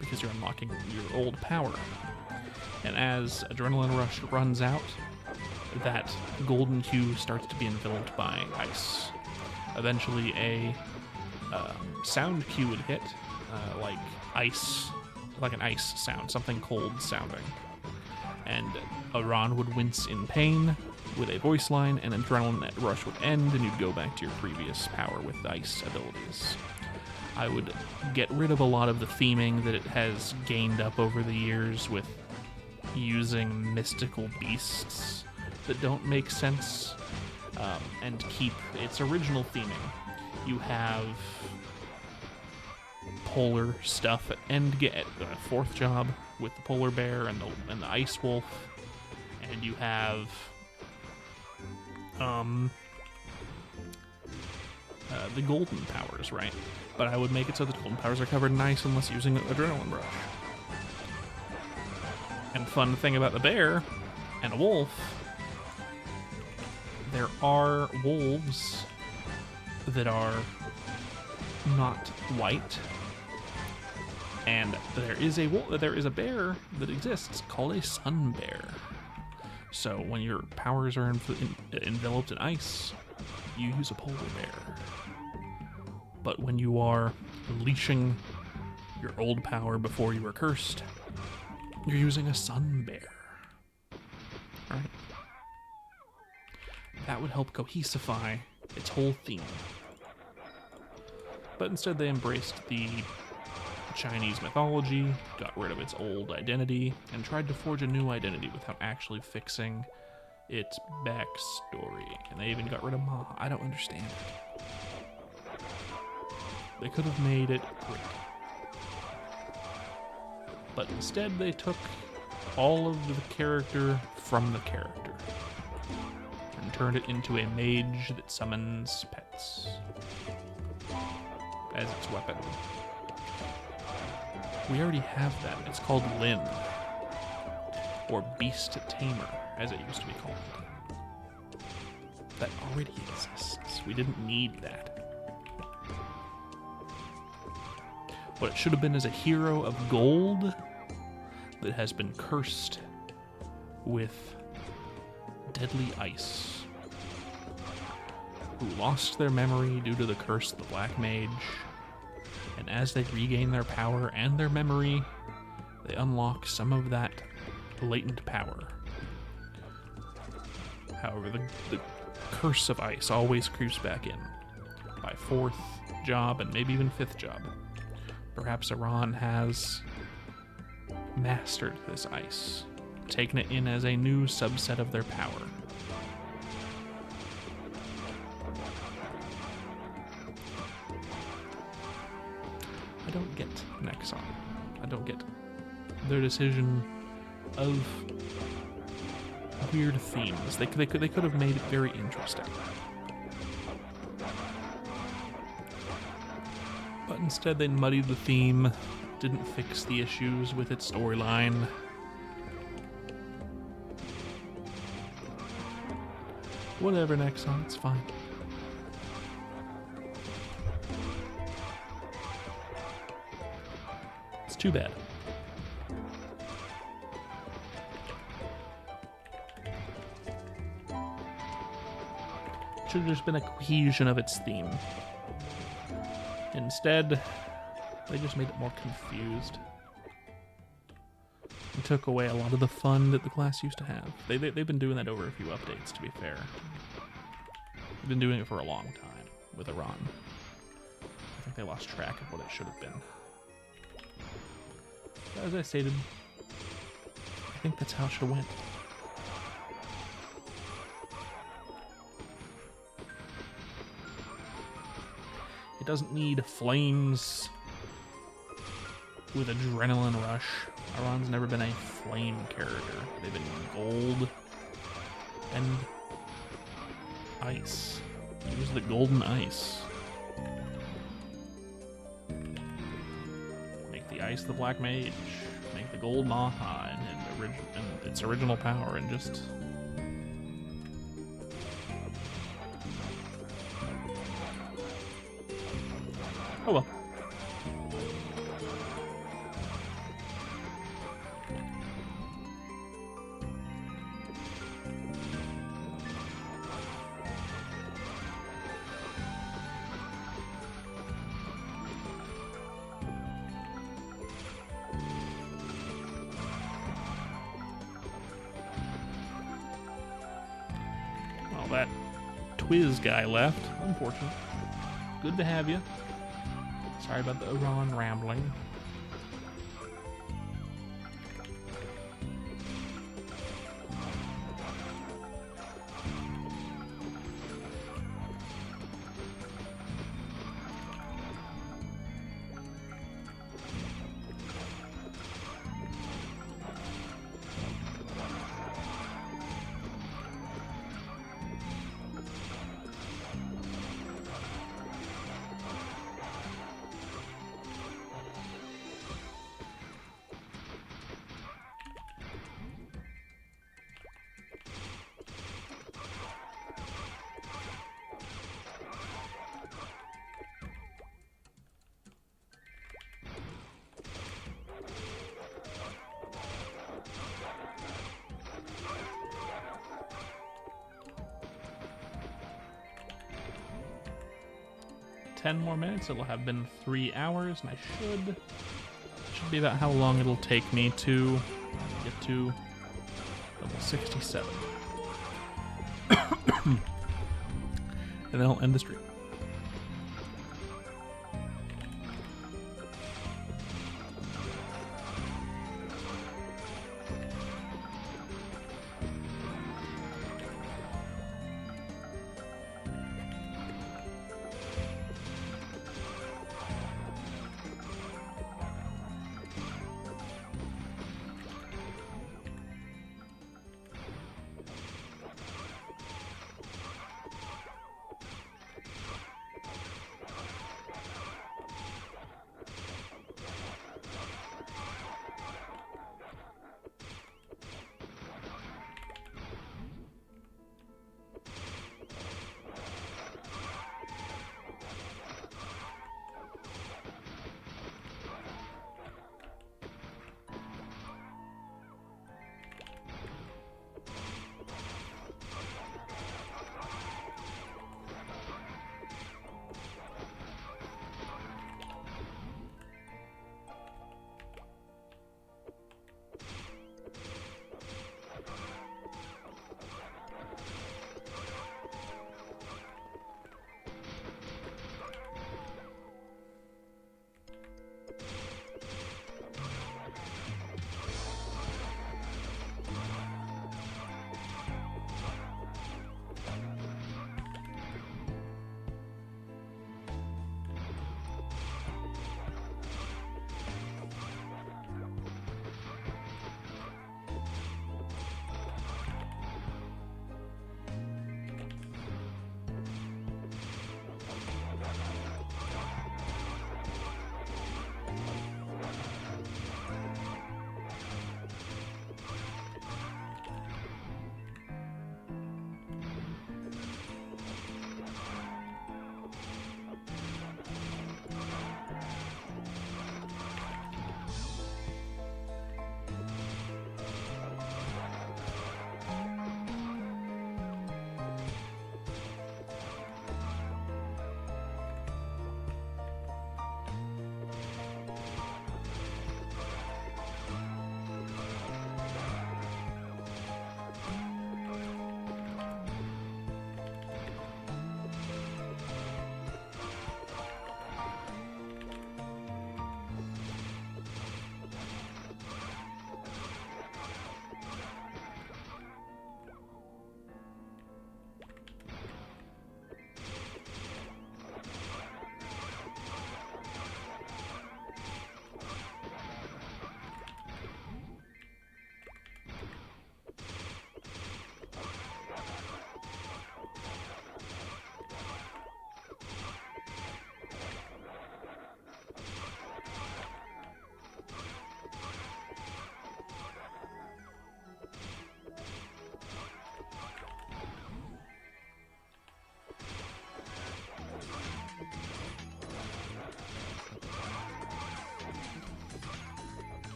because you're unlocking your old power. And as Adrenaline Rush runs out, that golden hue starts to be enveloped by ice. Eventually a sound cue would hit, like an ice sound, something cold sounding. And Aran would wince in pain with a voice line, and Adrenaline Rush would end, and you'd go back to your previous power with ice abilities. I would get rid of a lot of the theming that it has gained up over the years with using mystical beasts that don't make sense, and keep its original theming. You have polar stuff and get a fourth job with the polar bear and the ice wolf, and you have the golden powers, right? But I would make it so the golden powers are covered in ice unless using Adrenaline Rush. And fun thing about the bear and a wolf, there are wolves that are not white, and there is a bear that exists called a sun bear. So when your powers are enveloped in ice, you use a polar bear. But when you are unleashing your old power before you were cursed, you're using a sun bear. Right? That would help cohesify its whole theme. But instead they embraced the Chinese mythology, got rid of its old identity, and tried to forge a new identity without actually fixing its backstory. And they even got rid of Ma. I don't understand it. They could have made it great. But instead they took all of the character from the character and turned it into a mage that summons pets as its weapon. We already have that. It's called Lyn. Or Beast Tamer, as it used to be called. That already exists. We didn't need that. What it should have been is a hero of gold that has been cursed with deadly ice, who lost their memory due to the curse of the Black Mage, and as they regain their power and their memory, they unlock some of that latent power. However, the curse of ice always creeps back in by 4th job and maybe even 5th job. Perhaps Aran has mastered this ice, taken it in as a new subset of their power. I don't get Nexon. I don't get their decision of weird themes. They could have made it very interesting. But instead they muddied the theme, didn't fix the issues with its storyline. Whatever, Nexon, it's fine. It's too bad. Should have just been a cohesion of its theme. Instead, they just made it more confused. And took away a lot of the fun that the class used to have. They've been doing that over a few updates, to be fair. They've been doing it for a long time with Aran. I think they lost track of what it should have been. But as I stated, I think that's how it should have went. It doesn't need flames with adrenaline rush. Aran's never been a flame character. They've been gold and ice. Use the golden ice. Make the ice the Black Mage. Make the gold Maha and its original power, and just... oh well. Well, that Twiz guy left. Unfortunate. Good to have you. Sorry about the Aran rambling. Ten more minutes, it'll have been 3 hours, and I should be about how long it'll take me to get to level 67. And then I'll end the stream.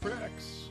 Rex.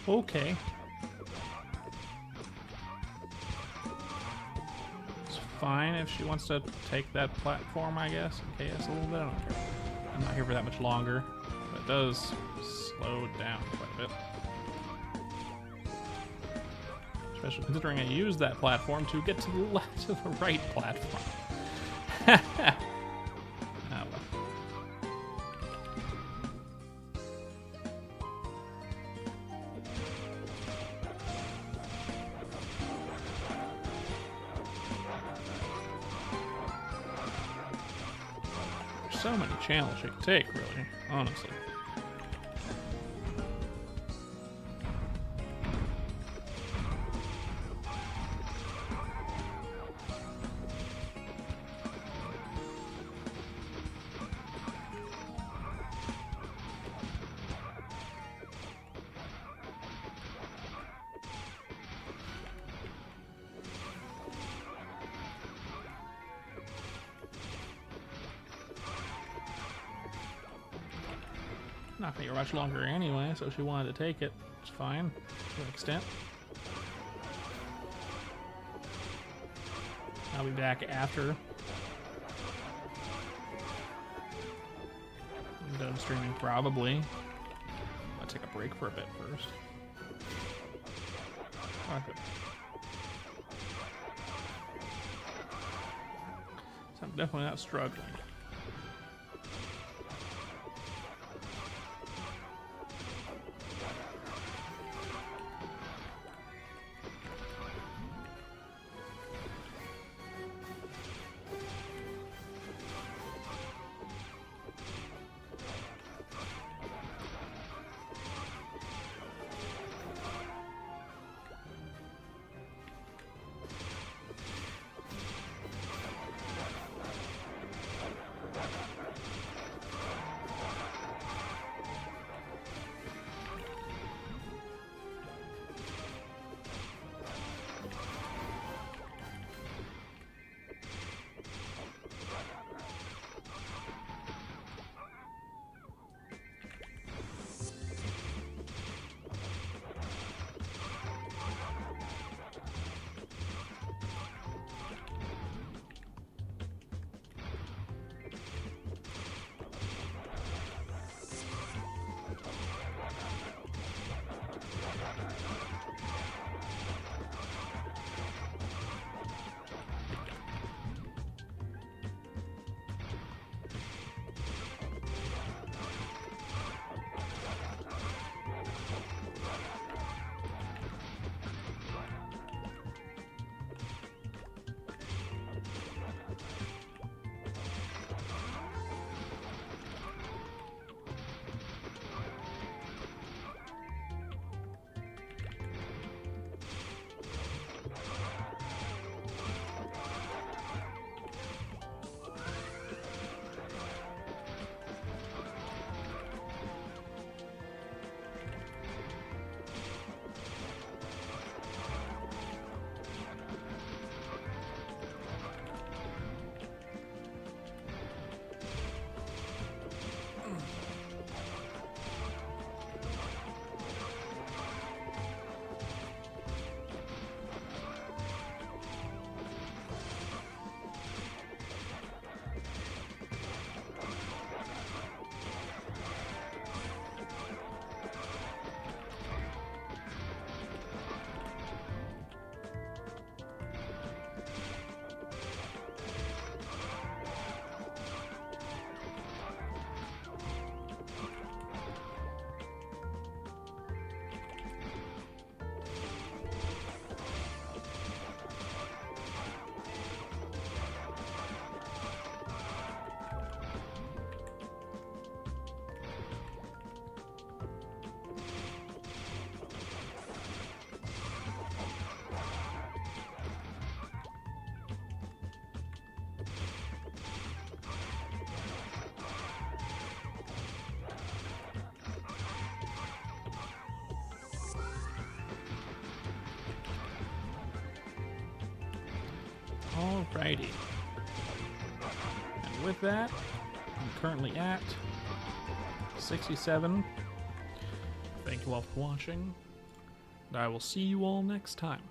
Okay. It's fine if she wants to take that platform, I guess. Okay, it's a little bit. I don't care. I'm not here for that much longer, but it does slow down quite a bit. Especially considering I used that platform to get to the left, to the right platform. Oh well. There's so many channels you can take, really, honestly. Not gonna get much longer anyway, so she wanted to take it. It's fine, to an extent. I'll be back after I'm done streaming, probably. I'll take a break for a bit first. Okay. So I'm definitely not struggling. Alrighty. And with that, I'm currently at 67. Thank you all for watching, and I will see you all next time.